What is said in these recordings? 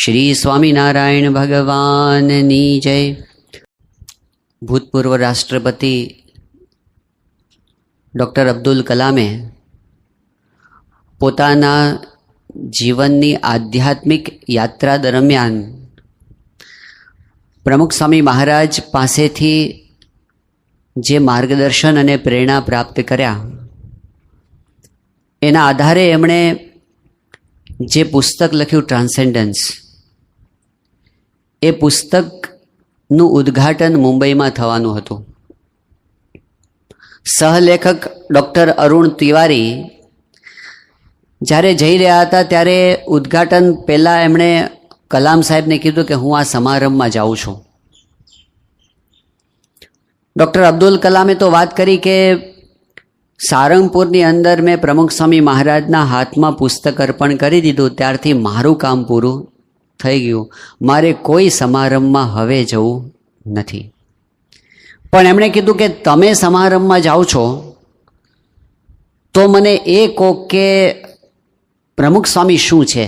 શ્રી સ્વામિનારાયણ ભગવાનની જય. ભૂતપૂર્વ રાષ્ટ્રપતિ ડૉક્ટર અબ્દુલ કલામે પોતાના જીવનની આધ્યાત્મિક યાત્રા દરમિયાન પ્રમુખ સ્વામી મહારાજ પાસેથી જે માર્ગદર્શન અને પ્રેરણા પ્રાપ્ત કર્યા એના આધારે એમણે જે પુસ્તક લખ્યું ટ્રાન્સેન્ડન્સ, એ પુસ્તકનું ઉદ્ઘાટન મુંબઈમાં થવાનું હતું. સહલેખક ડૉક્ટર અરુણ તિવારી જ્યારે જઈ રહ્યા હતા ત્યારે ઉદ્ઘાટન પહેલાં એમણે કલામ સાહેબને કીધું કે હું આ સમારંભમાં જાઉં છું. ડૉક્ટર અબ્દુલ કલામે તો વાત કરી કે સારંગપુરની અંદર મેં પ્રમુખ સ્વામી મહારાજના હાથમાં પુસ્તક અર્પણ કરી દીધું, ત્યારથી મારું કામ પૂરું થઈ ગયું, મારે કોઈ સમારંભમાં હવે જવું નથી. પણ એમણે કીધું કે તમે સમારંભમાં જાઓ છો તો મને એ કહો કે પ્રમુખ સ્વામી શું છે.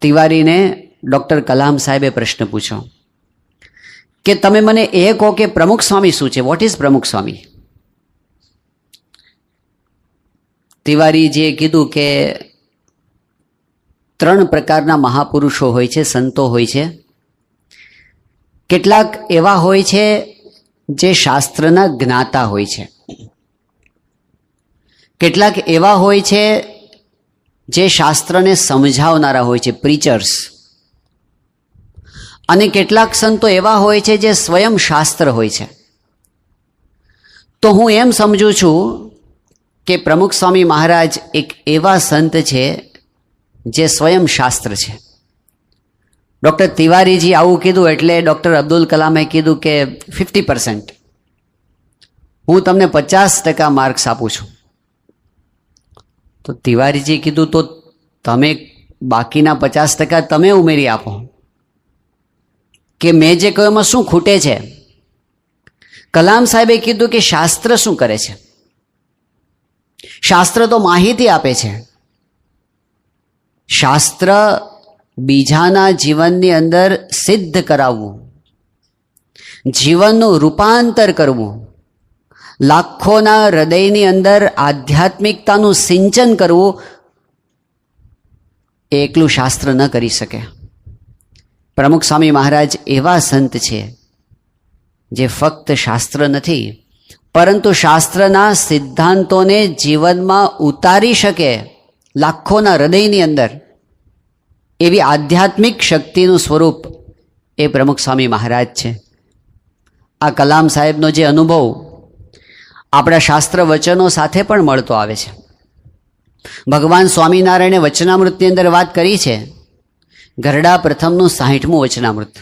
તિવારીને ડૉક્ટર કલામ સાહેબે પ્રશ્ન પૂછ્યો કે તમે મને એ કહો કે પ્રમુખ સ્વામી શું છે, વોટ ઇઝ પ્રમુખ સ્વામી. તિવારીજીએ કીધું કે 3 પ્રકારના મહાપુરુષો હોય છે, સંતો હોય છે. કેટલાક એવા હોય છે જે શાસ્ત્રના જ્ઞાતા હોય છે, કેટલાક એવા હોય છે જે શાસ્ત્રને સમજાવનારા હોય છે, પ્રીચર્સ, અને કેટલાક સંતો એવા હોય છે જે સ્વયં શાસ્ત્ર હોય છે. તો હું એમ સમજું છું કે પ્રમુખ સ્વામી મહારાજ એક એવા સંત છે જે સ્વયં શાસ્ત્ર છે. ડૉક્ટર તિવારીજી આવું કીધું એટલે ડૉક્ટર અબ્દુલ કલામે કીધું કે 50%, હું તમને 50% માર્ક્સ આપું છું. તો તિવારીજીએ કીધું તો તમે બાકીના 50% તમે ઉમેરી આપો કે મેં જે કહ્યું એમાં શું ખૂટે છે. કલામ સાહેબે કીધું કે શાસ્ત્ર શું કરે છે, શાસ્ત્ર તો માહિતી આપે છે. શાસ્ત્ર બીજાના જીવનની અંદર સિદ્ધ કરાવવું, જીવનનું રૂપાંતર કરવું, લાખોના હૃદયની અંદર આધ્યાત્મિકતાનું સિંચન કરવું, એ એકલું શાસ્ત્ર ન કરી શકે. પ્રમુખ સ્વામી મહારાજ એવા સંત છે જે ફક્ત શાસ્ત્ર નથી પરંતુ શાસ્ત્રના સિદ્ધાંતોને જીવનમાં ઉતારી શકે, લાખોના હૃદયની અંદર એવી આધ્યાત્મિક શક્તિનું સ્વરૂપ એ પ્રમુખ સ્વામી મહારાજ છે. આ કલામ સાહેબનો જે અનુભવ આપણા શાસ્ત્ર વચનો સાથે પણ મળતો આવે છે. ભગવાન સ્વામિનારાયણે વચનામૃતની અંદર વાત કરી છે, ગરડા પ્રથમનું 60મું વચનામૃત,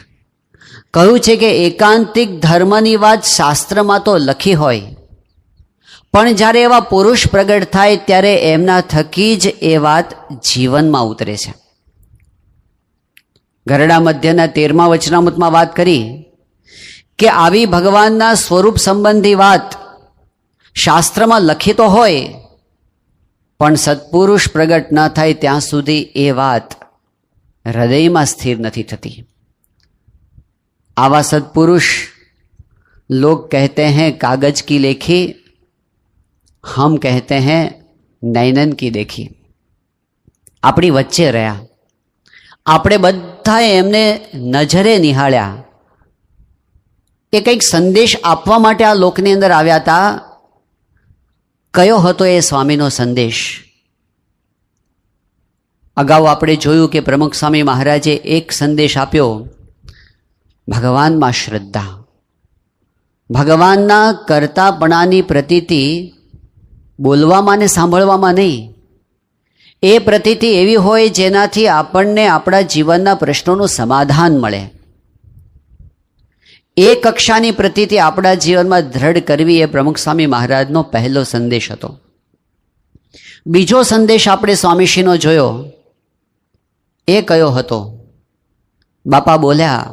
કહ્યું છે કે એકાંતિક ધર્મની વાત શાસ્ત્રમાં તો લખી હોય, પણ જ્યારે એવા પુરુષ પ્રગટ થાય ત્યારે એમના થકી જ એ વાત જીવનમાં ઉતરે છે. ગરડા મધ્યના 13મા વચનામૃતમાં વાત કરી કે આવી ભગવાનના સ્વરૂપ સંબંધી વાત શાસ્ત્રમાં લખી તો હોય પણ સત્પુરુષ પ્રગટ ન થાય ત્યાં સુધી એ વાત હૃદયમાં સ્થિર નથી થતી. आवा सत्पुरुष लोग कहते हैं कागज की लेखी, हम कहते हैं नैनन की देखी. આપણી વચ્ચે રહ્યા, આપણે બધાએ એમને નજરે નિહાળ્યા. એ કંઈક સંદેશ આપવા માટે આ લોકની અંદર આવ્યા હતા. કયો હતો એ સ્વામીનો સંદેશ? અગાઉ આપણે જોયું કે પ્રમુખ સ્વામી મહારાજે એક સંદેશ આપ્યો, ભગવાનમાં શ્રદ્ધા. ભગવાનના કરતાપણાની પ્રતીતિ બોલવામાં ને સાંભળવામાં નહીં, એ પ્રતીતિ એવી હોય જેનાથી આપણને આપણા જીવનના પ્રશ્નોનું સમાધાન મળે. એ કક્ષાની પ્રતીતિ આપણા જીવનમાં દ્રઢ કરવી એ પ્રમુખ સ્વામી મહારાજનો પહેલો સંદેશ હતો. બીજો સંદેશ આપણે સ્વામીશ્રીનો જોયો, એ કયો હતો? બાપા બોલ્યા,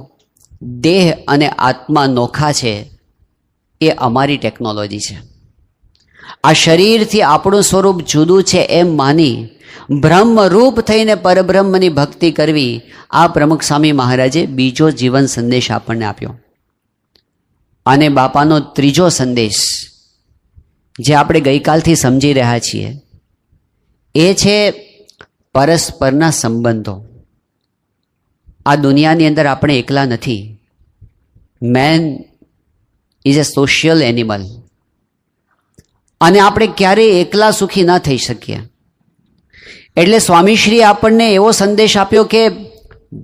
દેહ અને આત્મા નોખા છે, એ અમારી ટેકનોલોજી છે. આ શરીરથી આપણું સ્વરૂપ જુદું છે એમ માની બ્રહ્મરૂપ થઈને પરબ્રહ્મની ભક્તિ કરવી, આ પ્રમુખ સ્વામી મહારાજે બીજો જીવન સંદેશ આપણને આપ્યો. અને બાપાનો ત્રીજો સંદેશ જે આપણે ગઈકાલથી સમજી રહ્યા છીએ એ છે પરસ્પરના સંબંધો. આ દુનિયાની અંદર આપણે એકલા નથી. Main is a social animal. અને આપણે ક્યારેય એકલા સુખી ન થઈ શકીએ. એટલે સ્વામીશ્રીએ આપણને એવો સંદેશ આપ્યો કે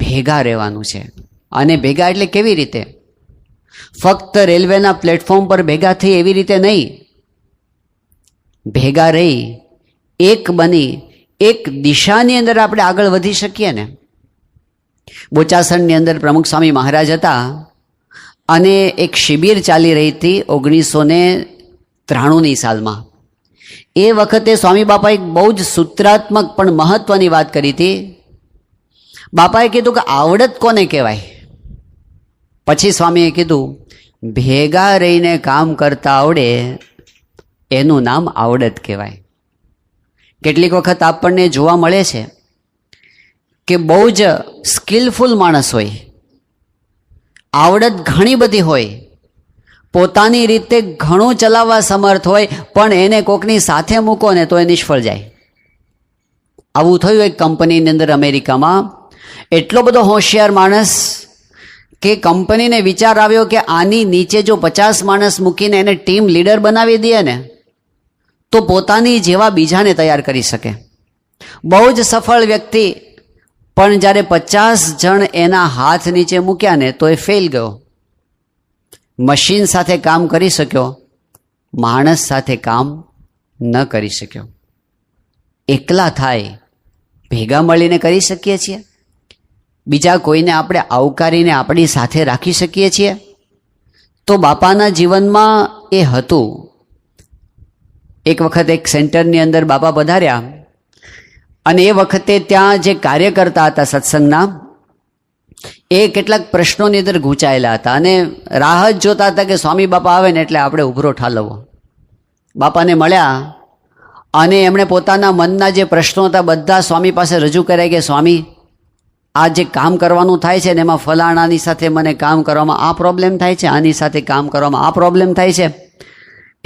ભેગા રહેવાનું છે. અને ભેગા એટલે કેવી રીતે? ફક્ત રેલવેના પ્લેટફોર્મ પર ભેગા થઈ એવી રીતે નહીં. ભેગા રહી એક બની એક દિશાની અંદર આપણે આગળ વધી શકીએ ને. બોચાસણની અંદર પ્રમુખ સ્વામી મહારાજ હતા અને એક શિબિર ચાલી રહી હતી 1993ની સાલમાં. એ વખતે સ્વામી બાપા એક બહુ જ સૂત્રાત્મક પણ મહત્વની વાત કરી હતી. બાપાએ કીધું કે આવડત કોને કહેવાય? પછી સ્વામીએ કીધું ભેગા રહીને કામ કરતા આવડે એનું નામ આવડત કહેવાય. કેટલીક વખત આપણને જોવા મળે છે કે બહુ જ સ્કિલફુલ માણસ હોય, આવડત ઘણી બધી હોય, પોતાની રીતે ઘણું ચલાવવા સમર્થ હોય, પણ એને કોકની સાથે મૂકો ને તો એ નિષ્ફળ જાય. આવું થયું એક કંપનીની અંદર અમેરિકામાં. એટલો બધો હોશિયાર માણસ કે કંપનીને વિચાર આવ્યો કે આની નીચે જો 50 માણસ મૂકીને એને ટીમ લીડર બનાવી દે ને તો પોતાની જેવા બીજાને તૈયાર કરી શકે. બહુ જ સફળ વ્યક્તિ, પણ જ્યારે 50 જણ એના હાથ નીચે મૂક્યા ને તો એ ફેલ ગયો. મશીન સાથે કામ કરી શક્યો, માણસ સાથે કામ ન કરી શક્યો. એકલા થાય, ભેગા મળીને કરી શકીએ છીએ? બીજા કોઈને આપણે આવકારીને આપણી સાથે રાખી શકીએ છીએ? તો બાપાના જીવનમાં એ હતું. એક વખત એક સેન્ટરની અંદર બાપા પધાર્યા અને એ વખતે ત્યાં જે કાર્ય કરતા હતા સત્સંગના, એ કેટલાક પ્રશ્નોની અંદર ગૂંચાયેલા હતા અને રાહ જ જોતા હતા કે સ્વામી બાપા આવે ને એટલે આપણે ઉભરો ઠાલવવો. બાપાને મળ્યા અને એમણે પોતાના મનના જે પ્રશ્નો હતા બધા સ્વામી પાસે રજૂ કર્યા કે સ્વામી, આ જે કામ કરવાનું થાય છે ને એમાં ફલાણાની સાથે મને કામ કરવામાં આ પ્રોબ્લેમ થાય છે, આની સાથે કામ કરવામાં આ પ્રોબ્લેમ થાય છે,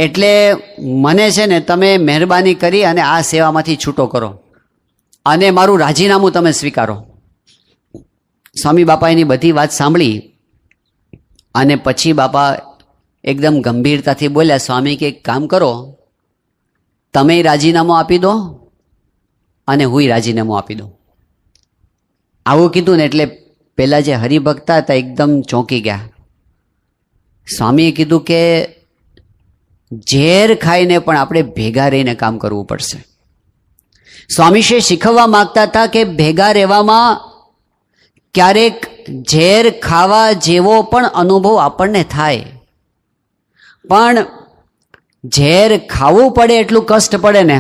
એટલે મને છે ને તમે મહેરબાની કરી અને આ સેવામાંથી છૂટો કરો અને મારું રાજીનામું તમે સ્વીકારો. સ્વામી બાપા એની બધી વાત સાંભળી અને પછી બાપા એકદમ ગંભીરતાથી બોલ્યા, સ્વામી કે એક કામ કરો, તમે રાજીનામું આપી દો અને હુંય રાજીનામું આપી દો. આવું કીધું ને એટલે પેલા જે હરિભક્તા હતા એકદમ ચોંકી ગયા. સ્વામીએ કીધું કે ઝેર ખાઈને પણ આપણે ભેગા રહીને કામ કરવું પડશે. સ્વામીશ્રી શીખવવા માંગતા હતા કે ભેગા રહેવામાં ક્યારેક ઝેર ખાવા જેવો પણ અનુભવ આપણને થાય, પણ ઝેર ખાવું પડે એટલું કષ્ટ પડે ને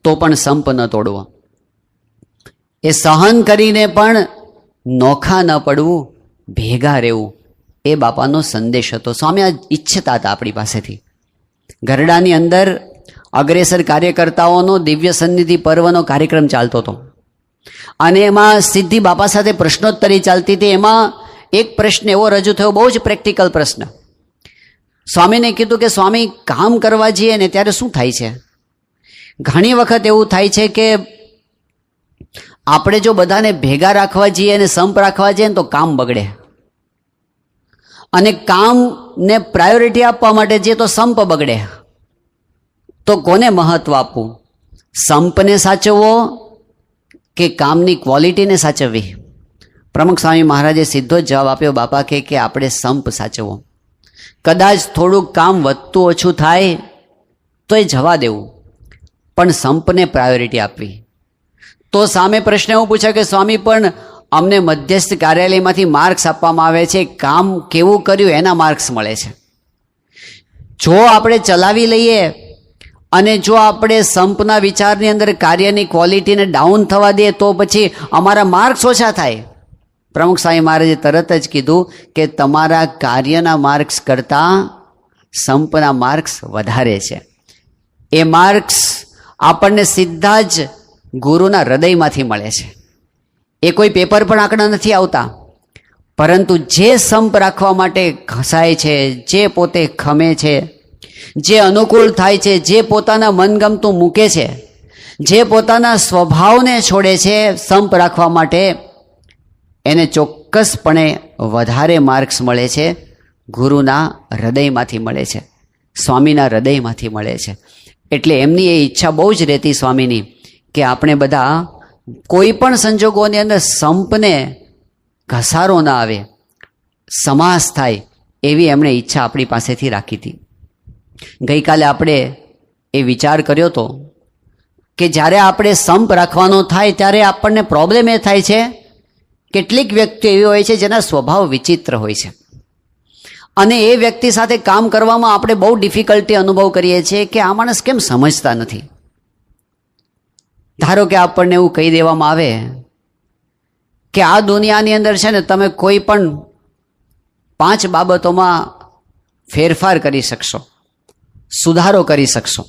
તો પણ સંપ ન તોડવો. એ સહન કરીને પણ નોખા ન પડવું, ભેગા રહેવું, એ બાપાનો સંદેશ હતો. સ્વામી આ ઈચ્છતા હતા આપણી પાસેથી. ગરડાની અંદર અગ્રેસર કાર્યકર્તાઓનો દિવ્ય સન્નિધિ પર્વનો કાર્યક્રમ ચાલતો હતો અને એમાં સિદ્ધિ બાપા સાથે પ્રશ્નોત્તરી ચાલતી હતી. એમાં એક પ્રશ્ન એવો રજૂ થયો, બહુ જ પ્રેક્ટિકલ પ્રશ્ન. સ્વામીને કીધું કે સ્વામી, કામ કરવા જઈએ ને ત્યારે શું થાય છે? ઘણી વખત એવું થાય છે કે આપણે જો બધાને ભેગા રાખવા જઈએ અને સંપ રાખવા જઈએ ને તો કામ બગડે, અને કામને પ્રાયોરિટી આપવા માટે જઈએ તો સંપ બગડે. તો કોને મહત્વ આપવું? સંપને સાચવવો કે કામની ક્વોલિટીને સાચવવી? પ્રમુખ સ્વામી મહારાજે સીધો જ જવાબ આપ્યો, બાપા કે આપણે સંપ સાચવવો. કદાચ થોડુંક કામ વધતું ઓછું થાય તો એ જવા દેવું, પણ સંપને પ્રાયોરિટી આપવી. તો સામે પ્રશ્ન એવું પૂછે કે સ્વામી, પણ અમને મધ્યસ્થ કાર્યાલયમાંથી માર્ક્સ આપવામાં આવે છે, કામ કેવું કર્યું એના માર્ક્સ મળે છે. જો આપણે ચલાવી લઈએ અને જો આપણે સંપના વિચારની અંદર કાર્યની ક્વોલિટીને ડાઉન થવા દઈએ તો પછી અમારા માર્ક્સ ઓછા થાય. પ્રમુખ સ્વામી મહારાજે તરત જ કીધું કે તમારા કાર્યના માર્ક્સ કરતાં સંપના માર્ક્સ વધારે છે. એ માર્ક્સ આપણને સીધા જ ગુરુના હૃદયમાંથી મળે છે. એ કોઈ પેપર પણ આંકડા નથી આવતા, પરંતુ જે સંપ રાખવા માટે ઘસાય છે, જે પોતે ખમે છે, જે અનુકૂળ થાય છે, જે પોતાના મનગમતું મૂકે છે, જે પોતાના સ્વભાવને છોડે છે સંપ રાખવા માટે, એને ચોક્કસપણે વધારે માર્ક્સ મળે છે ગુરુના હૃદયમાંથી મળે છે, સ્વામીના હૃદયમાંથી મળે છે. એટલે એમની એ ઈચ્છા બહુ જ રહેતી સ્વામીની કે આપણે બધા કોઈ પણ સંજોગોની અંદર સંપને ઘસારો ના આવે, સમાસ થાય, એવી એમણે ઈચ્છા આપણી પાસેથી રાખી હતી. ગઈકાલે આપણે એ વિચાર કર્યો હતો કે જ્યારે આપણે સંપ રાખવાનો થાય ત્યારે આપણને પ્રોબ્લેમ એ થાય છે, કેટલીક વ્યક્તિઓ એવી હોય છે જેના સ્વભાવ વિચિત્ર હોય છે, અને એ વ્યક્તિ સાથે કામ કરવામાં આપણે બહુ ડિફિકલ્ટી અનુભવ કરીએ છીએ કે આ માણસ કેમ સમજતા નથી. ધારો કે આપણને એવું કહી દેવામાં આવે કે આ દુનિયાની અંદર છે ને તમે કોઈ પણ 5 બાબતોમાં ફેરફાર કરી શકશો, સુધારો કરી શકશો,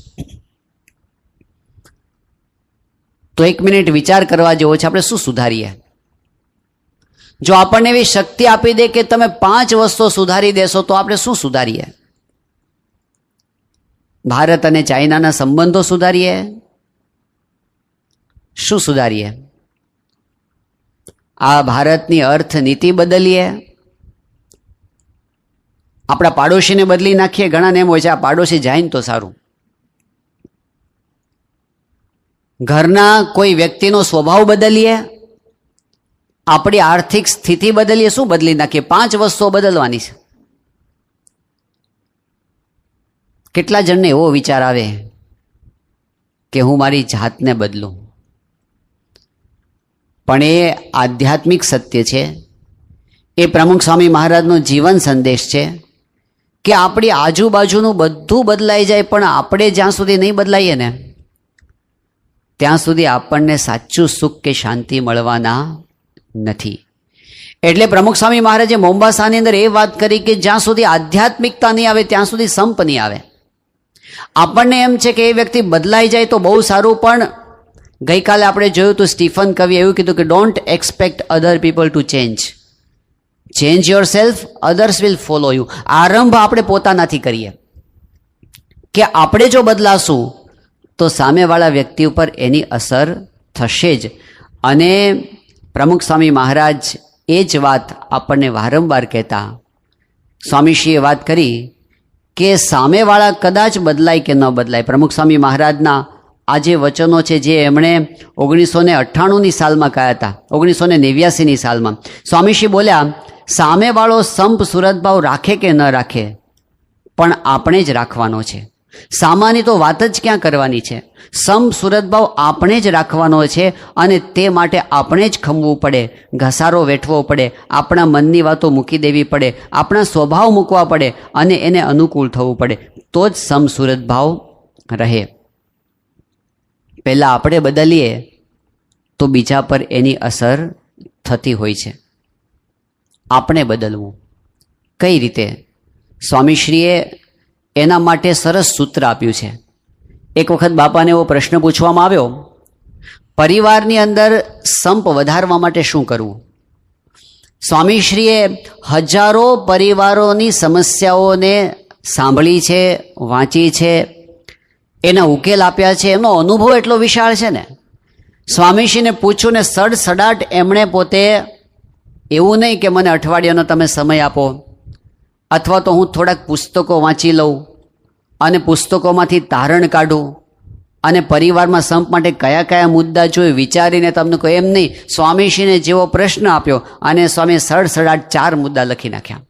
તો 1 મિનિટ વિચાર કરવા જેવો છે, આપણે શું સુધારીએ? જો આપણને એવી શક્તિ આપી દે કે તમે 5 વસ્તુઓ સુધારી દેશો, તો આપણે શું સુધારીએ? ભારત અને ચાઇનાના સંબંધો સુધારીએ? શું સુધારીએ? આ ભારતની અર્થનીતિ બદલીએ? આપણા પાડોશીને બદલી નાખીએ? ઘણાને એમ હોય છે આ પાડોશી જાય ને તો સારું. ઘરના કોઈ વ્યક્તિનો સ્વભાવ બદલીએ? આપણી આર્થિક સ્થિતિ બદલીએ? શું બદલી નાખીએ? 5 વસ્તુઓ બદલવાની છે. કેટલા જણને એવો વિચાર આવે કે હું મારી જાતને બદલું? પણ એ આધ્યાત્મિક સત્ય છે, એ પ્રમુખ સ્વામી મહારાજનો જીવન સંદેશ છે કે આપણી આજુબાજુનું બધું બદલાઈ જાય, પણ આપણે જ્યાં સુધી નહીં બદલાઈએ ને ત્યાં સુધી આપણને સાચું સુખ કે શાંતિ મળવાના નથી. એટલે પ્રમુખ સ્વામી મહારાજે મોમ્બાસાની અંદર એ વાત કરી કે જ્યાં સુધી આધ્યાત્મિકતા નહીં આવે ત્યાં સુધી સંપ નહીં આવે. આપણને એમ છે કે એ વ્યક્તિ બદલાઈ જાય તો બહુ સારું, પણ ગઈકાલે આપણે જોયું તો સ્ટીફન કવિએ એવું કીધું કે don't expect other people to change your self, others will follow you. આરંભ આપણે પોતાનાથી કરીએ કે આપણે જો બદલાશું તો સામેવાળા વ્યક્તિ ઉપર એની અસર થશે જ. અને પ્રમુખ સ્વામી મહારાજ એ જ વાત આપણને વારંવાર કહેતા. સ્વામીશ્રીએ વાત કરી કે સામેવાળા કદાચ બદલાય કે ન બદલાય. પ્રમુખ સ્વામી મહારાજના આ જે વચનો છે જે એમણે 1998ની સાલમાં કહ્યા હતા, 1989ની સાલમાં સ્વામીશ્રી બોલ્યા, સામેવાળો સંપ સુરતભાવ રાખે કે ન રાખે, પણ આપણે જ રાખવાનો છે. સામાની તો વાત જ ક્યાં કરવાની છે? સંપ સુરતભાવ આપણે જ રાખવાનો છે, અને તે માટે આપણે જ ખમવું પડે, ઘસારો વેઠવો પડે, આપણા મનની વાતો મૂકી દેવી પડે, આપણા સ્વભાવ મૂકવા પડે, અને એને અનુકૂળ થવું પડે, તો જ સંપ સુરતભાવ રહે. પહેલાં આપણે બદલીએ તો બીજા પર એની અસર થતી હોય છે. આપણે બદલવું કઈ રીતે? સ્વામીશ્રીએ એના માટે સરસ સૂત્ર આપ્યું છે. એક વખત બાપાને એવો પ્રશ્ન પૂછવામાં આવ્યો, પરિવારની અંદર સંપ વધારવા માટે શું કરવું? સ્વામીશ્રીએ હજારો પરિવારોની સમસ્યાઓને સાંભળી છે, વાંચી છે, એના ઉકેલ આપ્યા છે. એમનો અનુભવ એટલો વિશાળ છે ને. સ્વામીશ્રીને પૂછ્યું ને સડસડાટ એમણે પોતે, એવું નહીં કે મને અઠવાડિયાનો તમે સમય આપો, અથવા તો હું થોડાક પુસ્તકો વાંચી લઉં અને પુસ્તકોમાંથી તારણ કાઢું અને પરિવારમાં સંપ માટે કયા કયા મુદ્દા જોઈએ વિચારીને તમને કહું, એમ નહીં. સ્વામીશ્રીને જેવો પ્રશ્ન આપ્યો અને સ્વામીએ સડસડાટ 4 મુદ્દા લખી નાખ્યા.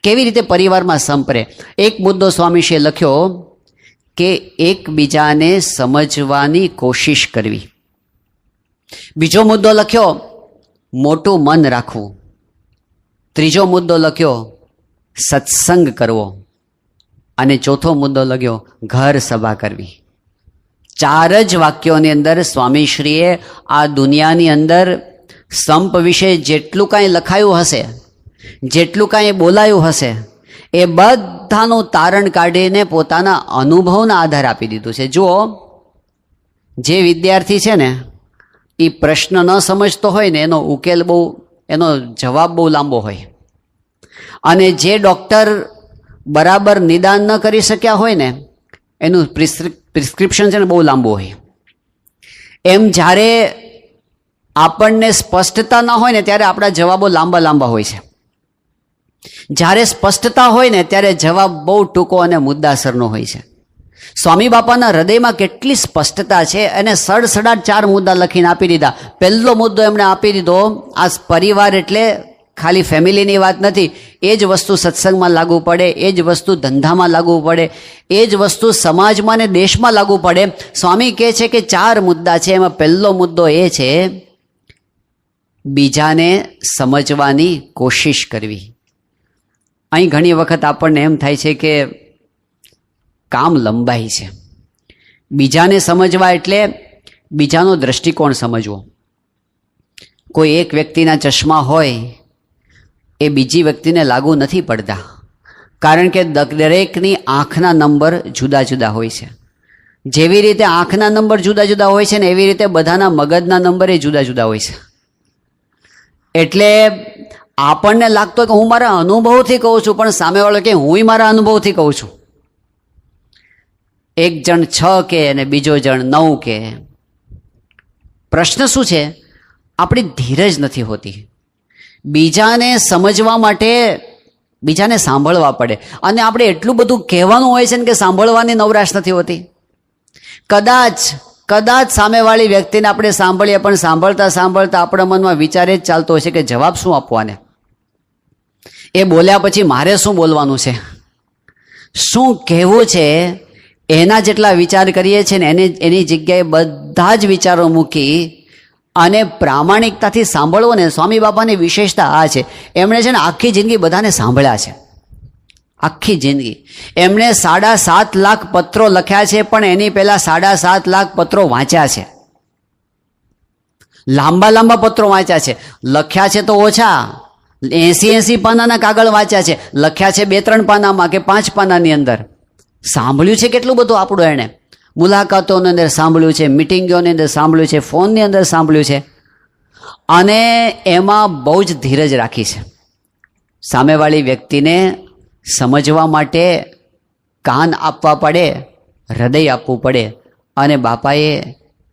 કેવી રીતે પરિવારમાં સંપ રહે? એક મુદ્દો સ્વામીશ્રીએ લખ્યો કે એકબીજાને સમજવાની કોશિશ કરવી. બીજો મુદ્દો લખ્યો, મોટું મન રાખવું. ત્રીજો મુદ્દો લખ્યો, સત્સંગ કરવો. અને ચોથો મુદ્દો લખ્યો, ઘર સભા કરવી. 4 જ વાક્યોની અંદર સ્વામીશ્રીએ આ દુનિયાની અંદર સંપ વિશે જેટલું કાંઈ લખાયું હશે, જેટલું કાંઈ બોલાયું હશે, એ બધાનું તારણ કાઢીને પોતાના અનુભવના આધારે આપી દીધું છે. જુઓ, જે વિદ્યાર્થી છે ને એ પ્રશ્ન ન સમજતો હોય ને એનો જવાબ બહુ લાંબો હોય, અને જે ડૉક્ટર બરાબર નિદાન ન કરી શક્યા હોય ને એનું પ્રિસ્ક્રિપ્શન છે ને બહુ લાંબુ હોય. એમ જ્યારે આપણને સ્પષ્ટતા ન હોય ને ત્યારે આપણા જવાબો લાંબા હોય છે. જ્યારે સ્પષ્ટતા હોય ને ત્યારે જવાબ બહુ ટૂંકો અને મુદ્દાસરનો હોય છે. સ્વામી બાપાના હૃદયમાં કેટલી સ્પષ્ટતા છે, અને સડસડાટ 4 મુદ્દા લખીને આપી દીધા. પહેલો મુદ્દો એમણે આપી દીધો, આ પરિવાર એટલે ખાલી ફેમિલીની વાત નથી. એ જ વસ્તુ સત્સંગમાં લાગુ પડે, એ જ વસ્તુ ધંધામાં લાગુ પડે, એ જ વસ્તુ સમાજમાં અને દેશમાં લાગુ પડે. સ્વામી કહે છે કે 4 મુદ્દા છે. એમાં પહેલો મુદ્દો એ છે, બીજાને સમજવાની કોશિશ કરવી. અહીં ઘણી વખત આપણને એમ થાય છે કે કામ લંબાઈ છે. બીજાને સમજવા એટલે બીજાનો દ્રષ્ટિકોણ સમજવો. કોઈ એક વ્યક્તિના ચશ્મા હોય એ બીજી વ્યક્તિને લાગુ નથી પડતા, કારણ કે દરેકની આંખના નંબર જુદા જુદા હોય છે. જેવી રીતે આંખના નંબર જુદા જુદા હોય છે ને એવી રીતે બધાના મગજના નંબર એ જુદા જુદા હોય છે. એટલે આપણને લાગતો કે હું મારા અનુભવથી કહું છું, પણ સામેવાળો કે હું મારા અનુભવથી કહું છું. એક જણ 6 કે અને બીજો જણ 9 કે. પ્રશ્ન શું છે? આપણી ધીરજ નથી હોતી. બીજાને સમજવા માટે બીજાને સાંભળવા પડે, અને આપણે એટલું બધું કહેવાનું હોય છે ને કે સાંભળવાની નવરાશ નથી હોતી. કદાચ સામેવાળી વ્યક્તિને આપણે સાંભળીએ, પણ સાંભળતા આપણા મનમાં વિચાર જ ચાલતો હોય છે કે જવાબ શું આપવાને, એ બોલ્યા પછી મારે શું બોલવાનું છે, શું કહેવું છે, એના જેટલા વિચાર કરીએ છીએ ને એની જગ્યાએ બધા જ વિચારો મૂકી અને પ્રામાણિકતાથી સાંભળવો ને. સ્વામી બાપાની વિશેષતા આ છે, એમણે છે ને આખી જિંદગી બધાને સાંભળ્યા છે. આખી જિંદગી એમણે 7.5 લાખ પત્રો લખ્યા છે, પણ એની પહેલા 7.5 લાખ પત્રો વાંચ્યા છે. લાંબા પત્રો વાંચ્યા છે. લખ્યા છે તો ઓછા, 80 પાનાના કાગળ વાંચ્યા છે. લખ્યા છે 2-3 પાનામાં કે 5 પાનાની અંદર. સાંભળ્યું છે કેટલું બધું આપણું એણે. મુલાકાતોની અંદર સાંભળ્યું છે, મિટિંગોની અંદર સાંભળ્યું છે, ફોનની અંદર સાંભળ્યું છે, અને એમાં બહુ જ ધીરજ રાખી છે. સામેવાળી વ્યક્તિને સમજવા માટે કાન આપવા પડે, હૃદય આપવું પડે, અને બાપાએ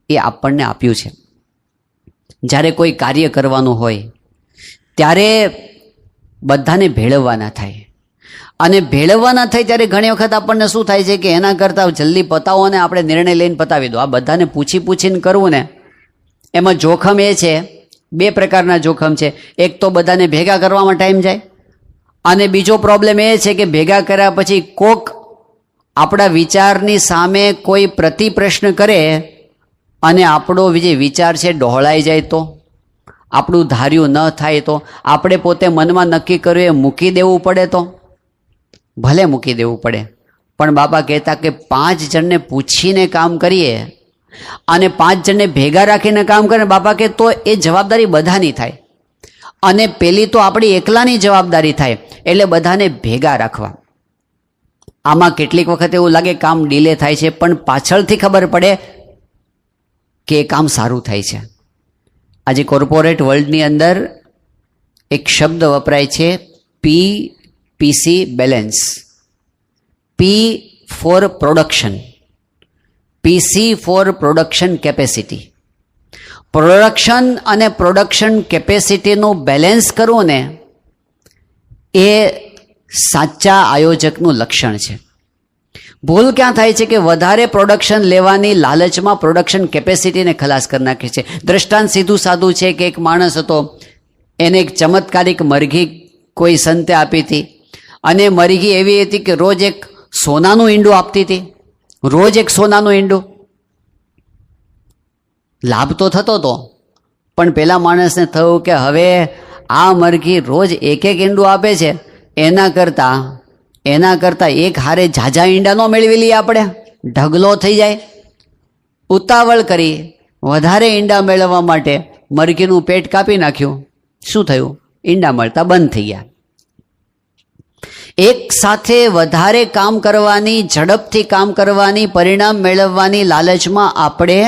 એ આપણને આપ્યું છે. જ્યારે કોઈ કાર્ય કરવાનું હોય ત્યારે બધાને ભેળવવાના થાય, અને ભેળવવાના થાય ત્યારે ઘણી વખત આપણને શું થાય છે કે એના કરતાં જલ્દી પતાવો અને આપણે નિર્ણય લઈને પતાવી દો. આ બધાને પૂછીને કરવું ને એમાં જોખમ એ છે, 2 પ્રકારના જોખમ છે. એક તો બધાને ભેગા કરવામાં ટાઈમ જાય, અને બીજો પ્રોબ્લેમ એ છે કે ભેગા કર્યા પછી કોક આપણા વિચારની સામે કોઈ પ્રતિપ્રશ્ન કરે અને આપણો જે વિચાર છે ડહોળાઈ જાય તો, આપણું ધાર્યું ન થાય તો, આપણે પોતે મનમાં નક્કી કર્યું એ મૂકી દેવું પડે તો ભલે મૂકી દેવું પડે. પણ બાપા કહેતા કે 5 જણને પૂછીને કામ કરીએ અને 5 જણને ભેગા રાખીને કામ કરે, બાપા કે તો એ જવાબદારી બધાની થાય, અને પેલી તો આપણી એકલાની જવાબદારી થાય. એટલે બધાને ભેગા રાખવા. આમાં કેટલીક વખત એવું લાગે કામ ડીલે થાય છે, પણ પાછળથી ખબર પડે કે એ કામ સારું થાય છે. આજે કોર્પોરેટ વર્લ્ડની અંદર એક શબ્દ વપરાય છે, PC balance. P for production, PC for production capacity. Production અને પ્રોડક્શન કેપેસિટીનું બેલેન્સ કરવું ને એ સાચા આયોજકનું લક્ષણ છે. ભૂલ ક્યાં થાય છે કે વધારે પ્રોડક્શન લેવાની લાલચમાં પ્રોડક્શન કેપેસિટીને ખલાસ કરી નાખે છે. દ્રષ્ટાંત સીધું સાધું છે કે એક માણસ હતો, એને એક ચમત્કારિક મરઘી કોઈ સંતે આપી હતી, અને મરઘી એવી હતી કે રોજ એક સોનાનું ઈંડું આપતી હતી, રોજ એક સોનાનું ઈંડું. લાભ તો થતો હતો, પણ પેલા માણસને થયું કે હવે આ મરઘી રોજ એક ઈંડું આપે છે, એના કરતાં એક હારે ઝાઝા ઈંડા ન મેળવી લઈએ, આપણે ઢગલો થઈ જાય. ઉતાવળ કરી વધારે ઈંડા મેળવવા માટે મરઘીનું પેટ કાપી નાખ્યું. શું થયું? ઈંડા મળતા બંધ થઈ ગયા. એક સાથે વધારે કામ કરવાની, ઝડપથી કામ કરવાની, પરિણામ મેળવવાની લાલચમાં આપણે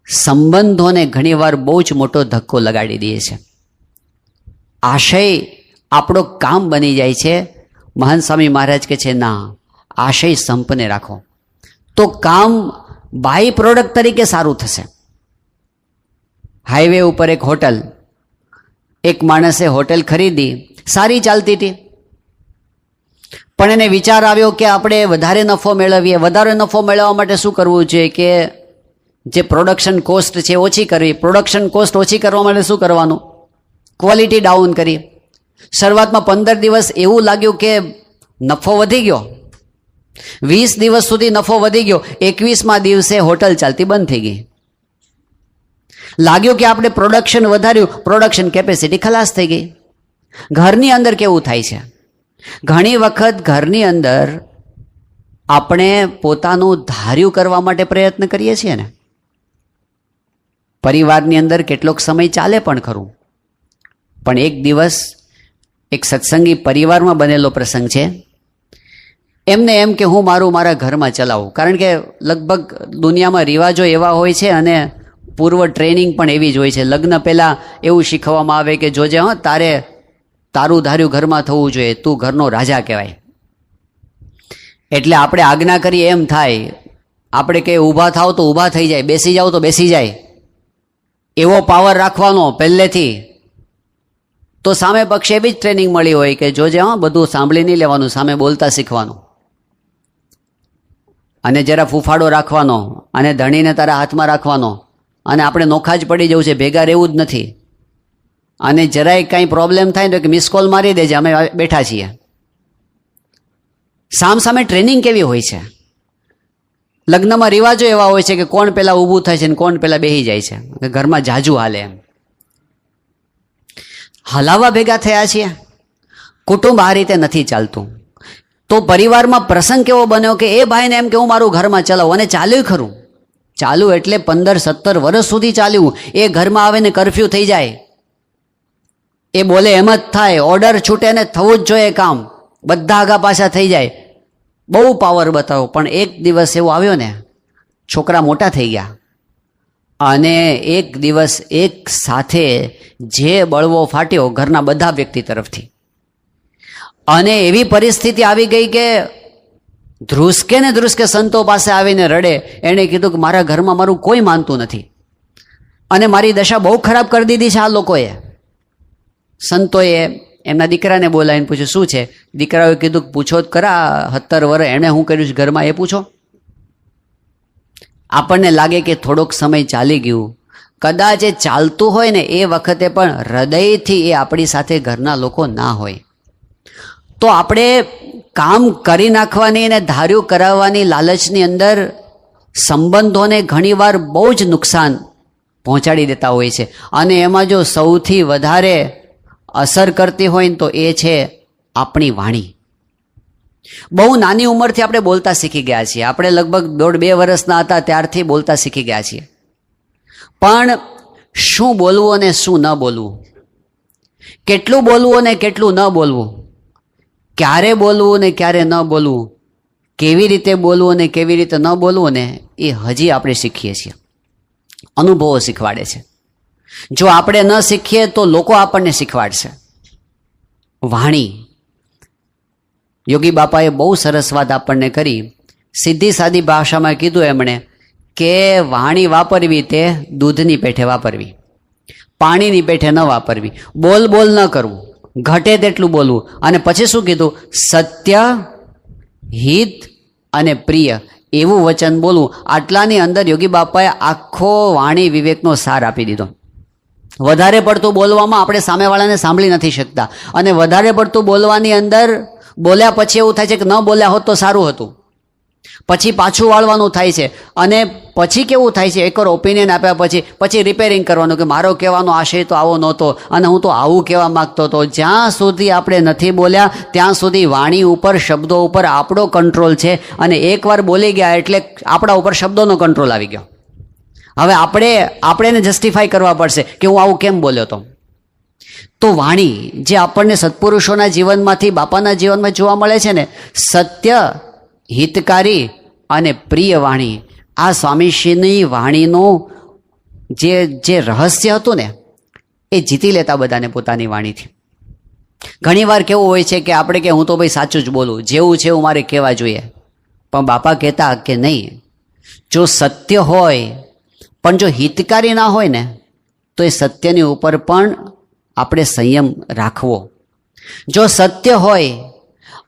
સંબંધોને ઘણીવાર બહુ જ મોટો ધક્કો લગાડી દઈએ છીએ. આશય આપણો કામ બની જાય છે. મહાન સ્વામી મહારાજ કહે છે, ના, આશય સંપને રાખો તો કામ બાય પ્રોડક્ટ તરીકે સારું થશે. હાઈવે ઉપર એક હોટલ, એક માણસે હોટલ ખરીદી, સારી ચાલતી હતી, પણ એને વિચાર આવ્યો કે આપણે વધારે નફો મેળવીએ. વધારે નફો મેળવવા માટે શું કરવું જોઈએ કે જે પ્રોડક્શન કોસ્ટ છે ઓછી કરવી. પ્રોડક્શન કોસ્ટ ઓછી કરવા માટે શું કરવાનું? ક્વોલિટી ડાઉન કરી. શરૂઆતમાં 15 દિવસ એવું લાગ્યું કે નફો વધી ગયો, 20 દિવસ સુધી નફો વધી ગયો, 21મા દિવસે હોટલ ચાલતી બંધ થઈ ગઈ. લાગ્યું કે આપણે પ્રોડક્શન વધાર્યું, પ્રોડક્શન કેપેસિટી ખલાસ થઈ ગઈ. ઘરની અંદર કેવું થાય છે? ઘણી વખત ઘરની અંદર આપણે પોતાનું ધાર્યું કરવા માટે પ્રયત્ન કરીએ છીએ ને. પરિવારની અંદર કેટલોક સમય ચાલે પણ ખરું, પણ એક દિવસ એક સત્સંગી પરિવારમાં બનેલો પ્રસંગ છે. એમને એમ કે હું મારા ઘરમાં ચલાવું, કારણ કે લગભગ દુનિયામાં રિવાજો એવા હોય છે અને પૂર્વ ટ્રેનિંગ પણ એવી જ હોય છે. લગ્ન પહેલાં એવું શીખવવામાં આવે કે જોજે, હા, તારું ધાર્યું ઘરમાં થવું જોઈએ, તું ઘરનો રાજા કહેવાય. એટલે આપણે આજ્ઞા કરીએ એમ થાય, આપણે કે ઊભા થાવ તો ઊભા થઈ જાય, બેસી જાવ તો બેસી જાય, એવો પાવર રાખવાનો પહેલેથી. તો સામે પક્ષે એવી જ ટ્રેનિંગ મળી હોય કે જોજે, હા, બધું સાંભળી નહીં લેવાનું, સામે બોલતા શીખવાનું, અને જરા ફૂફાડો રાખવાનો, અને ધણીને તારા હાથમાં રાખવાનો, અને આપણે નોખા જ પડી જવું છે, ભેગા રહેવું જ નથી. અને જરાય કાંઈ પ્રોબ્લેમ થાય ને તો મિસ કોલ મારી દેજે, અમે બેઠા છીએ. સામે ટ્રેનિંગ કેવી હોય છે? લગ્નમાં રિવાજો એવા હોય છે કે કોણ પહેલાં ઊભું થાય છે ને કોણ પહેલાં બેસી જાય છે, ઘરમાં જાજુ હાલે એમ. હલાવા ભેગા થયા છીએ. કુટુંબ આ રીતે નથી ચાલતું. તો પરિવારમાં પ્રસંગ કેવો બન્યો કે એ ભાઈને એમ કે હું મારું ઘરમાં ચલાવું, અને ચાલ્યું ખરું. ચાલ્યું એટલે 15-17 વર્ષ સુધી ચાલ્યું. એ ઘરમાં આવે ને કરફ્યુ થઈ જાય, એ બોલે એમ જ થાય, ઓર્ડર છૂટે ને થવું જ જોઈએ કામ, બધા આગા પાછા થઈ જાય, બહુ પાવર બતાવો. પણ એક દિવસ એવો આવ્યો ને, છોકરા મોટા થઈ ગયા, અને એક દિવસ એક સાથે જે બળવો ફાટ્યો ઘરના બધા વ્યક્તિ તરફથી, અને એવી પરિસ્થિતિ આવી ગઈ કે ધ્રુસકે ને ધ્રુસકે સંતો પાસે આવીને રડે. એણે કીધું કે મારા ઘરમાં મારું કોઈ માનતું નથી, અને મારી દશા બહુ ખરાબ કરી દીધી છે આ લોકોએ. સંતોએ એમના દીકરાને બોલાવીને પૂછ્યું, શું છે? દીકરાઓએ કીધું, પૂછો જ ખરા, 17 વર્ષ એણે શું કર્યું છે ઘરમાં એ પૂછો. આપણને લાગે કે થોડોક સમય ચાલી ગયું, કદાચ એ ચાલતું હોય ને એ વખતે પણ હૃદયથી એ આપણી સાથે ઘરના લોકો ના હોય. તો આપણે કામ કરી નાખવાની અને ધાર્યું કરાવવાની લાલચની અંદર સંબંધોને ઘણીવાર બહુ જ નુકસાન પહોંચાડી દેતા હોય છે. અને એમાં જો સૌથી વધારે અસર કરતી હોય ને તો એ છે આપણી વાણી. બહુ નાની ઉંમરથી આપણે બોલતા શીખી ગયા છીએ. આપણે લગભગ 1.5-2 વર્ષના હતા ત્યારથી બોલતા શીખી ગયા છીએ. પણ શું બોલવું અને શું ન બોલવું, કેટલું બોલવું અને કેટલું ન બોલવું, ક્યારે બોલવું ને ક્યારે ન બોલવું, કેવી રીતે બોલવું અને કેવી રીતે ન બોલવું ને, એ હજી આપણે શીખીએ છીએ. અનુભવો શીખવાડે છે. જો આપણે ન શીખીએ તો લોકો આપણને શીખવાડશે. વાણી, યોગી બાપાએ બહુ સરસ વાત આપણને કરી. સીધી સાદી ભાષામાં કીધું એમણે કે વાણી વાપરવી તે દૂધની પેઠે વાપરવી, પાણીની પેઠે ન વાપરવી. બોલ ન કરવું, ઘટે તેટલું બોલવું. અને પછી શું કીધું? સત્ય, હિત અને પ્રિય એવું વચન બોલવું. આટલાની અંદર યોગી બાપાએ આખો વાણી વિવેકનો સાર આપી દીધો. વધારે પડતું બોલવામાં આપણે સામેવાળાને સાંભળી નથી શકતા, અને વધારે પડતું બોલવાની અંદર બોલ્યા પછી એવું થાય છે કે ન બોલ્યા હોત તો સારું હતું, પછી પાછું વાળવાનું થાય છે. અને પછી કેવું થાય છે, એકવાર ઓપિનિયન આપ્યા પછી રિપેરિંગ કરવાનું કે મારો કહેવાનો આશય તો આવો નહોતો અને હું તો આવું કહેવા માગતો હતો. જ્યાં સુધી આપણે નથી બોલ્યા ત્યાં સુધી વાણી ઉપર, શબ્દો ઉપર આપણો કંટ્રોલ છે, અને એકવાર બોલી ગયા એટલે આપણા ઉપર શબ્દોનો કંટ્રોલ આવી ગયો. હવે આપણે એને જસ્ટિફાઈ કરવા પડશે કે હું આવું કેમ બોલ્યો હતો. તો વાણી જે આપણને સત્પુરુષોના જીવનમાંથી બાપાના જીવનમાં જોવા મળે છે ને, સત્ય, હિતકારી અને પ્રિય વાણી, આ સ્વામીશ્રીની વાણીનું જે રહસ્ય હતું ને એ જીતી લેતા બધાને પોતાની વાણીથી. ઘણીવાર કેવું હોય છે કે આપણે કે હું તો ભાઈ સાચું જ બોલું, જેવું છે એવું મારે કહેવા જોઈએ, પણ બાપા કહેતા કે નહીં, જો સત્ય હોય પણ જો હિતકારી ના હોય ને તો એ સત્યની ઉપર પણ આપણે સંયમ રાખવો. જો સત્ય હોય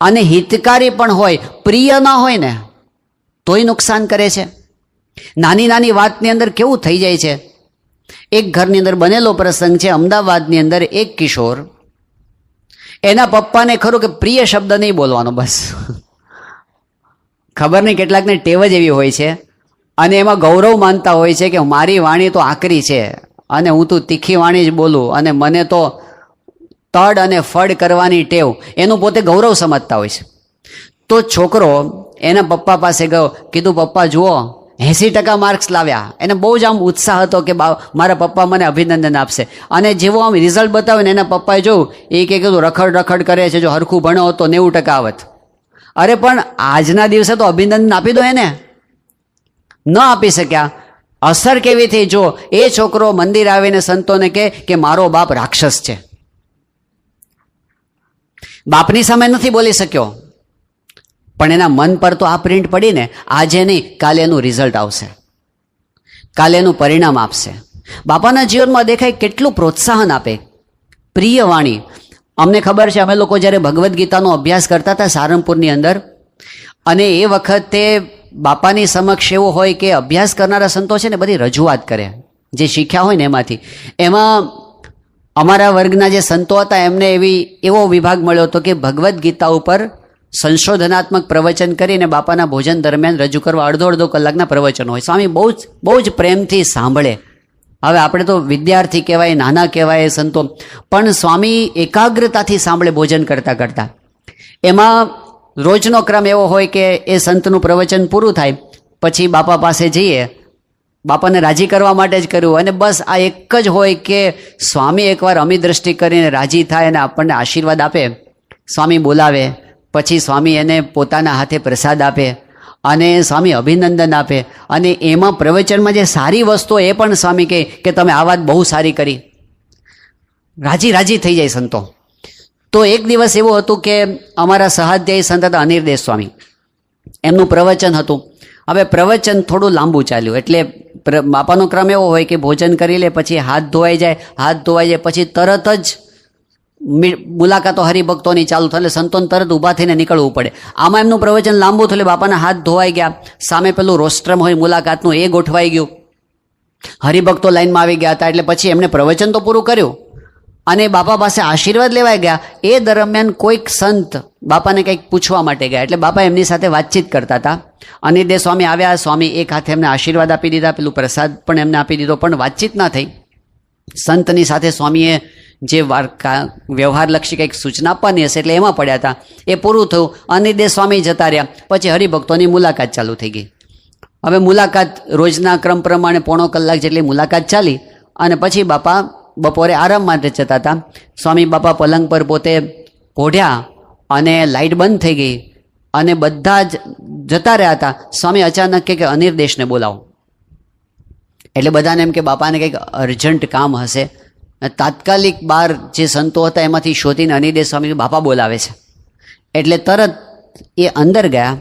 અને હિતકારી પણ હોય, પ્રિય ના હોય ને તોય નુકસાન કરે છે. નાની નાની વાતની અંદર કેવું થઈ જાય છે. એક ઘરની અંદર બનેલો પ્રસંગ છે. અમદાવાદની અંદર એક કિશોર, એના પપ્પાને ખરું કે પ્રિય શબ્દ નહીં બોલવાનો, બસ ખબર નહીં કેટલાકને ટેવ જ એવી હોય છે અને એમાં ગૌરવ માનતા હોય છે કે મારી વાણી તો આકરી છે અને હું તો તીખી વાણી જ બોલું અને મને તો તડ અને ફડ કરવાની ટેવ, એનું પોતે ગૌરવ સમજતા હોય છે. તો છોકરો એના પપ્પા પાસે ગયો, કીધું પપ્પા જુઓ 80% માર્ક્સ લાવ્યા. એને બહુ જ આમ ઉત્સાહ હતો કે મારા પપ્પા મને અભિનંદન આપશે. અને જેવો આમ રિઝલ્ટ બતાવ્યું ને એના પપ્પાએ જોયું, એ કે કીધું રખડ રખડ કરે છે, જો હરખું ભણ્યો હતો 90% આવત. અરે પણ આજના દિવસે તો અભિનંદન આપી દો એને, ન આપી શક્યા. અસર કેવી થઈ, જો એ છોકરો મંદિર આવીને સંતોને કહે કે મારો બાપ રાક્ષસ છે. બાપની સામે નથી બોલી શક્યો, પણ એના મન પર તો આ પ્રિન્ટ પડીને, આજે નહીં કાલે એનું રિઝલ્ટ આવશે, કાલે એનું પરિણામ આપશે. બાપાના જીવનમાં દેખાય કેટલું પ્રોત્સાહન આપે. પ્રિય વાણી. અમને ખબર છે, અમે લોકો જ્યારે ભગવદ્ ગીતાનો અભ્યાસ કરતા હતા સારંગપુરની અંદર, અને એ વખતે બાપાની સમક્ષ એવું હોય કે અભ્યાસ કરનારા સંતો છે ને બધી રજૂઆત કરે જે શીખ્યા હોય ને એમાંથી. એમાં અમારા વર્ગના જે સંતો હતા એમને એવો વિભાગ મળ્યો હતો કે ભગવદ્ ગીતા ઉપર સંશોધનાત્મક પ્રવચન કરીને બાપાના ભોજન દરમિયાન રજૂ કરવા. અડધો કલાકના પ્રવચનો હોય. સ્વામી બહુ જ પ્રેમથી સાંભળે. હવે આપણે તો વિદ્યાર્થી કહેવાય, નાના કહેવાય સંતો, પણ સ્વામી એકાગ્રતાથી સાંભળે ભોજન કરતાં કરતાં. એમાં રોજનો ક્રમ એવો હોય કે એ સંતનું પ્રવચન પૂરું થાય પછી બાપા પાસે જઈએ, બાપાને રાજી કરવા માટે જ કર્યું, અને બસ આ એક જ હોય કે સ્વામી એકવાર અમી દ્રષ્ટિ કરીને રાજી થાય અને આપણને આશીર્વાદ આપે. સ્વામી બોલાવે, પછી સ્વામી એને પોતાના હાથે પ્રસાદ આપે અને સ્વામી અભિનંદન આપે, અને એમાં પ્રવચનમાં જે સારી વસ્તુઓ એ પણ સ્વામી કહે કે તમે આ વાત બહુ સારી કરી. રાજી થઈ જાય સંતો. તો એક દિવસ એવું હતું કે અમારા સહાધ્યાયી સંત હતા અનિર્દેશ સ્વામી, એમનું પ્રવચન હતું. હવે પ્રવચન થોડું લાંબુ ચાલ્યું, એટલે બાપાનો ક્રમ એવો હોય કે ભોજન કરી લે, પછી હાથ ધોવાઈ જાય, પછી તરત જ મુલાકાતો હરિભક્તોની ચાલુ થાય, એટલે સંતોને તરત ઊભા થઈને નીકળવું પડે. આમાં એમનું પ્રવચન લાંબુ થયું, બાપાના હાથ ધોવાઈ ગયા. સામે પેલું રોસ્ટ્રમ હોય મુલાકાતનું, એ ગોઠવાઈ ગયું. હરિભક્તો લાઈનમાં આવી ગયા હતા, એટલે પછી એમણે પ્રવચન તો પૂરું કર્યું અને બાપા પાસે આશીર્વાદ લેવાઈ ગયા. એ દરમિયાન કોઈક સંત બાપાને કંઈક પૂછવા માટે ગયા, એટલે બાપા એમની સાથે વાતચીત કરતા હતા. અનિર્દેશ સ્વામી આવ્યા, સ્વામી એક હાથે એમને આશીર્વાદ આપી દીધા, પેલું પ્રસાદ પણ એમને આપી દીધો, પણ વાતચીત ના થઈ. સંતની સાથે સ્વામીએ જે વ્યવહારલક્ષી કંઈક સૂચના આપવાની હશે એટલે એમાં પડ્યા હતા. એ પૂરું થયું, અનિર્દેશ સ્વામી જતા રહ્યા, પછી હરિભક્તોની મુલાકાત ચાલુ થઈ ગઈ. હવે મુલાકાત રોજના ક્રમ પ્રમાણે 1.5 કલાક જેટલી મુલાકાત ચાલી અને પછી બાપા બપોરે આરામ માટે જતા હતા. સ્વામી બાપા પલંગ પર પોતે પોઢ્યા અને લાઇટ બંધ થઈ ગઈ અને બધા જ જતા રહ્યા હતા. સ્વામી અચાનક કે અનિર્દેશને બોલાવો. એટલે બધાને એમ કે બાપાને કંઈક અર્જન્ટ કામ હશે. તાત્કાલિક બાર જે સંતો હતા એમાંથી શોધીને અનિર્દેશ સ્વામી બાપા બોલાવે છે. એટલે તરત એ અંદર ગયા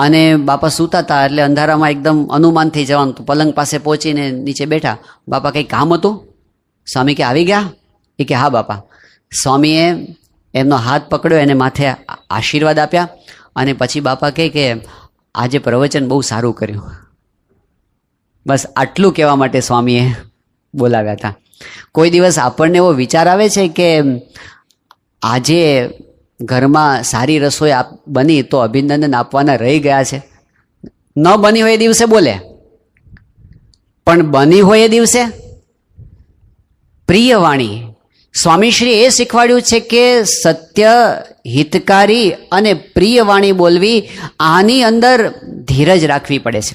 અને બાપા સૂતા હતા, એટલે અંધારામાં એકદમ અનુમાન થઈ જવાનું. પલંગ પાસે પહોંચીને નીચે બેઠા. બાપા કંઈ કામ હતું? સ્વામી કે આવી ગયા? એ કે હા બાપા. સ્વામીએ એમનો હાથ પકડ્યો, એને માથે આશીર્વાદ આપ્યા અને પછી બાપા કહે કે આજે પ્રવચન બહુ સારું કર્યું. બસ આટલું કહેવા માટે સ્વામીએ બોલાવ્યા હતા. કોઈ દિવસ આપણને એવો વિચાર આવે છે કે આજે ઘરમાં સારી રસોઈ બની તો અભિનંદન આપવાના રહી ગયા છે. ન બની હોય એ દિવસે બોલે, પણ બની હોય એ દિવસે પ્રિય વાણી. સ્વામીશ્રી એ શીખવાડ્યું છે કે સત્ય, હિતકારી અને પ્રિય વાણી બોલવી. આની અંદર ધીરજ રાખવી પડે છે.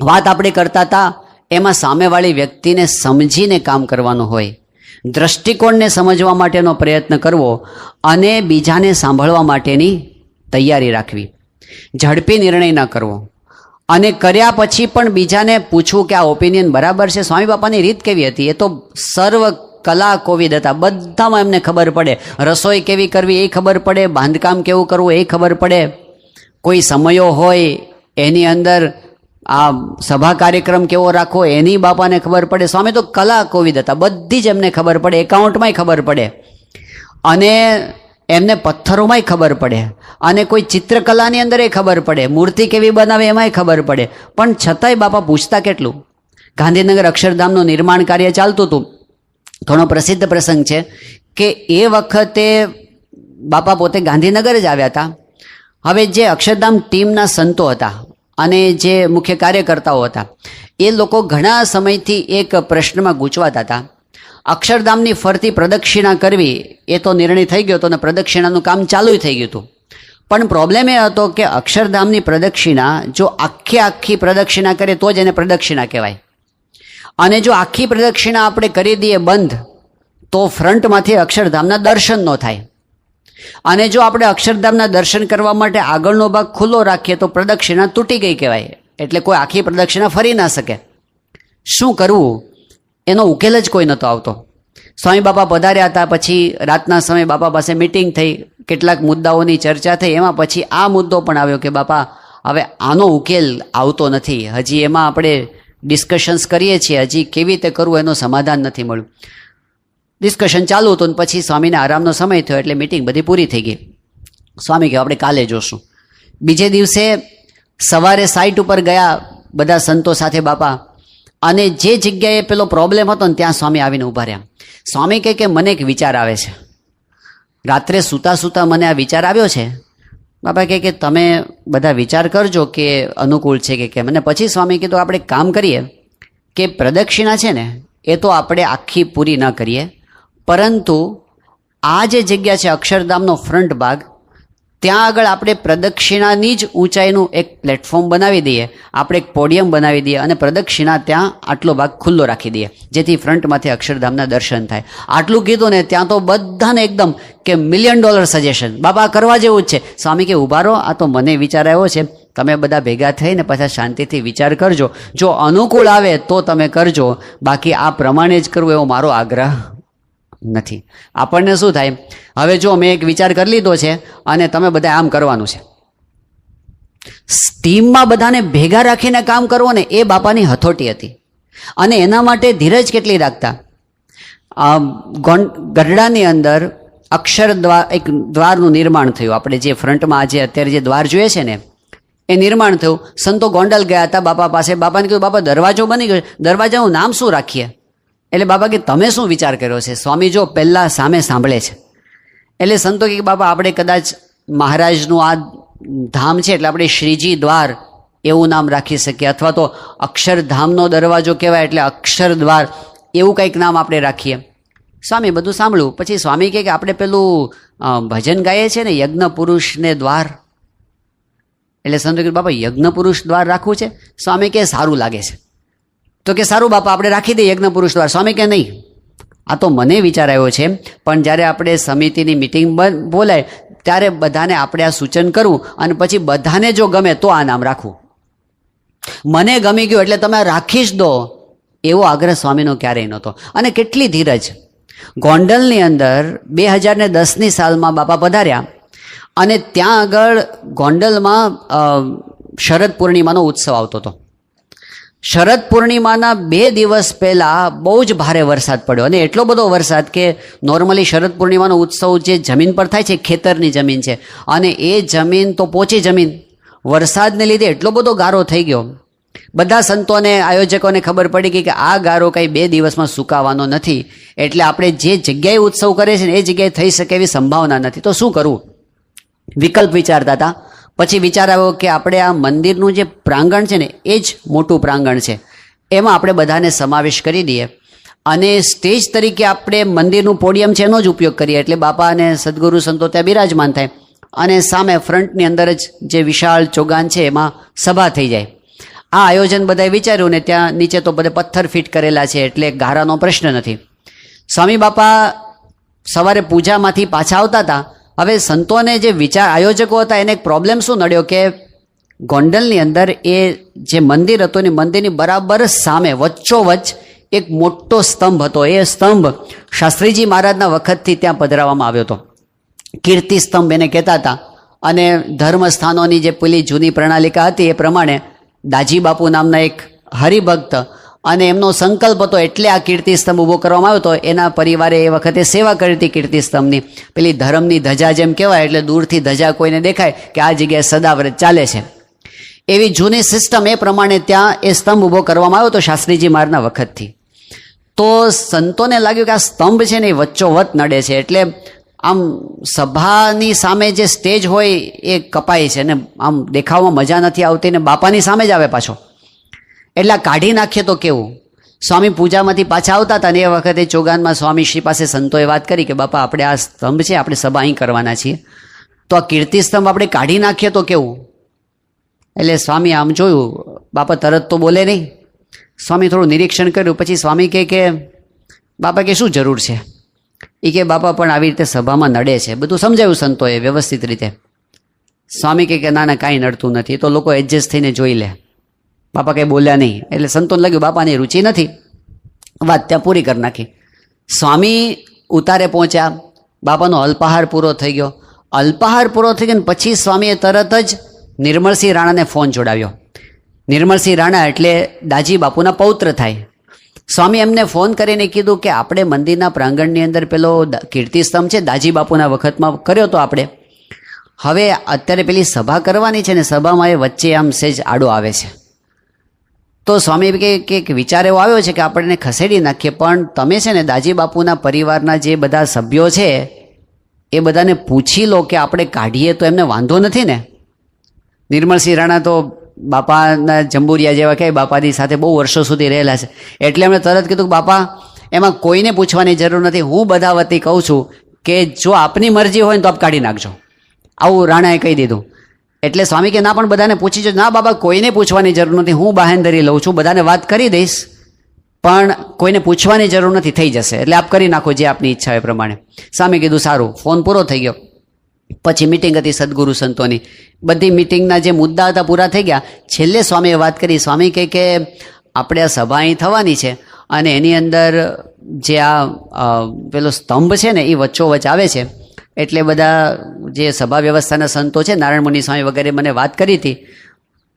વાત આપણે કરતા હતા એમાં સામેવાળી વ્યક્તિને સમજીને કામ કરવાનું હોય. દ્રષ્ટિકોણને સમજવા માટેનો પ્રયત્ન કરવો અને બીજાને સાંભળવા માટેની તૈયારી રાખવી. ઝડપી નિર્ણય ન કરવો અને કર્યા પછી પણ બીજાને પૂછવું કે આ ઓપિનિયન બરાબર છે. સ્વામી બાપાની રીત કેવી હતી? એ તો સર્વ કલા કોવિદ હતા. બધામાં એમને ખબર પડે. રસોઈ કેવી કરવી એ ખબર પડે, બાંધકામ કેવું કરવું એ ખબર પડે, કોઈ સમયો હોય એની અંદર આ સભા કાર્યક્રમ કેવો રાખવો એની બાપાને ખબર પડે. સ્વામી તો કલા કોવિદ હતા, બધી જ એમને ખબર પડે, એકાઉન્ટમાંય ખબર પડે અને એમને પથ્થરોમાંય ખબર પડે અને કોઈ ચિત્રકલાની અંદર એ ખબર પડે, મૂર્તિ કેવી બનાવે એમાંય ખબર પડે. પણ છતાંય બાપા પૂછતા કેટલું. ગાંધીનગર અક્ષરધામનું નિર્માણ કાર્ય ચાલતું હતું. ઘણો પ્રસિદ્ધ પ્રસંગ છે કે એ વખતે બાપા પોતે ગાંધીનગર જ આવ્યા હતા. હવે જે અક્ષરધામ ટીમના સંતો હતા અને જે મુખ્ય કાર્યકર્તાઓ હતા એ લોકો ઘણા સમયથી એક પ્રશ્નમાં ગૂંચવાતા હતા. અક્ષરધામની ફરતી પ્રદક્ષિણા કરવી એ તો નિર્ણય થઈ ગયો હતો અને પ્રદક્ષિણાનું કામ ચાલુ થઈ ગયું હતું. પણ પ્રોબ્લેમ એ હતો કે અક્ષરધામની પ્રદક્ષિણા જો આખી પ્રદક્ષિણા કરે તો જ એને પ્રદક્ષિણા કહેવાય અને જો આખી પ્રદક્ષિણા આપણે કરી દઈએ બંધ તો ફ્રન્ટમાંથી અક્ષરધામના દર્શન ન થાય અને જો આપણે અક્ષરધામના દર્શન કરવા માટે આગળનો ભાગ ખુલ્લો રાખીએ તો પ્રદક્ષિણા તૂટી ગઈ કહેવાય. એટલે કોઈ આખી પ્રદક્ષિણા ફરી ના શકે. શું કરવું એનો ઉકેલ જ કોઈ નહોતો આવતો. સ્વામી બાપા પધાર્યા હતા. પછી રાતના સમયે બાપા પાસે મિટિંગ થઈ, કેટલાક મુદ્દાઓની ચર્ચા થઈ. એમાં પછી આ મુદ્દો પણ આવ્યો કે બાપા હવે આનો ઉકેલ આવતો નથી. હજી એમાં આપણે ડિસ્કશન્સ કરીએ છીએ, હજી કેવી રીતે કરવું એનું સમાધાન નથી મળ્યું. ડિસ્કશન ચાલુ હતું ને પછી સ્વામીને આરામનો સમય થયો એટલે મિટિંગ બધી પૂરી થઈ ગઈ. સ્વામી કહે આપણે કાલે જોશું. બીજે દિવસે સવારે સાઇટ ઉપર ગયા બધા સંતો સાથે બાપા અને જે જગ્યાએ પેલો પ્રોબ્લેમ હતો ને ત્યાં સ્વામી આવીને ઊભા રહ્યા. સ્વામી કહે કે મને એક વિચાર આવે છે, રાત્રે સૂતા સૂતા મને આ વિચાર આવ્યો છે. બાપા કહે કે તમે બધા વિચાર કરજો કે અનુકૂળ છે કે કેમ. અને પછી સ્વામી કીધું આપણે કામ કરીએ કે પ્રદક્ષિણા છે ને એ તો આપણે આખી પૂરી ન કરીએ, પરંતુ આ જે જગ્યા છે અક્ષરધામનો ફ્રન્ટ ભાગ ત્યાં આગળ આપણે પ્રદક્ષિણાની જ ઊંચાઈનું એક પ્લેટફોર્મ બનાવી દઈએ, આપણે એક પોડિયમ બનાવી દઈએ અને પ્રદક્ષિણા ત્યાં આટલો ભાગ ખુલ્લો રાખી દઈએ જેથી ફ્રન્ટમાંથી અક્ષરધામના દર્શન થાય. આટલું કીધું ને ત્યાં તો બધાને એકદમ કે $1 million સજેશન. બાબા કરવા જેવું જ છે. સ્વામી કે ઉભા રહો, આ તો મને વિચાર આવ્યો છે, તમે બધા ભેગા થઈને પાછા શાંતિથી વિચાર કરજો, જો અનુકૂળ આવે તો તમે કરજો, બાકી આ પ્રમાણે જ કરવું એવો મારો આગ્રહ નથી. આપણને શું થાય, હવે જો મેં એક વિચાર કરી લીધો છે અને તમે બધા આમ કરવાનું છે. ટીમમાં બધાને ભેગા રાખીને કામ કરવો ને એ બાપાની હથોટી હતી અને એના માટે ધીરજ કેટલી રાખતા. ગઢડાની અંદર અક્ષર દ્વાર, એક દ્વારનું નિર્માણ થયું. આપણે જે ફ્રન્ટમાં આજે અત્યારે જે દ્વાર જોઈએ છે ને એ નિર્માણ થયું. સંતો ગોંડલ ગયા હતા બાપા પાસે. બાપાને કીધું બાપા દરવાજો બની ગયો, દરવાજાનું નામ શું રાખીએ? એટલે બાપા કે તમે શું વિચાર કર્યો છે? સ્વામી જો પહેલાં સામે સાંભળે છે. એટલે સંતો કે બાપા આપણે કદાચ મહારાજનું આ ધામ છે એટલે આપણે શ્રીજી દ્વાર એવું નામ રાખી શકીએ, અથવા તો અક્ષરધામનો દરવાજો કહેવાય એટલે અક્ષર દ્વાર એવું કંઈક નામ આપણે રાખીએ. સ્વામી બધું સાંભળ્યું. પછી સ્વામી કહે કે આપણે પેલું ભજન ગાઈએ છીએ ને યજ્ઞ પુરુષને દ્વાર. એટલે સંતો કે બાપા યજ્ઞ પુરુષ દ્વાર રાખવું છે? સ્વામી કે સારું લાગે છે. તો કે સારું બાપા આપણે રાખી દઈએ યજ્ઞ પુરુષ દ્વાર. સ્વામી કે નહીં, આ તો મને વિચાર આવ્યો છે, પણ જ્યારે આપણે સમિતિની મિટિંગ બોલાય ત્યારે બધાને આપણે આ સૂચન કરવું અને પછી બધાને જો ગમે તો આ નામ રાખવું. મને ગમી ગયું એટલે તમે રાખી જ દો એવો આગ્રહ સ્વામીનો ક્યારેય નહોતો. અને કેટલી ધીરજ. ગોંડલની અંદર 2010ની સાલમાં બાપા પધાર્યા અને ત્યાં આગળ ગોંડલમાં શરદ પૂર્ણિમાનો ઉત્સવ આવતો હતો. શરદ પૂર્ણિમાના 2 દિવસ પહેલાં બહુ જ ભારે વરસાદ પડ્યો અને એટલો બધો વરસાદ કે નોર્મલી શરદ પૂર્ણિમાનો ઉત્સવ જે જમીન પર થાય છે ખેતરની જમીન છે અને એ જમીન તો પોચી જમીન, વરસાદને લીધે એટલો બધો ગારો થઈ ગયો. બધા સંતોને આયોજકોને ખબર પડી ગઈ કે આ ગારો કંઈ 2 દિવસમાં સુકાવાનો નથી, એટલે આપણે જે જગ્યાએ ઉત્સવ કરે છે ને એ જગ્યાએ થઈ શકે એવી સંભાવના નથી. તો શું કરવું? વિકલ્પ વિચારતા હતા. પછી વિચાર આવ્યો કે આપણે આ મંદિરનું જે પ્રાંગણ છે ને એ જ મોટું પ્રાંગણ છે, એમાં આપણે બધાને સમાવેશ કરી દઈએ અને સ્ટેજ તરીકે આપણે મંદિરનું પોડિયમ છે એનો જ ઉપયોગ કરીએ. એટલે બાપા અને સદગુરુ સંતો ત્યાં બિરાજમાન થાય અને સામે ફ્રન્ટની અંદર જ જે વિશાળ ચોગાન છે એમાં સભા થઈ જાય. આ આયોજન બધાએ વિચાર્યું ને ત્યાં નીચે તો બધે પથ્થર ફિટ કરેલા છે એટલે ગારાનો પ્રશ્ન નથી. સ્વામી બાપા સવારે પૂજામાંથી પાછા આવતા હતા. હવે સંતોને જે વિચાર આયોજકો હતા એને એક પ્રોબ્લેમ શું નડ્યો કે ગોંડલની અંદર એ જે મંદિર હતું એ મંદિરની બરાબર સામે વચ્ચોવચ્ચ એક મોટો સ્તંભ હતો. એ સ્તંભ શાસ્ત્રીજી મહારાજના વખતથી ત્યાં પધરાવવામાં આવ્યો હતો. કીર્તિ સ્તંભ એને કહેતા હતા. અને ધર્મસ્થાનોની જે પેલી જૂની પ્રણાલિકા હતી એ પ્રમાણે દાજી બાપુ નામના એક હરિભક્ત અને એમનો સંકલ્પ હતો એટલે આ કીર્તિ સ્તંભ ઊભો કરવામાં આવ્યો હતો. એના પરિવારે એ વખતે સેવા કરી હતી કીર્તિ સ્તંભની. પેલી ધર્મની ધજા જેમ કહેવાય એટલે દૂરથી ધજા કોઈને દેખાય કે આ જગ્યાએ સદાવ્રત ચાલે છે. એવી જૂની સિસ્ટમ એ પ્રમાણે ત્યાં એ સ્તંભ ઊભો કરવામાં આવ્યો હતો શાસ્ત્રીજી મહારાજના વખતથી. તો સંતોને લાગ્યું કે આ સ્તંભ છે ને એ વચ્ચોવચ્ચ નડે છે એટલે આમ સભાની સામે જે સ્ટેજ હોય એ કપાય છે ને આમ દેખાવામાં મજા નથી આવતી ને બાપાની સામે જ આવે પાછો. એટલે આ કાઢી નાખીએ તો કેવું? સ્વામી પૂજામાંથી પાછા આવતા હતા ને એ વખતે ચોગાનમાં સ્વામી શ્રી પાસે સંતોએ વાત કરી કે બાપા આપણે આ સ્તંભ છે આપણે સભા અહીં કરવાના છીએ તો આ કીર્તિ સ્તંભ આપણે કાઢી નાખીએ તો કેવું? એટલે સ્વામી આમ જોયું, બાપા તરત તો બોલે નહીં. સ્વામી થોડું નિરીક્ષણ કર્યું પછી સ્વામી કહે કે બાપા કે શું જરૂર છે? એ કે બાપા પણ આવી રીતે સભામાં નડે છે. બધું સમજાવ્યું સંતોએ વ્યવસ્થિત રીતે. સ્વામી કહે કે ના ના કાંઈ નડતું નથી તો લોકો એડજસ્ટ થઈને જોઈ લે. બાપા કંઈ બોલ્યા નહીં એટલે સંતોને લાગ્યું બાપાની રુચિ નથી. વાત ત્યાં પૂરી કરી નાખી. સ્વામી ઉતારે પહોંચ્યા. બાપાનો અલ્પાહાર પૂરો થઈ ગયો. અલ્પાહાર પૂરો થઈ ગયો ને પછી સ્વામીએ તરત જ નિર્મળસિંહ રાણાને ફોન જોડાવ્યો. નિર્મળસિંહ રાણા એટલે દાજી બાપુના પૌત્ર થાય. સ્વામી એમને ફોન કરીને કીધું કે આપણે મંદિરના પ્રાંગણની અંદર પેલો કીર્તિ સ્તંભ છે દાજી બાપુના વખતમાં કર્યો તો આપણે, હવે અત્યારે પેલી સભા કરવાની છે ને સભામાં એ વચ્ચે આમ સેજ આડો આવે છે. તો સ્વામી કે વિચાર એવો આવ્યો છે કે આપણે એને ખસેડી નાખીએ પણ તમે છે ને દાજી બાપુના પરિવારના જે બધા સભ્યો છે એ બધાને પૂછી લો કે આપણે કાઢીએ તો એમને વાંધો નથી ને? નિર્મળસિંહ રાણા તો બાપાના જંબુરિયા જેવા કહે બાપાની સાથે બહુ વર્ષો સુધી રહેલા છે એટલે એમણે તરત કીધું કે બાપા એમાં કોઈને પૂછવાની જરૂર નથી. હું બધા વતી કહું છું કે જો આપની મરજી હોય ને તો આપ કાઢી નાખજો. આવું રાણાએ કહી દીધું. એટલે સ્વામી કે ના પણ બધાને પૂછી જો. ના બાબા કોઈને પૂછવાની જરૂર નથી, હું બાહેંધરી લઉં છું, બધાને વાત કરી દઈશ પણ કોઈને પૂછવાની જરૂર નથી, થઈ જશે એટલે આપ કરી નાખો જે આપની ઈચ્છા હોય એ પ્રમાણે. સ્વામી કીધું સારું. ફોન પૂરો થઈ ગયો. પછી મિટિંગ હતી સદગુરુ સંતોની. બધી મિટિંગના જે મુદ્દા હતા પૂરા થઈ ગયા. છેલ્લે સ્વામીએ વાત કરી. સ્વામી કહે કે આપણે આ સભા અહીં થવાની છે અને એની અંદર જે આ પેલો સ્તંભ છે ને એ વચ્ચોવચ્ચ આવે છે એટલે બધા જે સભા વ્યવસ્થાના સંતો છે નારાયણ મુનિ સ્વામી વગેરે મને વાત કરી હતી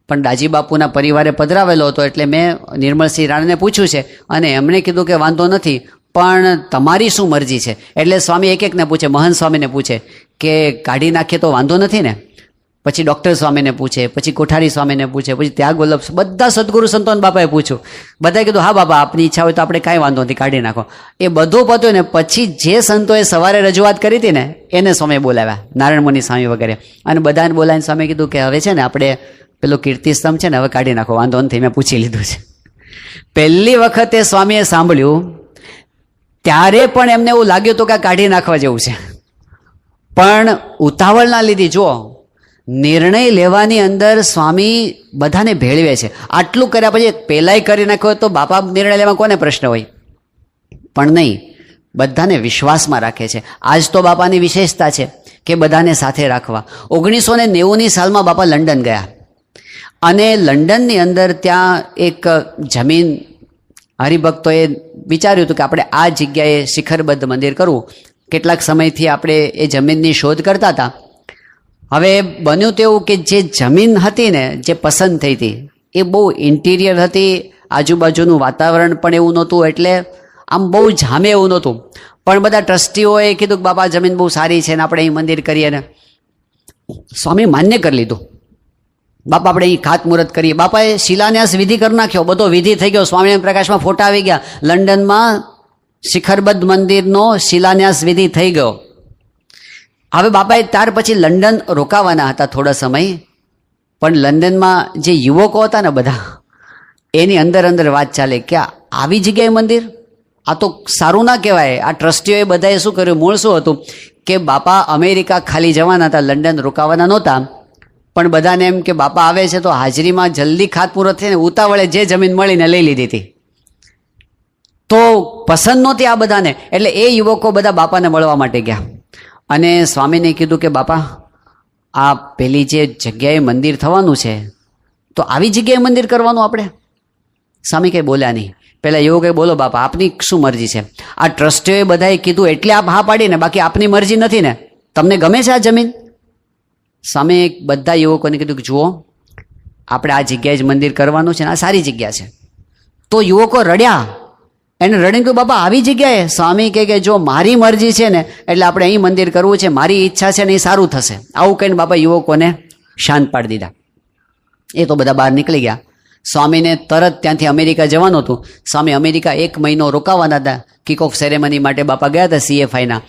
પણ દાજી બાપુના પરિવારે પધરાવેલો હતો એટલે મેં નિર્મળસિંહ રાણાને પૂછ્યું છે અને એમણે કીધું કે વાંધો નથી પણ તમારી શું મરજી છે? એટલે સ્વામી એક એકને પૂછે. મહંત સ્વામીને પૂછે કે કાઢી નાખીએ તો વાંધો નથી ને? પછી ડૉક્ટર સ્વામીને પૂછે, પછી કોઠારી સ્વામીને પૂછે, પછી ત્યાગ વલ્લભ, બધા સદગુરુ સંતોને બાપાએ પૂછ્યું. બધાએ કીધું હા બાપા આપની ઈચ્છા હોય તો આપણે કાંઈ વાંધો નથી, કાઢી નાખો. એ બધું પત્યું ને પછી જે સંતોએ સવારે રજૂઆત કરી હતી ને એને સ્વામીએ બોલાવ્યા, નારાયણ મુનિ સ્વામી વગેરે, અને બધાને બોલાવીને સ્વામીએ કીધું કે હવે છે ને આપણે પેલો કીર્તિ સ્તંભ છે ને હવે કાઢી નાખો, વાંધો નથી, મેં પૂછી લીધું છે. પહેલી વખતે સ્વામીએ સાંભળ્યું ત્યારે પણ એમને એવું લાગ્યું હતું કે આ કાઢી નાખવા જેવું છે પણ ઉતાવળ ના લીધી. જુઓ નિર્ણય લેવાની અંદર સ્વામી બધાને ભેળવે છે. આટલું કર્યા પછી પહેલાંય કરી નાખ્યો તો બાપા નિર્ણય લેવા કોને પ્રશ્ન હોય? પણ નહીં, બધાને વિશ્વાસમાં રાખે છે. આજ તો બાપાની વિશેષતા છે કે બધાને સાથે રાખવા. 1990ની સાલમાં બાપા લંડન ગયા અને લંડનની અંદર ત્યાં એક જમીન હરિભક્તોએ વિચાર્યું હતું કે આપણે આ જગ્યાએ શિખરબદ્ધ મંદિર કરવું. કેટલાક સમયથી આપણે એ જમીનની શોધ કરતા હતા. હવે બન્યું તેવું કે જે જમીન હતી ને જે પસંદ થઈ હતી એ બહુ ઇન્ટિરિયર હતી, આજુબાજુનું વાતાવરણ પણ એવું નહોતું એટલે આમ બહુ જામે એવું નહોતું. પણ બધા ટ્રસ્ટીઓએ કીધું કે બાપા જમીન બહુ સારી છે ને આપણે અહીં મંદિર કરીએ ને. સ્વામી માન્ય કરી લીધું, બાપા આપણે અહીં ખાતમુહૂર્ત કરીએ. બાપાએ શિલાન્યાસ વિધિ કરી નાખ્યો, બધો વિધિ થઈ ગયો, સ્વામિનારાયણ પ્રકાશમાં ફોટા આવી ગયા. લંડનમાં શિખરબદ્ધ મંદિરનો શિલાન્યાસ વિધિ થઈ ગયો. હવે બાપાએ ત્યાર પછી લંડન રોકાવાના હતા થોડા સમય, પણ લંડનમાં જે યુવકો હતા ને બધા એની અંદર અંદર વાત ચાલે કે આવી જગ્યાએ મંદિર, આ તો સારું ના કહેવાય. આ ટ્રસ્ટીઓએ બધાએ શું કર્યું, મૂળ શું હતું કે બાપા અમેરિકા ખાલી જવાના હતા, લંડન રોકાવાના નહોતા. પણ બધાને એમ કે બાપા આવે છે તો હાજરીમાં જલ્દી ખાતમુહૂર્ત થઈને ઉતાવળે જે જમીન મળીને લઈ લીધી હતી. તો પસંદ નહોતી આ બધાને. એટલે એ યુવકો બધા બાપાને મળવા માટે ગયા અને સ્વામીને કીધું કે બાપા, આ પેલી જે જગ્યાએ મંદિર થવાનું છે તો આવી જગ્યાએ મંદિર કરવાનું આપણે? સ્વામી કંઈ બોલ્યા નહીં. પેલા યુવકે બોલો બાપા, આપની શું મરજી છે? આ ટ્રસ્ટીઓએ બધાએ કીધું એટલે આપ હા પાડીને, બાકી આપની મરજી નથી ને? તમને ગમે છે આ જમીન? સ્વામીએ બધા યુવકોને કીધું કે જુઓ, આપણે આ જગ્યાએ જ મંદિર કરવાનું છે ને આ સારી જગ્યા છે. તો યુવકો રડ્યા. એને રડીને કહ્યું બાપા આવી જગ્યાએ? સ્વામી કહે કે જો મારી મરજી છે ને એટલે આપણે અહીં મંદિર કરવું છે, મારી ઈચ્છા છે ને એ સારું થશે. આવું કહીને બાપા યુવકોને શાંત પાડી દીધા. એ તો બધા બહાર નીકળી ગયા. સ્વામીને તરત ત્યાંથી અમેરિકા જવાનું હતું. સ્વામી અમેરિકા 1 મહિનો રોકાવાના હતા. કિક ઓફ સેરેમની માટે બાપા ગયા હતા CFIના.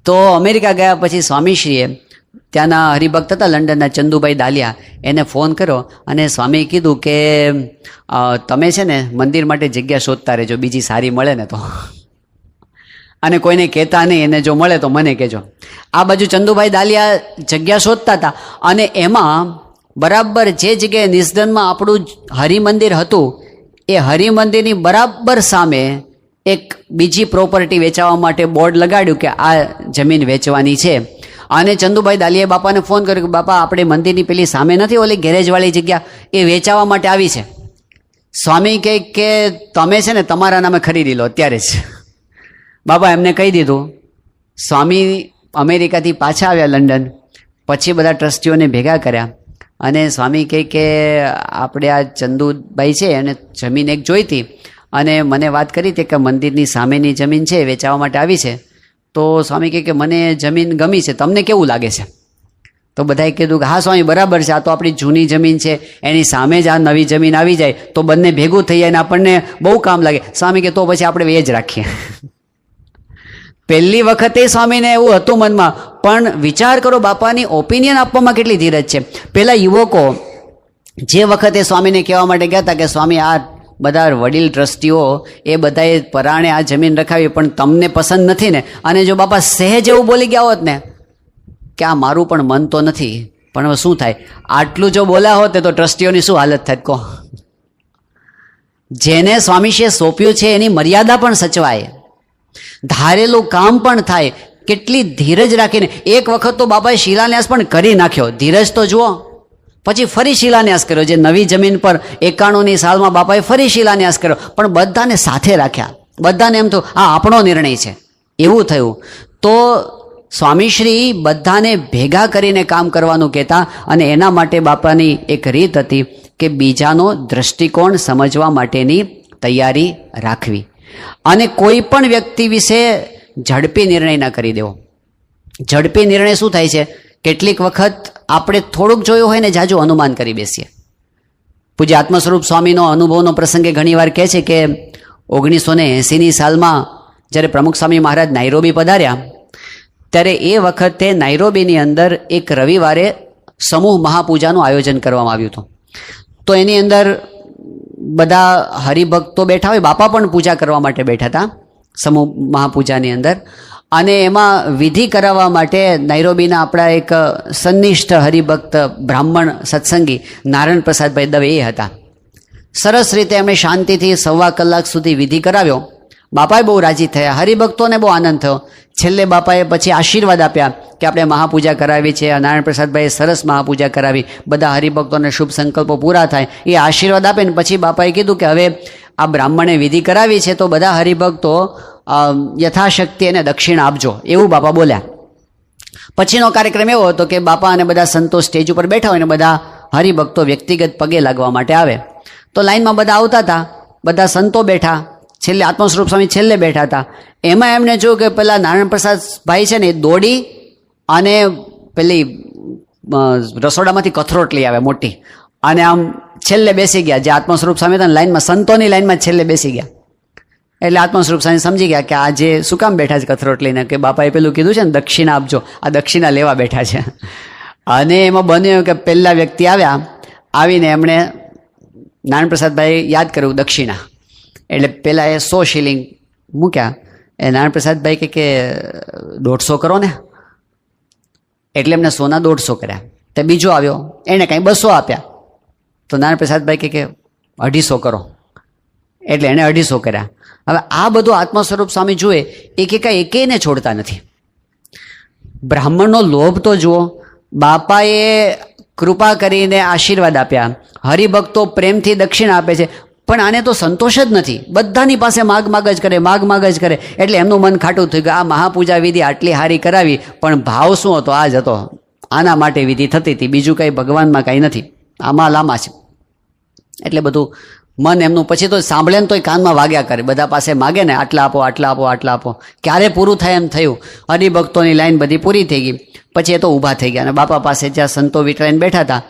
તો અમેરિકા ગયા પછી સ્વામીશ્રીએ ત્યાંના હરિભક્ત હતા લંડનના ચંદુભાઈ દાલિયા, એને ફોન કર્યો અને સ્વામીએ કીધું કે તમે છે ને મંદિર માટે જગ્યા શોધતા રહેજો, બીજી સારી મળે ને તો, અને કોઈને કહેતા નહીં, એને જો મળે તો મને કહેજો. આ બાજુ ચંદુભાઈ દાલિયા જગ્યા શોધતા હતા અને એમાં બરાબર જે જગ્યાએ નિસ્દનમાં આપણું હરિમંદિર હતું એ હરિમંદિરની બરાબર સામે એક બીજી પ્રોપર્ટી વેચાવા માટે બોર્ડ લગાડ્યું કે આ જમીન વેચવાની છે. અને ચંદુભાઈ દાલિયાએ બાપાને ફોન કર્યો કે બાપા, આપણે મંદિરની પેલી સામે નથી ઓલી ગેરેજવાળી જગ્યા, એ વેચાવા માટે આવી છે. સ્વામી કહે કે તમે છે ને તમારા નામે ખરીદી લો અત્યારે જ. બાપા એમને કહી દીધું. સ્વામી અમેરિકાથી પાછા આવ્યા લંડન. પછી બધા ટ્રસ્ટીઓને ભેગા કર્યા અને સ્વામી કહે કે આપણે આ ચંદુભાઈ છે એને જમીન એક જોઈતી અને મને વાત કરી હતી કે મંદિરની સામેની જમીન છે વેચાવા માટે આવી છે. તો સ્વામી કહે કે મને જમીન ગમી છે, તમને કેવું લાગે છે? તો બધાએ કીધું કે હા સ્વામી બરાબર છે, આ તો આપણી જૂની જમીન છે, એની સામે જ આ નવી જમીન આવી જાય તો બંને ભેગું થઈ જાય ને આપણને બહુ કામ લાગે. સ્વામી કે તો પછી આપણે એ જ રાખીએ. પહેલી વખતે સ્વામીને એવું હતું મનમાં, પણ વિચાર કરો બાપાની ઓપિનિયન આપવામાં કેટલી ધીરજ છે. પેલા યુવકો જે વખતે સ્વામીને કહેવા માટે ગયા હતા કે સ્વામી આ બધા વડીલ ટ્રસ્ટીઓ એ બધાએ પરાણે આ જમીન રખાવી પણ તમને પસંદ નથી ને, અને જો બાપા સહેજ એવું બોલી ગયા હોત ને કે આ મારું પણ મન તો નથી, પણ હવે શું થાય, આટલું જો બોલ્યા હોત તો ટ્રસ્ટીઓની શું હાલત થાય કહો. જેને સ્વામીશ્રીએ સોંપ્યું છે એની મર્યાદા પણ સચવાય, ધારેલું કામ પણ થાય. કેટલી ધીરજ રાખીને એક વખત તો બાપાએ શિલાન્યાસ પણ કરી નાખ્યો. ધીરજ તો જુઓ. પછી ફરી શિલાન્યાસ કર્યો. જે નવી જમીન પર 91ની સાલમાં બાપાએ ફરી શિલાન્યાસ કર્યો, પણ બધાને સાથે રાખ્યા. બધાને એમ થયું આ આપણો નિર્ણય છે, એવું થયું. તો સ્વામીશ્રી બધાને ભેગા કરીને કામ કરવાનું કહેતા અને એના માટે બાપાની એક રીત હતી કે બીજાનો દ્રષ્ટિકોણ સમજવા માટેની તૈયારી રાખવી અને કોઈ પણ વ્યક્તિ વિશે ઝડપી નિર્ણય ના કરી દેવો. ઝડપી નિર્ણય શું થાય છે, કેટલીક વખત આપણે થોડુંક જોયું હોય ને જાજુ અનુમાન કરી બેસીએ. પૂજ્ય આત્મસ્વરૂપ સ્વામીનો અનુભવનો પ્રસંગે ઘણીવાર કહે છે કે 1980ની સાલમાં જ્યારે પ્રમુખ સ્વામી મહારાજ નાઇરોબી પધાર્યા ત્યારે એ વખતે નાઇરોબીની અંદર એક રવિવારે સમૂહ મહાપૂજાનું આયોજન કરવામાં આવ્યું હતું. તો એની અંદર બધા હરિભક્તો બેઠા હોય, બાપા પણ પૂજા કરવા માટે બેઠા હતા સમૂહ મહાપૂજાની અંદર. અને એમાં વિધિ કરાવવા માટે નાઇરોબીના આપણા એક સન્નિષ્ઠ હરિભક્ત બ્રાહ્મણ સત્સંગી નારાયણ પ્રસાદભાઈ દવે એ હતા. સરસ રીતે એમણે શાંતિથી 1.25 કલાક સુધી વિધિ કરાવ્યો. બાપાએ બહુ રાજી થયા, હરિભક્તોને બહુ આનંદ થયો. છેલ્લે બાપાએ પછી આશીર્વાદ આપ્યા કે આપણે મહાપૂજા કરાવી છે. નારાયણ પ્રસાદભાઈએ સરસ મહાપૂજા કરાવી, બધા હરિભક્તોને શુભ સંકલ્પો પૂરા થાય એ આશીર્વાદ આપે ને પછી બાપાએ કીધું કે હવે આ બ્રાહ્મણે વિધિ કરાવી છે તો બધા હરિભક્તો યથાશક્તિ એને દક્ષિણા આપજો, એવું બાપા બોલ્યા. પછીનો કાર્યક્રમ એવો હતો કે બાપા અને બધા સંતો સ્ટેજ ઉપર બેઠા હોય ને બધા હરિભક્તો વ્યક્તિગત પગે લાગવા માટે આવે. તો લાઈનમાં બધા આવતા હતા, બધા સંતો બેઠા, છેલ્લે આત્મસ્વરૂપ સ્વામી છેલ્લે બેઠા હતા. એમાં એમને જોયું કે પેલા નારાયણ પ્રસાદ ભાઈ છે ને એ દોડી અને પેલી રસોડામાંથી કથરોટ લઈ આવે મોટી, અને આમ છેલ્લે બેસી ગયા. જે આત્મસ્વરૂપ સ્વામી હતા લાઈનમાં, સંતોની લાઈનમાં છેલ્લે બેસી ગયા. એટલે આત્મસ્વરૂપ સ્વામી સમજી ગયા કે આ જે શું કામ બેઠા છે કથરોટ લઈને, કે બાપાએ પેલું કીધું છે ને દક્ષિણા આપજો, આ દક્ષિણા લેવા બેઠા છે. અને એમાં બન્યું કે પહેલા વ્યક્તિ આવ્યા, આવીને એમણે નારાયણ પ્રસાદભાઈ યાદ કર્યું દક્ષિણા. એટલે પહેલાં એ 100 શિલિંગ મૂક્યા. એ નારાયણ પ્રસાદભાઈ કે 150 કરો ને, એટલે એમને સોના 150 કર્યા. તો બીજો આવ્યો, એણે કાંઈ 200 આપ્યા. તો નારાયણ પ્રસાદભાઈ કે 250 કરો, એટલે એણે 250 કર્યા. હવે આ બધું આત્મા સ્વરૂપ સ્વામી જુએ, એકેયને છોડતા નથી. બ્રાહ્મણનો લોભ તો જુઓ, બાપાએ કૃપા કરીને આશીર્વાદ આપ્યા, હરિભક્તો પ્રેમથી દક્ષિણા આપે છે, પણ આને તો સંતોષ જ નથી. બધાની પાસે માગ જ કરે, માગ જ કરે. એટલે એમનું મન ખાટું થયું કે આ મહાપૂજા વિધિ આટલી હારી કરાવી, પણ ભાવ શું હતો? આ જ હતો, આના માટે વિધિ થતી હતી, બીજું કંઈ ભગવાનમાં કાંઈ નથી, આમાં લાંબા છે. એટલે બધું મન એમનું પછી તો સાંભળે ને તોય કાનમાં વાગ્યા કરે. બધા પાસે માગે ને, આટલા આપો, આટલા આપો, આટલા આપો. ક્યારે પૂરું થાય એમ થયું. હરિભક્તોની લાઈન બધી પૂરી થઈ ગઈ. પછી એ તો ઊભા થઈ ગયા અને બાપા પાસે જ્યાં સંતો વીંટળાઈને બેઠા હતા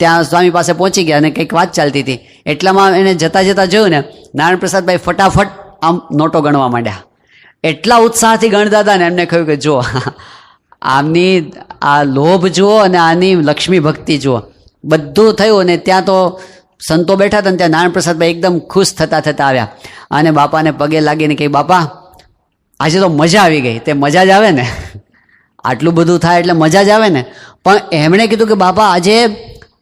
ત્યાં સ્વામી પાસે પહોંચી ગયા અને કંઈક વાત ચાલતી હતી. એટલામાં એને જતાં જોયું ને, નારાયણ પ્રસાદભાઈ ફટાફટ આમ નોટો ગણવા માંડ્યા. એટલા ઉત્સાહથી ગણતા હતા ને એમને કહ્યું કે જો આમની આ લોભ જુઓ અને આની લક્ષ્મી ભક્તિ જુઓ. બધું થયું અને ત્યાં તો સંતો બેઠા હતા ને ત્યાં નારાયણ પ્રસાદભાઈ એકદમ ખુશ થતા આવ્યા અને બાપાને પગે લાગીને કહ્યું, બાપા આજે તો મજા આવી ગઈ. તે મજા જ આવે ને, આટલું બધું થાય એટલે મજા જ આવે ને. પણ એમણે કીધું કે બાપા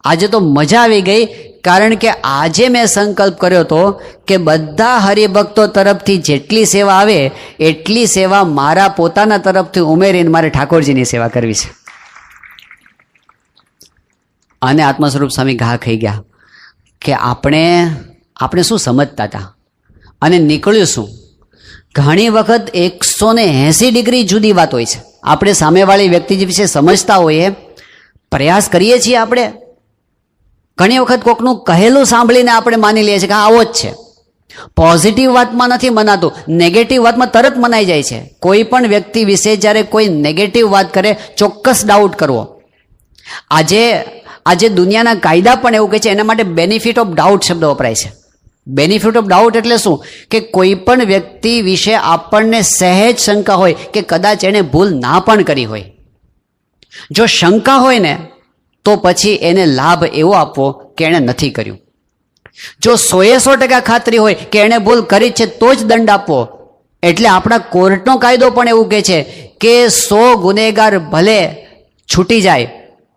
આજે તો મજા આવી ગઈ, કારણ કે આજે મેં સંકલ્પ કર્યો હતો કે બધા હરિભક્તો તરફથી જેટલી સેવા આવે એટલી સેવા મારા પોતાના તરફથી ઉમેરીને મારે ઠાકોરજીની સેવા કરવી છે. અને આત્મા સ્વરૂપ સ્વામી ઘા ખાઈ ગયા કે આપણે શું સમજતા હતા અને નીકળ્યું શું. ઘણી વખત 180 ડિગ્રી જુદી વાત હોય છે. આપણે સામેવાળી વ્યક્તિ વિશે સમજતા હોઈએ, પ્રયાસ કરીએ છીએ. આપણે ઘણી વખત કોકનું કહેલું સાંભળીને આપણે માની લઈએ છીએ કે આવો જ છે. પોઝિટિવ વાતમાં નથી મનાતું, નેગેટિવ વાતમાં તરત મનાઈ જાય છે. કોઈ પણ વ્યક્તિ વિશે જ્યારે કોઈ નેગેટિવ વાત કરે, ચોક્કસ ડાઉટ કરવો. આજે દુનિયાના કાયદા પણ એવું કહે છે, એના માટે બેનિફિટ ઓફ ડાઉટ શબ્દ વપરાય છે. બેનિફિટ ઓફ ડાઉટ એટલે શું? કે કોઈ પણ વ્યક્તિ વિશે આપણને સહેજ શંકા હોય કે કદાચ એણે ભૂલ ના પણ કરી હોય. જો શંકા હોય ને તો પછી એને લાભ એવો આપવો કે એણે નથી કર્યું. જો 100% ખાતરી હોય કે એણે ભૂલ કરી છે તો જ દંડ આપવો. એટલે આપણા કોર્ટનો કાયદો પણ એવું કહે છે કે 100 ગુનેગાર ભલે છૂટી જાય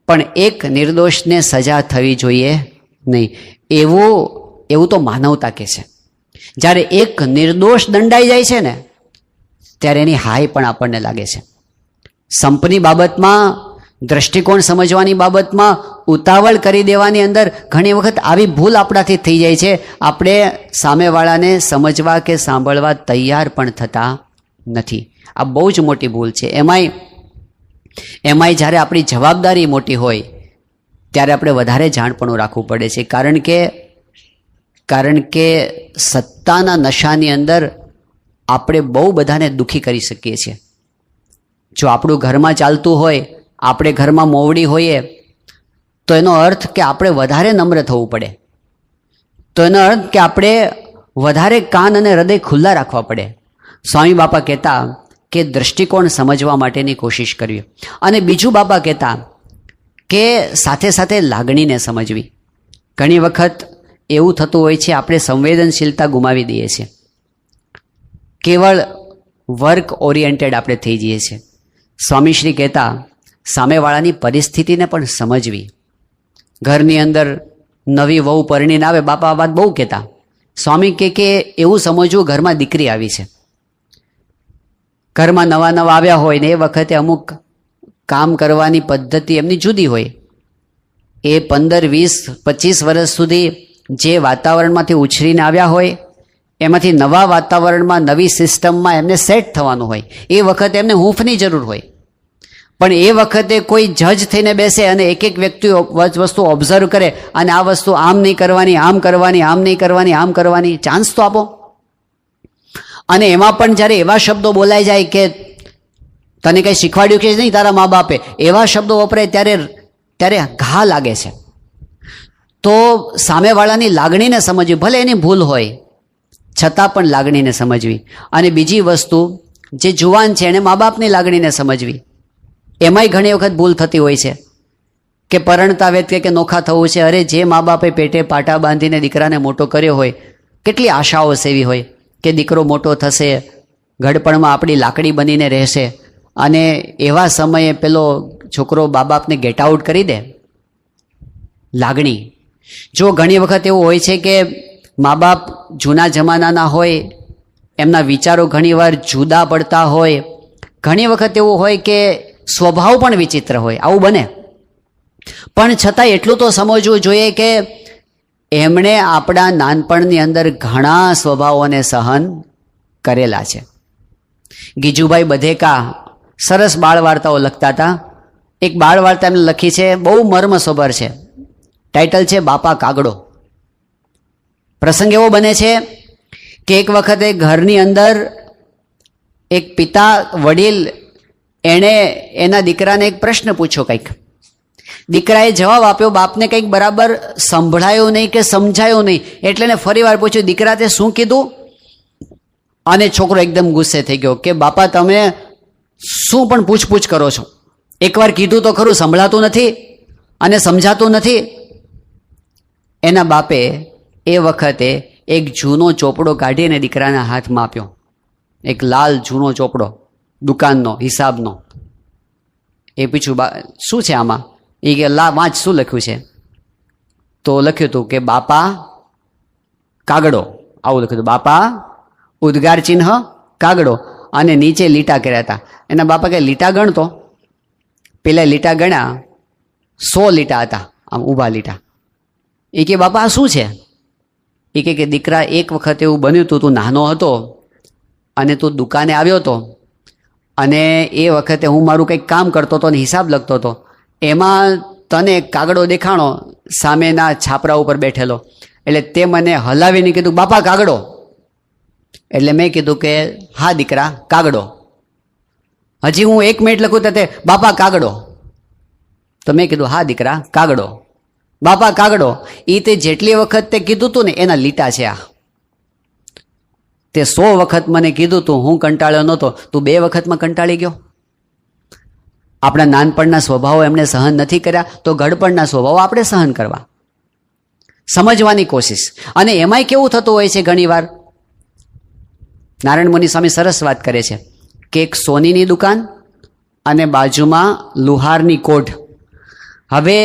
પણ એક નિર્દોષને સજા થવી જોઈએ નહીં. એવું તો માનવતા કહે છે. જ્યારે એક નિર્દોષ દંડાઈ જાય છે ને ત્યારે એની હાય પણ આપણને લાગે છે. સંપની બાબતમાં, દ્રષ્ટિકોણ સમજવાની બાબતમાં ઉતાવળ કરી દેવાની અંદર ઘણી વખત આવી ભૂલ આપણાથી થઈ જાય છે. આપણે સામેવાળાને સમજવા કે સાંભળવા તૈયાર પણ થતા નથી. આ બહુ જ મોટી ભૂલ છે. એમાંય જ્યારે આપણી જવાબદારી મોટી હોય ત્યારે આપણે વધારે જાણપણું રાખવું પડે છે. કારણ કે સત્તાના નશાની અંદર આપણે બહુ બધાને દુઃખી કરી શકીએ છીએ. જો આપણું ઘરમાં ચાલતું હોય, આપણે ઘરમાં મોવડી હોઈએ, તો એનો અર્થ કે આપણે વધારે નમ્ર થવું પડે. તો એનો અર્થ કે આપણે વધારે કાન અને હૃદય ખુલ્લા રાખવા પડે. સ્વામી બાપા કહેતા કે દ્રષ્ટિકોણ સમજવા માટેની કોશિશ કરવી. અને બીજું બાપા કહેતા કે સાથે સાથે લાગણીને સમજવી. ઘણી વખત એવું થતું હોય છે, આપણે સંવેદનશીલતા ગુમાવી દઈએ છીએ. કેવળ વર્ક ઓરિએન્ટેડ આપણે થઈ જઈએ છીએ. સ્વામીશ્રી કહેતા સામેવાળાની પરિસ્થિતિને પણ સમજવી. ઘરની અંદર નવી વહુ પરણીને આવે, બાપા વાત બહુ કહેતા. સ્વામી કે એવું સમજવું ઘરમાં દીકરી આવી છે. ઘરમાં નવા આવ્યા હોય ને એ વખતે અમુક કામ કરવાની પદ્ધતિ એમની જુદી હોય. એ 15, 20, 25 વર્ષ સુધી જે વાતાવરણમાંથી ઉછરીને આવ્યા હોય એમાંથી નવા વાતાવરણમાં, નવી સિસ્ટમમાં એમને સેટ થવાનું હોય. એ વખતે એમને હૂંફની જરૂર હોય. પણ એ વખતે કોઈ જજ થઈને બેસે અને એક વ્યક્તિ વસ્તુ ઓબ્ઝર્વ કરે અને આ વસ્તુ આમ નહીં કરવાની, આમ કરવાની, આમ નહીં કરવાની, આમ કરવાની, ચાન્સ તો આપો. અને એમાં પણ જ્યારે એવા શબ્દો બોલાઈ જાય કે તને કંઈ શીખવાડ્યું કે નહીં તારા મા બાપે, એવા શબ્દો વપરાય ત્યારે ઘા લાગે છે. તો સામેવાળાની લાગણીને સમજવી, ભલે એની ભૂલ હોય છતાં પણ લાગણીને સમજવી. અને બીજી વસ્તુ, જે જુવાન છે એને મા બાપની લાગણીને સમજવી. એમાંય ઘણી વખત ભૂલ થતી હોય છે કે પરણતા વેત કે નોખા થવું છે. અરે જે મા બાપે પેટે પાટા બાંધીને દીકરાને મોટો કર્યો હોય, કેટલી આશાઓ સેવી હોય કે દીકરો મોટો થશે, ઘડપણમાં આપણી લાકડી બનીને રહેશે, અને એવા સમયે પેલો છોકરો મા બાપને ગેટ આઉટ કરી દે. લાગણી. જો ઘણી વખત એવું હોય છે કે મા બાપ જૂના જમાનાના હોય, એમના વિચારો ઘણીવાર જુદા પડતા હોય, ઘણી વખત એવું હોય કે સ્વભાવ પણ વિચિત્ર હોય, આવું બને. પણ છતાં એટલું તો સમજવું જોઈએ કે એમણે આપણા નાનપણની અંદર ઘણા સ્વભાવોને સહન કરેલા છે. ગીજુભાઈ બધેકા સરસ બાળ વાર્તાઓ લખતા હતા. એક બાળ વાર્તા એમને લખી છે, બહુ મર્મસભર છે. ટાઇટલ છે બાપા કાગડો. પ્રસંગ એવો બને છે કે એક વખતે ઘરની અંદર એક પિતા વડીલ એણે એના દીકરાને એક પ્રશ્ન પૂછ્યો કંઈક. દીકરાએ જવાબ આપ્યો, બાપને કંઈક બરાબર સંભળાયું નહીં કે સમજાયું નહીં, એટલે એને ફરી વાર પૂછ્યું, દીકરા તે શું કીધું? અને છોકરો એકદમ ગુસ્સે થઈ ગયો કે બાપા તમે શું પણ પૂછપૂછ કરો છો? એકવાર કીધું તો ખરું, સંભળાતું નથી અને સમજાતું નથી. એના બાપે એ વખતે એક જૂનો ચોપડો કાઢીને દીકરાના હાથમાં આપ્યો. એક લાલ જૂનો ચોપડો, દુકાનનો, હિસાબનો. એ પૂછ્યું, શું છે આમાં? એ કે વાંચ, શું લખ્યું છે? તો લખ્યું હતું કે બાપા કાગડો, આવું લખ્યું હતું. બાપા ઉદ્ગાર ચિહ્ન કાગડો, અને નીચે લીટા કર્યા હતા. એના બાપા કે લીટા ગણતો. પેલા લીટા ગણ્યા, 100 લીટા હતા, આમ ઊભા લીટા. એ કે બાપા આ શું છે? એ કે દીકરા એક વખત એવું બન્યું હતું, તું નાનો હતો અને તું દુકાને આવ્યો હતો, અને એ વખતે હું મારું કંઈક કામ કરતો હતો અને હિસાબ લખતો હતો. એમાં તને કાગડો દેખાણો સામેના છાપરા ઉપર બેઠેલો, એટલે તે મને હલાવીને કીધું બાપા કાગડો. એટલે મેં કીધું કે હા દીકરા કાગડો. હજી હું 1 મિનિટ લખું તો તે બાપા કાગડો. તો મેં કીધું હા દીકરા કાગડો, બાપા કાગડો. એ તે જેટલી વખત તે કીધું હતું ને એના લીટા છે આ. તે 100 વખત મને કીધું તું, હું કંટાળ્યો નહોતો, તું 2 વખતમાં કંટાળી ગયો. આપણા નાનપણના સ્વભાવો એમણે સહન નથી કર્યા, તો ઘડપણના સ્વભાવો આપણે સહન કરવા, સમજવાની કોશિશ. અને એમાંય કેવું થતું હોય છે ઘણીવાર, નારાયણ મુનિ સ્વામી સરસ વાત કરે છે કે એક સોનીની દુકાન અને બાજુમાં લુહારની કોઢ. હવે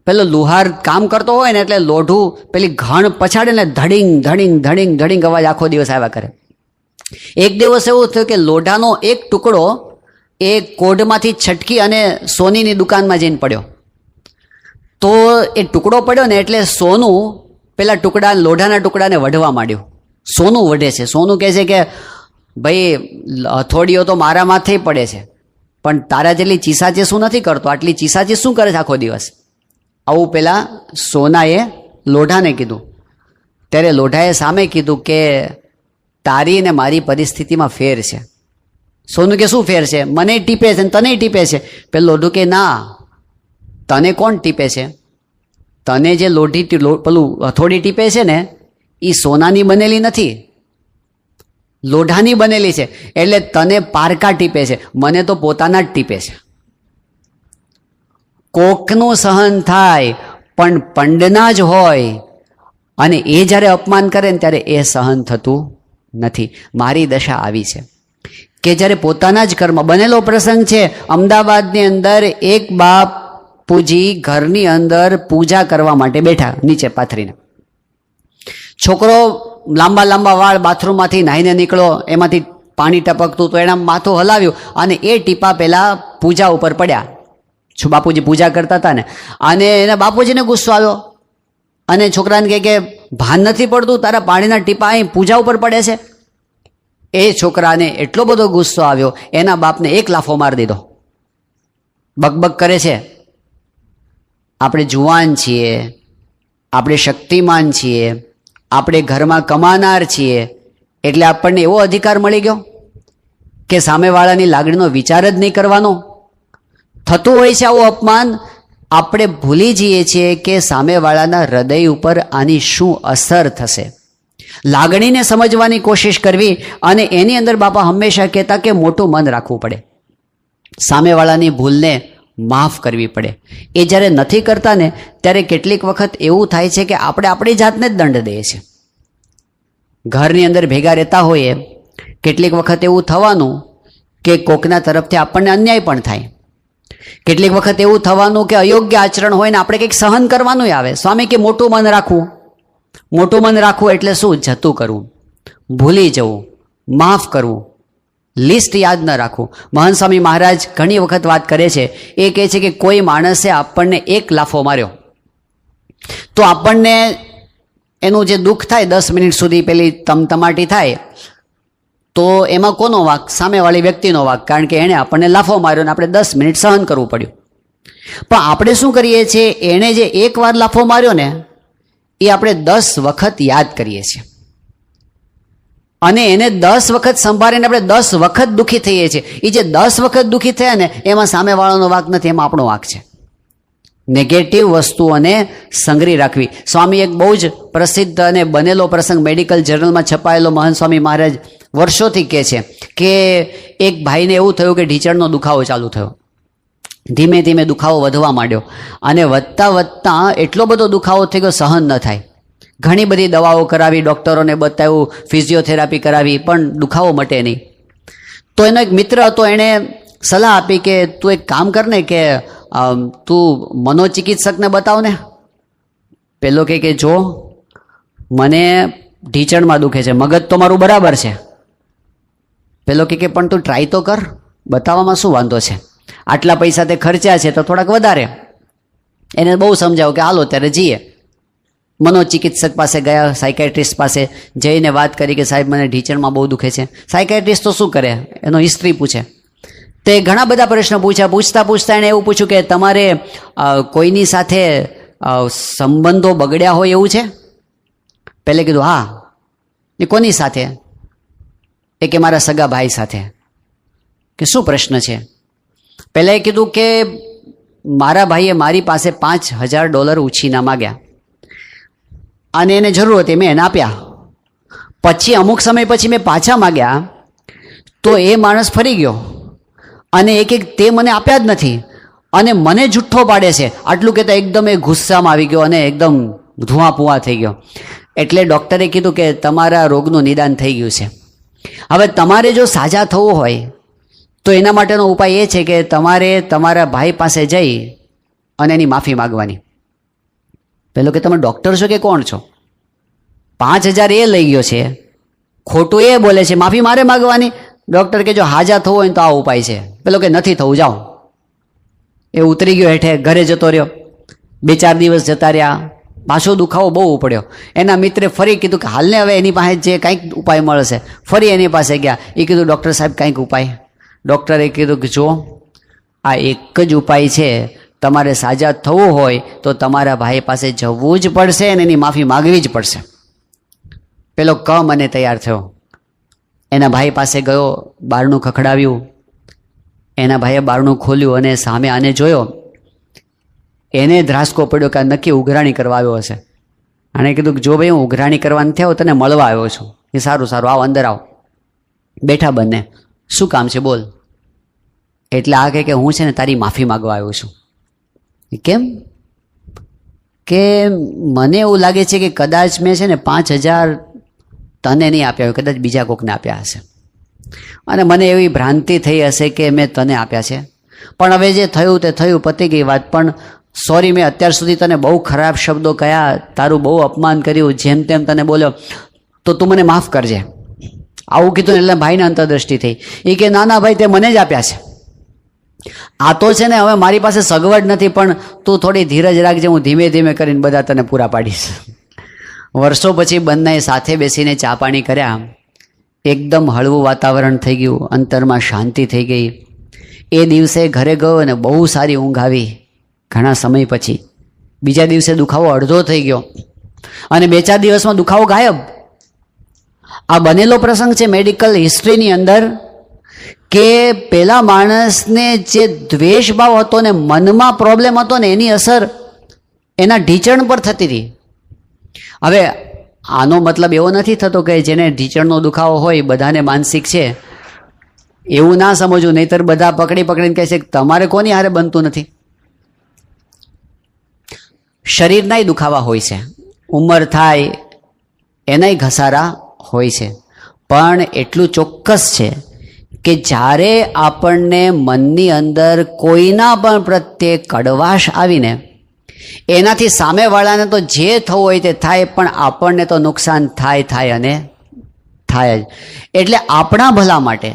પેલો લુહાર કામ કરતો હોય ને એટલે લોઢું પેલી ઘણ પછાડે ને ધડિંગ ધડિંગ ધડિંગ ધડિંગ અવાજ આખો દિવસ આવ્યા કરે. એક દિવસ એવું થયું કે લોઢાનો એક ટુકડો એ કોઢમાંથી છટકી અને સોનીની દુકાનમાં જઈને પડ્યો. તો એ ટુકડો પડ્યો ને એટલે સોનું પેલા ટુકડા, લોઢાના ટુકડાને વઢવા માંડ્યું. સોનું વઢે છે. સોનું કહે છે કે ભાઈ હથોડીઓ તો મારા માથે પડે છે, પણ તારા જેટલી ચીસાચીસું નથી કરતો, આટલી ચીસાચીસ શું કરે છે આખો દિવસ? આવું પેલા સોનાએ લોઢાને કીધું. ત્યારે લોઢાએ સામે કીધું કે તારી ને મારી પરિસ્થિતિમાં ફેર છે. સોનું કે શું ફેર છે? મને ટીપે છે ને તને ટીપે છે. પેલું લોઢું કે ના, તને કોણ ટીપે છે? તને જે પેલું હથોડી ટીપે છે ને એ સોનાની બનેલી નથી, લોઢાની બનેલી છે. એટલે તને પારકા ટીપે છે, મને તો પોતાના જ ટીપે છે. કોકનું સહન થાય પણ પંડના જ હોય, અને એ જ્યારે અપમાન કરે ને ત્યારે એ સહન થતું નથી. મારી દશા આવી છે કે જ્યારે પોતાના જ કર્મ. બનેલો પ્રસંગ છે અમદાવાદની અંદર, એક બાપુજી ઘરની અંદર પૂજા કરવા માટે બેઠા, નીચે પાથરીને. છોકરો લાંબા લાંબા વાળ, બાથરૂમમાંથી નાહીને નીકળો, એમાંથી પાણી ટપકતું તો એના માથું હલાવ્યું અને એ ટીપા પેલા પૂજા ઉપર પડ્યા. શું બાપુજી પૂજા કરતા હતા ને, અને એના બાપુજીને ગુસ્સો આવ્યો અને છોકરાને કહે કે ભાન નથી પડતું, તારા પાણીના ટીપા અહીં પૂજા ઉપર પડે છે. એ છોકરાને એટલો બધો ગુસ્સો આવ્યો, એના બાપને એક લાફો મારી દીધો. બકબક કરે છે, આપણે જુવાન છીએ, આપણે શક્તિમાન છીએ, આપણે ઘરમાં કમાનાર છીએ, એટલે આપણને એવો અધિકાર મળી ગયો કે સામેવાળાની લાગણીનો વિચાર જ નહીં કરવાનો. થતું હોય છે આવું અપમાન. આપણે ભૂલી જઈએ છીએ કે સામેવાળાના હૃદય ઉપર આની શું અસર થશે. લાગણીને સમજવાની કોશિશ કરવી, અને એની અંદર બાપા હંમેશા કહેતા કે મોટું મન રાખવું પડે, સામેવાળાની ભૂલને માફ કરવી પડે. એ જ્યારે નથી કરતા ને ત્યારે કેટલીક વખત એવું થાય છે કે આપણે આપણી જાતને જ દંડ દઈએ છીએ. ઘરની અંદર ભેગા રહેતા હોઈએ, કેટલીક વખત એવું થવાનું કે કોકના તરફથી આપણને અન્યાય પણ થાય. કેટલીક વખત એવું થવાનું કે અયોગ્ય આચરણ હોય ને આપણે કંઈક સહન કરવાનું આવે. સ્વામી કે મોટું મન રાખવું. મોટું મન રાખવું એટલે શું? જતું કરવું. ભૂલી જવું, માફ કરવું, લિસ્ટ યાદ ન રાખવું. મહાન સ્વામી મહારાજ ઘણી વખત વાત કરે છે. એ કહે છે કે કોઈ માણસે આપણને એક લાફો માર્યો તો આપણને એનું જે દુઃખ થાય 10 મિનિટ સુધી પેલી તમતમાટી થાય, તો એમાં કોનો વાંક? સામેવાળી વ્યક્તિનો વાંક, કારણ કે એણે આપણને લાફો માર્યો ને આપણે 10 મિનિટ સહન કરવું પડ્યું. પણ આપણે શું કરીએ છીએ, એણે જે એકવાર લાફો માર્યો ને એ આપણે 10 વખત યાદ કરીએ છીએ અને એને 10 વખત સંભાળીને આપણે 10 વખત દુઃખી થઈએ છીએ. એ જે 10 વખત દુઃખી થયા ને એમાં સામેવાળાનો વાંક નથી, એમાં આપણો વાંક છે. નેગેટિવ વસ્તુઓને સંગ્રહી રાખવી. સ્વામી એક બહુ જ પ્રસિદ્ધ અને બનેલો પ્રસંગ મેડિકલ જર્નલમાં છપાયેલો મહાન સ્વામી મહારાજ વર્ષોથી કહે છે કે એક ભાઈને એવું થયું કે ઢીંચણનો દુખાવો ચાલુ થયો. ધીમે ધીમે દુખાવો વધવા માંડ્યો અને વધતા વધતા એટલો બધો દુખાવો થઈ ગયો સહન ન થાય. ઘણી બધી દવાઓ કરાવી, ડૉક્ટરોને બતાવ્યું, ફિઝિયોથેરાપી કરાવી, પણ દુખાવો મટે નહીં. તો એનો એક મિત્ર હતો, એણે સલાહ આપી કે તું એક કામ કર ને કે તું મનોચિકિત્સકને બતાવ ને. પેલો કે જો મને ઢીંચણમાં દુખે છે, મગજ તો મારું બરાબર છે. પેલો કે પણ તું ટ્રાય તો કર, બતાવવામાં શું વાંધો છે? આટલા પૈસા તે ખર્ચ્યા છે તો થોડાક વધારે. એને બહુ સમજાવું કે હાલો ત્યારે જઈએ. મનોચિકિત્સક પાસે ગયા, સાયકાટ્રિસ્ટ પાસે જઈને વાત કરી કે સાહેબ મને ઢીંચણમાં બહુ દુખે છે. સાયકાટ્રિસ્ટ તો શું કરે, એનો હિસ્ટ્રી પૂછે. તે ઘણા બધા પ્રશ્નો પૂછ્યા. પૂછતા એણે એવું પૂછ્યું કે તમારે કોઈની સાથે સંબંધો બગડ્યા હોય એવું છે? પહેલે કીધું હા. એ કોની સાથે? એ કે મારા સગા ભાઈ સાથે. કે શું પ્રશ્ન છે? પહેલાં એ કીધું કે મારા ભાઈએ મારી પાસે $5,000 ઉછીના માગ્યા અને એને જરૂર હતી, મેં એને આપ્યા. પછી અમુક સમય પછી મેં પાછા માગ્યા તો એ માણસ ફરી ગયો અને તે મને આપ્યા જ નથી અને મને જુઠ્ઠો પાડે છે. આટલું કહેતા એકદમ એ ગુસ્સામાં આવી ગયો અને એકદમ ધુઆ પુઆ થઈ ગયો. એટલે ડૉક્ટરે કીધું કે તમારા રોગનું નિદાન થઈ ગયું છે. હવે તમારે જો સાજા થવું હોય તો એના માટેનો ઉપાય એ છે કે તમારે તમારા ભાઈ પાસે જઈ અને એની માફી માગવાની. પેલો કે તમે ડૉક્ટર છો કે કોણ છો? 5,000 એ લઈ ગયો છે, ખોટું એ બોલે છે, માફી મારે માગવાની. ડૉક્ટર કે જો હાજા થવું હોય તો આ ઉપાય છે. પેલો કે નથી થવું, જાઓ. એ ઉતરી ગયો હેઠે, ઘરે જતો રહ્યો. 2-4 દિવસ જતા રહ્યા, પાછો દુખાવો બહુ ઉપડ્યો. એના મિત્રે ફરી કીધું કે હાલને હવે એની પાસે જે કંઈક ઉપાય મળશે. ફરી એની પાસે ગયા. એ કીધું ડૉક્ટર સાહેબ કંઈક ઉપાય. ડૉક્ટરે કીધું કે જો આ એક જ ઉપાય છે, તમારે સાજા થવું હોય તો તમારા ભાઈ પાસે જવું જ પડશે અને એની માફી માગવી જ પડશે. પેલો મને તૈયાર થયો, એના ભાઈ પાસે ગયો, બારણું ખખડાવ્યું. એના ભાઈએ બારણું ખોલ્યું અને સામે આને જોયો. એને ધ્રાસકો પડ્યો કે આ નક્કી ઉઘરાણી કરવા આવ્યો હશે. આણે કીધું કે જો ભાઈ હું ઉઘરાણી કરવા નથી આવ્યો, તને મળવા આવ્યો છું. એ સારું સારું, આવ અંદર આવ. બેઠા બંને. શું કામ છે બોલ? એટલે આ કહે કે હું છે ને તારી માફી માગવા આવ્યો છું. કેમ? કે મને એવું લાગે છે કે કદાચ મેં છે ને 5,000 તને નહીં આપ્યા હોય, કદાચ બીજા કોકને આપ્યા હશે અને મને એવી ભ્રાંતિ થઈ હશે કે મેં તને આપ્યા છે. પણ હવે જે થયું તે થયું, પતી ગઈ વાત. પણ સોરી, મેં અત્યાર સુધી તને બહુ ખરાબ શબ્દો કહ્યા, તારું બહુ અપમાન કર્યું, જેમ તેમ તને બોલ્યો, તો તું મને માફ કરજે. આવું કીધું એટલે ભાઈને અંતરદ્રષ્ટિ થઈ. એ કે ના ના ભાઈ, તે મને જ આપ્યા છે. આ તો છે ને હવે મારી પાસે સગવડ નથી, પણ તું થોડી ધીરજ રાખજે, હું ધીમે ધીમે કરીને બધા તને પૂરા પાડીશ. વર્ષો પછી બંનેએ સાથે બેસીને ચા પાણી કર્યા. એકદમ હળવું વાતાવરણ થઈ ગયું, અંતરમાં શાંતિ થઈ ગઈ. એ દિવસે ઘરે ગયો અને બહુ સારી ઊંઘ આવી ઘણા સમય પછી. બીજા દિવસે દુખાવો અડધો થઈ ગયો અને 2-4 દિવસમાં દુખાવો ગાયબ. આ બનેલો પ્રસંગ છે મેડિકલ હિસ્ટ્રીની અંદર કે પેલા માણસને જે દ્વેષ ભાવ હતો ને મનમાં પ્રોબ્લેમ હતો ને એની અસર એના ઢીંચણ પર થતી હતી. હવે આનો મતલબ એવો નથી થતો કે જેને ઢીંચણનો દુખાવો હોય બધાને માનસિક છે, એવું ના સમજવું. નહીતર બધા પકડીને કહે છે કે તમારે કોની હારે બનતું નથી. શરીરનાય દુખાવા હોય છે, ઉંમર થાય એનાય ઘસારા હોય છે, પણ એટલું ચોક્કસ છે કે જ્યારે આપણને મનની અંદર કોઈના પણ પ્રત્યે કડવાશ આવીને એનાથી સામેવાળાને તો જે થવું હોય તે થાય, પણ આપણને તો નુકસાન થાય અને થાય જ. એટલે આપણા ભલા માટે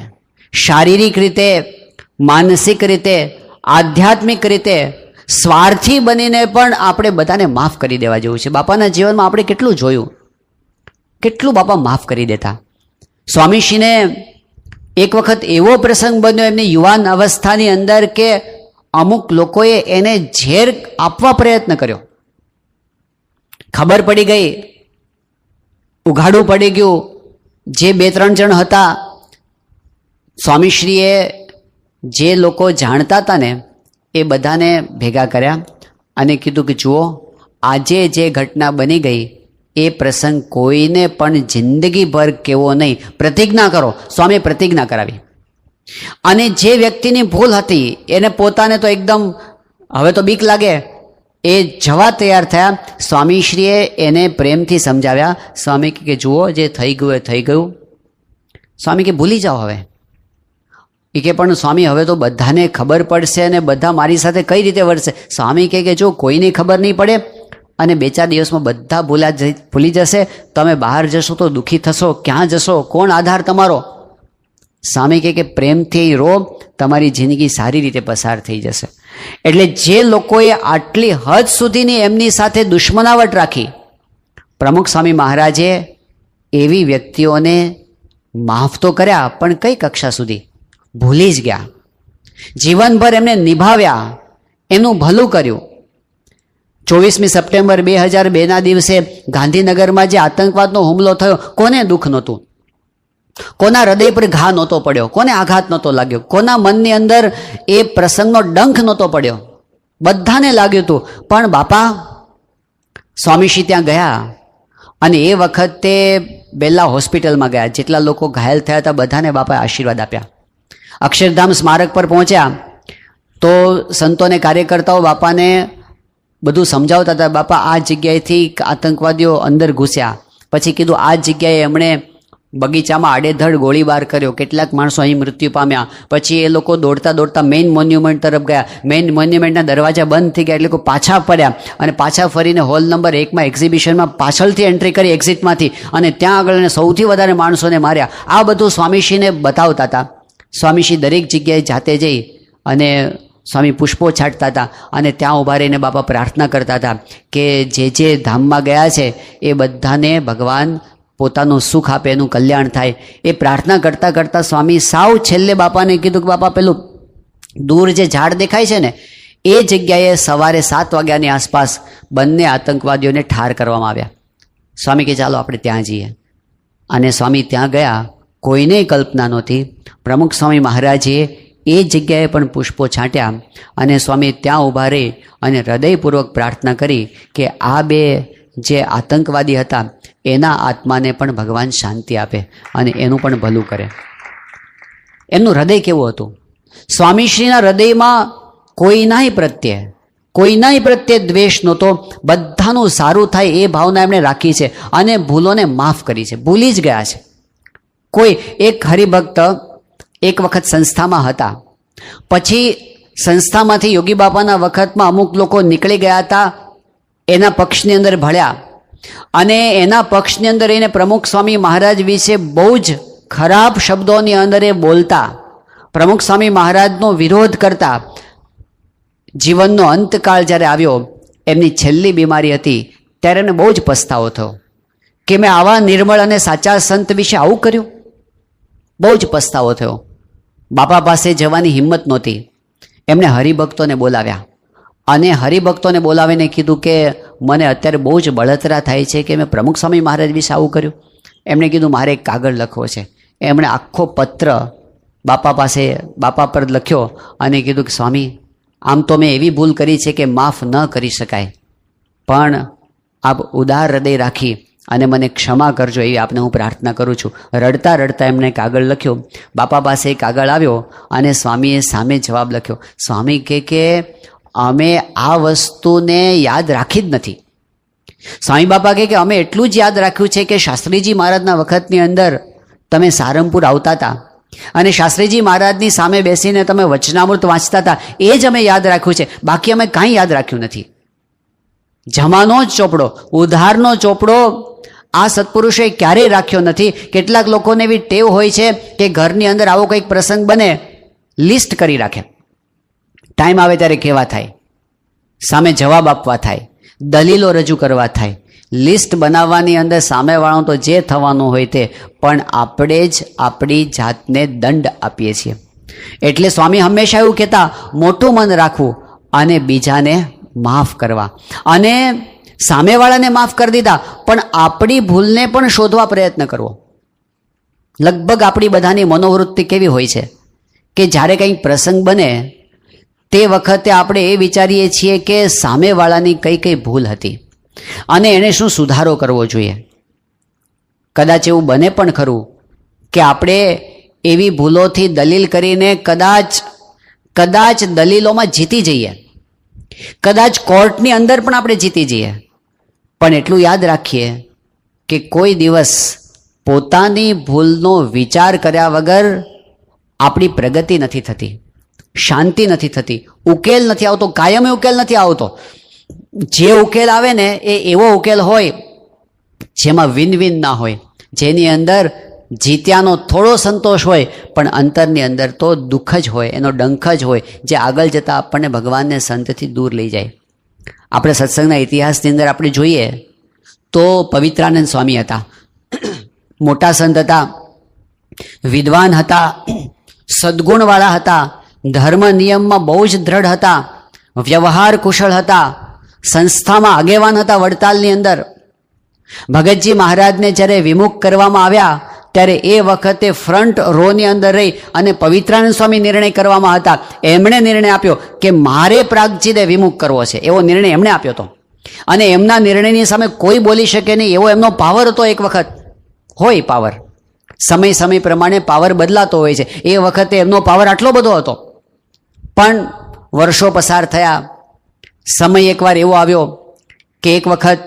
શારીરિક રીતે, માનસિક રીતે, આધ્યાત્મિક રીતે સ્વાર્થી બનીને પણ આપણે બધાને માફ કરી દેવા જેવું છે. બાપાના જીવનમાં આપણે કેટલું જોયું, કેટલું બાપા માફ કરી દેતા. સ્વામીશ્રીને એક વખત એવો પ્રસંગ બન્યો એમની યુવાન અવસ્થાની અંદર કે અમુક લોકોએ એને ઝેર આપવા પ્રયત્ન કર્યો. ખબર પડી ગઈ, ઉઘાડું પડી ગયું. જે 2-3 જણ હતા, સ્વામીશ્રીએ જે લોકો જાણતા હતા ને એ બધાને ભેગા કર્યા અને કીધું કે જુઓ, આજે જે ઘટના બની ગઈ એ પ્રસંગ કોઈને પણ જિંદગીભર કેવો નહીં, પ્રતિજ્ઞા કરો. સ્વામીએ પ્રતિજ્ઞા કરાવી. અને જે વ્યક્તિની ભૂલ હતી એને પોતાને તો એકદમ હવે તો બીક લાગે, એ જવા તૈયાર થયા. સ્વામીશ્રીએ એને પ્રેમથી સમજાવ્યા. સ્વામી કે જુઓ, જે થઈ ગયું એ થઈ ગયું. સ્વામી કે ભૂલી જાઓ હવે. એ કે પણ સ્વામી હવે તો બધાને ખબર પડશે અને બધા મારી સાથે કઈ રીતે વર્તશે. સ્વામી કે જો કોઈની ખબર નહીં પડે અને 2-4 દિવસમાં બધા ભૂલી જશે. તમે બહાર જશો તો દુઃખી થશો, ક્યાં જશો, કોણ આધાર તમારો. સ્વામી કે પ્રેમથી રહો, તમારી જિંદગી સારી રીતે પસાર થઈ જશે. એટલે જે લોકોએ આટલી હદ સુધીની એમની સાથે દુશ્મનાવટ રાખી, પ્રમુખ સ્વામી મહારાજે એવી વ્યક્તિઓને માફ તો કર્યા, પણ કઈ કક્ષા સુધી? ભૂલી જ ગયા. જીવનભર એમને નિભાવ્યા, એનું ભલું કર્યું. 24મી સપ્ટેમ્બર 2002ના દિવસે ગાંધીનગરમાં જે આતંકવાદનો હુમલો થયો, કોને દુઃખ નહોતું? કોના હૃદય પર ઘા નહોતો પડ્યો? કોને આઘાત નહોતો લાગ્યો? કોના મનની અંદર એ પ્રસંગનો ડંખ નહોતો પડ્યો? બધાને લાગ્યું હતું. પણ બાપા સ્વામીશ્રી ત્યાં ગયા અને એ વખતે બેલા હોસ્પિટલમાં ગયા. જેટલા લોકો ઘાયલ થયા હતા બધાને બાપાએ આશીર્વાદ આપ્યા. અક્ષરધામ સ્મારક પર પહોંચ્યા તો સંતોને, કાર્યકર્તાઓ બાપાને બધું સમજાવતા હતા. બાપા આ જગ્યાએથી આતંકવાદીઓ અંદર ઘૂસ્યા, પછી કીધું આ જગ્યાએ એમણે બગીચામાં આડેધડ ગોળીબાર કર્યો, કેટલાક માણસો અહીં મૃત્યુ પામ્યા. પછી એ લોકો દોડતા દોડતા મેઇન મોન્યુમેન્ટ તરફ ગયા. મેઇન મોન્યુમેન્ટના દરવાજા બંધ થઈ ગયા એટલે લોકો પાછા ફર્યા અને પાછા ફરીને હોલ નંબર 1માં એક્ઝિબિશનમાં પાછળથી એન્ટ્રી કરી એક્ઝિટમાંથી, અને ત્યાં આગળ સૌથી વધારે માણસોને માર્યા. આ બધું સ્વામીશ્રીને બતાવતા હતા. સ્વામીશ્રી દરેક જગ્યાએ જાતે જઈ અને સ્વામી પુષ્પો છાંટતા હતા અને ત્યાં ઊભા રહીને બાપા પ્રાર્થના કરતા હતા કે જે ધામમાં ગયા છે એ બધાને ભગવાન પોતાનું સુખ આપે, એનું કલ્યાણ થાય. એ પ્રાર્થના કરતાં કરતાં સ્વામી સાવ છેલ્લે બાપાને કીધું કે બાપા પેલું દૂર જે ઝાડ દેખાય છે ને એ જગ્યાએ સવારે 7 વાગ્યાની આસપાસ બંને આતંકવાદીઓને ઠાર કરવામાં આવ્યા. સ્વામી કે ચાલો આપણે ત્યાં જઈએ. અને સ્વામી ત્યાં ગયા. કોઈને કલ્પના નહોતી. પ્રમુખ સ્વામી મહારાજે એ જગ્યાએ પણ પુષ્પો છાંટ્યા અને સ્વામી ત્યાં ઊભા રહી અને હૃદયપૂર્વક પ્રાર્થના કરી કે આ 2 જે આતંકવાદી હતા એના આત્માને પણ ભગવાન શાંતિ આપે અને એનું પણ ભલું કરે. એમનું હૃદય કેવું હતું? સ્વામીશ્રીના હૃદયમાં કોઈનાય પ્રત્યે દ્વેષ નહોતો. બધાનું સારું થાય એ ભાવના એમણે રાખી છે અને ભૂલોને માફ કરી છે, ભૂલી જ ગયા છે. કોઈ એક હરિભક્ત એક વખત સંસ્થામાં હતા, પછી સંસ્થામાંથી યોગી બાપાના વખતમાં અમુક લોકો નીકળી ગયા હતા, એના પક્ષની અંદર ભળ્યા અને એના પક્ષની અંદર એને પ્રમુખ સ્વામી મહારાજ વિશે બહુ જ ખરાબ શબ્દોની અંદર એ બોલતા, પ્રમુખ સ્વામી મહારાજનો વિરોધ કરતા. જીવનનો અંતકાળ જ્યારે આવ્યો, એમની છેલ્લી બીમારી હતી, ત્યારે એને બહુ જ પસ્તાવો થયો કે મેં આવા નિર્મળ અને સાચા સંત વિશે આવું કર્યું. બહુ જ પસ્તાવો થયો. બાપા પાસે જવાની હિંમત નહોતી. એમણે હરિભક્તોને બોલાવ્યા અને હરિભક્તોને બોલાવીને કીધું કે મને અત્યારે બહુ જ બળતરા થાય છે કે મેં પ્રમુખ સ્વામી મહારાજ વિશે આવું કર્યું. એમણે કીધું મારે એક કાગળ લખવો છે. એમણે આખો પત્ર બાપા પર લખ્યો અને કીધું કે સ્વામી, આમ તો મેં એવી ભૂલ કરી છે કે માફ ન કરી શકાય, પણ આપ ઉદાર હૃદય રાખી અને મને ક્ષમા કરજો એવી આપને હું પ્રાર્થના કરું છું. રડતા રડતા એમણે કાગળ લખ્યો. બાપા પાસે કાગળ આવ્યો અને સ્વામીએ સામે જવાબ લખ્યો. સ્વામી કે અમે આ વસ્તુને યાદ રાખી જ નથી. સ્વામી બાપા કે અમે એટલું જ યાદ રાખ્યું છે કે શાસ્ત્રીજી મહારાજના વખતની અંદર તમે સારંગપુર આવતા હતા અને શાસ્ત્રીજી મહારાજની સામે બેસીને તમે વચનામૃત વાંચતા હતા, એ જ અમે યાદ રાખ્યું છે, બાકી અમે કાંઈ યાદ રાખ્યું નથી. જમાનો જ ચોપડો, ઉધારનો ચોપડો આ સત્પુરુષોએ ક્યારેય રાખ્યો નથી. કેટલાક લોકોને એવી ટેવ હોય છે કે ઘરની અંદર આવો કંઈક પ્રસંગ બને, લિસ્ટ કરી રાખે. ટાઈમ આવે ત્યારે કેવા થાય, સામે જવાબ આપવા થાય, દલીલો રજૂ કરવા થાય. લિસ્ટ બનાવવાની અંદર સામેવાળો તો જે થવાનું હોય તે, પણ આપણે જ આપણી જાતને દંડ આપીએ છીએ. એટલે સ્વામી હંમેશા એવું કહેતા, મોટું મન રાખવું અને બીજાને માફ કરવા. અને સામેવાળાને માફ કરી દીધા, પણ આપણી ભૂલને પણ શોધવા પ્રયત્ન કરવો. લગભગ આપણી બધાની મનોવૃત્તિ કેવી હોય છે કે જ્યારે કંઈક પ્રસંગ બને તે વખતે આપણે એ વિચારીએ છીએ કે સામેવાળાની કઈ કઈ ભૂલ હતી અને એને શું સુધારો કરવો જોઈએ. કદાચ એવું બને પણ ખરું કે આપણે એવી ભૂલોથી દલીલ કરીને કદાચ દલીલોમાં જીતી જઈએ, કદાચ કોર્ટની અંદર પણ આપણે જીતી જઈએ. પણ એટલું યાદ રાખીએ કે કોઈ દિવસ પોતાની ભૂલનો વિચાર કર્યા વગર આપણી પ્રગતિ નથી થતી, શાંતિ નથી થતી, ઉકેલ નથી આવતો, કાયમી ઉકેલ નથી આવતો. જે ઉકેલ આવે ને એ એવો ઉકેલ હોય જેમાં વિન વિન ના હોય, જેની અંદર જીત્યાનો થોડો સંતોષ હોય પણ અંતરની અંદર તો દુઃખ જ હોય, એનો ડંખ જ હોય, જે આગળ જતાં આપણને ભગવાનને સંતથી દૂર લઈ જાય. આપણે સત્સંગના ઇતિહાસની અંદર આપણે જોઈએ તો પવિત્રાનંદ સ્વામી હતા, મોટા સંત હતા, વિદ્વાન હતા, સદ્ગુણવાળા હતા, ધર્મ નિયમમાં બહુ જ દ્રઢ હતા, વ્યવહાર કુશળ હતા, સંસ્થામાં આગેવાન હતા. વડતાલની અંદર ભગતજી મહારાજને જ્યારે વિમુખ કરવામાં આવ્યા ત્યારે એ વખતે ફ્રન્ટ રોની અંદર રહી અને પવિત્રાનંદ સ્વામી નિર્ણય કરવામાં હતા. એમણે નિર્ણય આપ્યો કે મારે પ્રાગજીને વિમુખ કરવો છે, એવો નિર્ણય એમણે આપ્યો હતો. અને એમના નિર્ણયની સામે કોઈ બોલી શકે નહીં એવો એમનો પાવર હતો. એક વખત હોય પાવર, સમય પ્રમાણે પાવર બદલાતો હોય છે. એ વખતે એમનો પાવર આટલો બધો હતો. પણ વર્ષો પસાર થયા, સમય એકવાર એવો આવ્યો કે એક વખત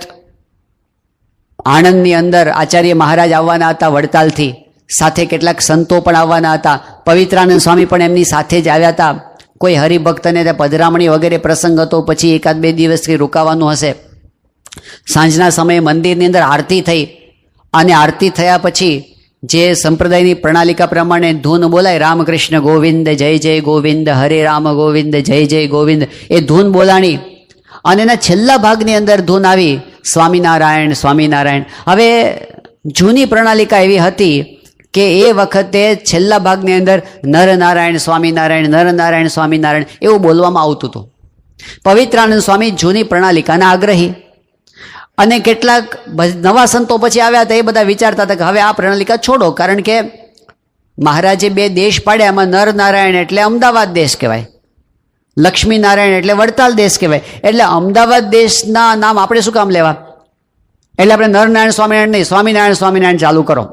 આણંદની અંદર આચાર્ય મહારાજ આવવાના હતા વડતાલથી, સાથે કેટલાક સંતો પણ આવવાના હતા. પવિત્રાનંદ સ્વામી પણ એમની સાથે જ આવ્યા હતા. કોઈ હરિભક્તને ત્યાં પધરામણી વગેરે પ્રસંગ હતો, પછી 1-2 દિવસથી રોકાવાનું હશે. સાંજના સમયે મંદિરની અંદર આરતી થઈ અને આરતી થયા પછી જે સંપ્રદાયની પ્રણાલિકા પ્રમાણે ધૂન બોલાય, રામકૃષ્ણ ગોવિંદ જય જય ગોવિંદ, હરે રામ ગોવિંદ જય જય ગોવિંદ, એ ધૂન બોલાણી. અને એના છેલ્લા ભાગની અંદર ધૂન આવી સ્વામિનારાયણ સ્વામિનારાયણ. હવે જૂની પ્રણાલિકા એવી હતી કે એ વખતે છેલ્લા ભાગની અંદર નરનારાયણ સ્વામિનારાયણ, નરનારાયણ સ્વામિનારાયણ એવું બોલવામાં આવતું હતું. પવિત્રાનંદ સ્વામી જૂની પ્રણાલિકાના આગ્રહી, અને કેટલાક નવા સંતો પછી આવ્યા હતા, એ બધા વિચારતા હતા કે હવે આ પ્રણાલિકા છોડો, કારણ કે મહારાજે 2 દેશ પાડ્યા, એમાં નરનારાયણ એટલે અમદાવાદ દેશ કહેવાય, લક્ષ્મીનારાયણ એટલે વડતાલ દેશ કહેવાય. એટલે અમદાવાદ દેશના નામ આપણે શું કામ લેવા? એટલે આપણે નરનારાયણ સ્વામિનારાયણ નહીં, સ્વામિનારાયણ સ્વામિનારાયણ ચાલુ કરો.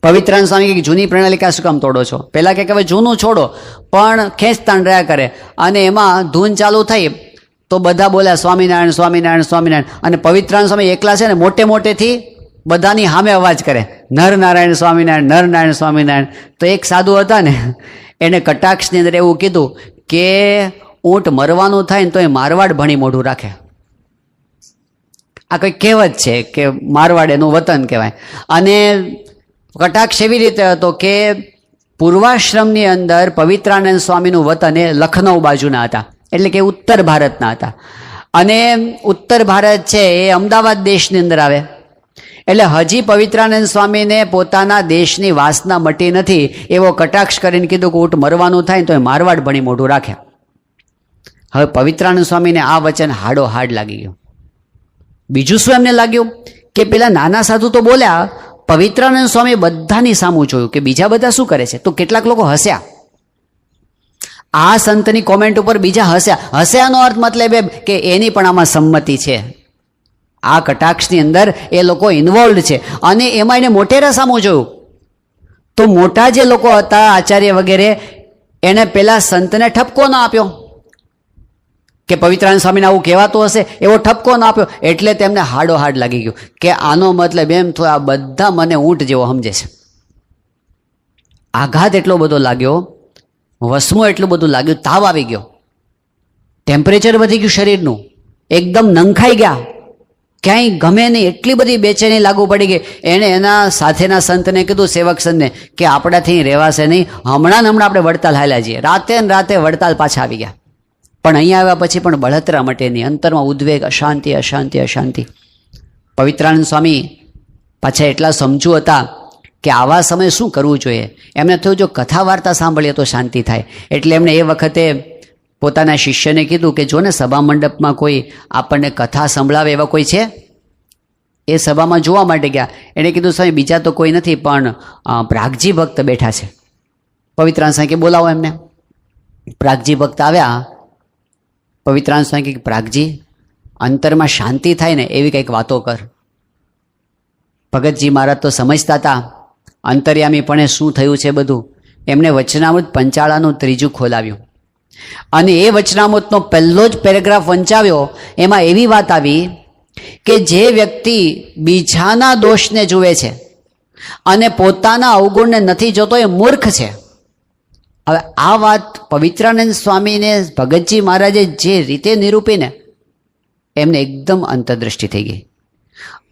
પવિત્રાનંદ સ્વામી કે જૂની પ્રણાલિકા શું કામ તોડો છો? પહેલાં કે હવે જૂનું છોડો, પણ ખેંચતાણ રહ્યા કરે. અને એમાં ધૂન ચાલુ થઈ તો બધા બોલ્યા સ્વામિનારાયણ સ્વામિનારાયણ સ્વામિનારાયણ. અને પવિત્રાનંદ સ્વામી એકલા છે ને મોટેથી બધાની સામે અવાજ કરે, નરનારાયણ સ્વામિનારાયણ, નરનારાયણ સ્વામિનારાયણ. તો એક સાધુ હતા ને, એને કટાક્ષની અંદર એવું કીધું કે ઊંટ મરવાનું થાય ને તો એ મારવાડ ભણી મોઢું રાખે. આ કોઈ કહેવત છે કે મારવાડ એનું વતન કહેવાય. અને કટાક્ષ એવી રીતે હતો કે પૂર્વાશ્રમની અંદર પવિત્રાનંદ સ્વામીનું વતન એ લખનઉ બાજુના હતા, એટલે કે ઉત્તર ભારતના હતા. અને ઉત્તર ભારત છે એ અમદાવાદ દેશની અંદર આવે. એટલે હજી પવિત્રાનંદ સ્વામીને પોતાના દેશની વાસના મટી નથી, એવો કટાક્ષ કરીને કીધું કે ઊંટ મરવાનું થાય તો એ મારવાડ ભણી મોઢું રાખે. હવે પવિત્રાનંદ સ્વામીને આ વચન હાડો હાડ લાગી ગયું. બીજું શું એમને લાગ્યું કે પેલા નાના સાધુ તો બોલ્યા, પવિત્રાનંદ સ્વામી બધાની સામું જોયું કે બીજા બધા શું કરે છે. તો કેટલાક લોકો હસ્યા, આ સંતની કોમેન્ટ ઉપર બીજા હસ્યા. હસ્યાનો અર્થ મતલબ એ કે એની પણ આમાં સંમતિ છે, આ કટાક્ષની અંદર એ લોકો ઇન્વોલ્વ છે. અને એમાં એને મોટેરા સામું જોયું. તો મોટા જે લોકો હતા આચાર્ય વગેરે, એને પેલા સંતને ઠપકો ના આપ્યો કે પવિત્રાનંદ સ્વામીને આવું કહેવાતું હશે, એવો ઠપકો ના આપ્યો. એટલે તેમને હાડો હાડ લાગી ગયું કે આનો મતલબ એમ થયો આ બધા મને ઊંટ જેવો સમજે છે. આઘાત એટલો બધો લાગ્યો, વસમો એટલું બધું લાગ્યું, તાવ આવી ગયો, ટેમ્પરેચર વધી ગયું શરીરનું, એકદમ નંખાઈ ગયા. ક્યાંય ગમે નહીં, એટલી બધી બેચેની લાગુ પડી ગઈ. એણે એના સાથેના સંતને કીધું, સેવક સંતને, કે આપણાથી રહેવાશે નહીં, હમણાં આપણે વડતાલ હાલ્યા જઈએ. રાતે ને રાતે વડતાલ પાછા આવી ગયા. પણ અહીંયા આવ્યા પછી પણ બળતરા મટે નહીં, અંતરમાં ઉદ્વેગ, અશાંતિ અશાંતિ અશાંતિ. પવિત્રાનંદ સ્વામી પાછા એટલા સમજુ હતા કે આવા સમયે શું કરવું જોઈએ. એમને થયું જો કથા વાર્તા સાંભળીએ તો શાંતિ થાય. એટલે એમણે એ વખતે પોતાના શિષ્યને કીધું કે જો ને સભા મંડપમાં કોઈ આપણને કથા સંભળાવે એવા કોઈ છે. એ સભામાં જોવા માટે ગયા. એણે કીધું સ્વામી બીજા તો કોઈ નથી, પણ પ્રાગજી ભક્ત બેઠા છે. પવિત્રાનંદ સ્વામી કે બોલાવો એમને. પ્રાગજી ભક્ત આવ્યા. પવિત્રાનંદ સ્વામી કે પ્રાગજી, અંતરમાં શાંતિ થાય ને એવી કંઈક વાતો કર. ભગતજી મહારાજ તો સમજતા હતા અંતર્યામીપણે શું થયું છે બધું. એમને વચનામૃત પંચાળાનું 3જું ખોલાવ્યું અને એ વચનામૃતનો પહેલો જ પેરેગ્રાફ વંચાવ્યો. એમાં એવી વાત આવી કે જે વ્યક્તિ બીજાના દોષને જુએ છે અને પોતાના અવગુણને નથી જોતો એ મૂર્ખ છે. હવે આ વાત પવિત્રાનંદ સ્વામીને ભગતજી મહારાજે જે રીતે નિરૂપીને એમને એકદમ અંતર્દૃષ્ટિ થઈ ગઈ.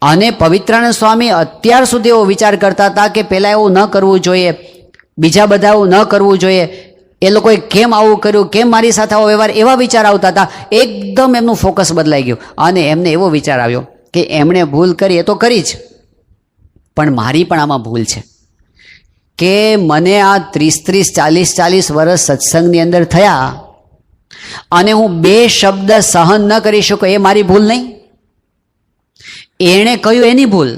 અને પવિત્રાનંદ સ્વામી અત્યાર સુધી એવો વિચાર કરતા હતા કે પહેલાં એવું ન કરવું જોઈએ, બીજા બધા એવું ન કરવું જોઈએ, એ લોકોએ કેમ આવું કર્યું, કેમ મારી સાથે આવો વ્યવહાર, એવા વિચાર આવતા હતા. એકદમ એમનું ફોકસ બદલાઈ ગયું અને એમને એવો વિચાર આવ્યો કે એમણે ભૂલ કરી એ તો કરી જ, પણ મારી પણ આમાં ભૂલ છે કે મને આ 30 40 વર્ષ સત્સંગની અંદર થયા અને હું 2 શબ્દ સહન ન કરી શકું, એ મારી ભૂલ નહીં. એણે કહ્યું એની ભૂલ,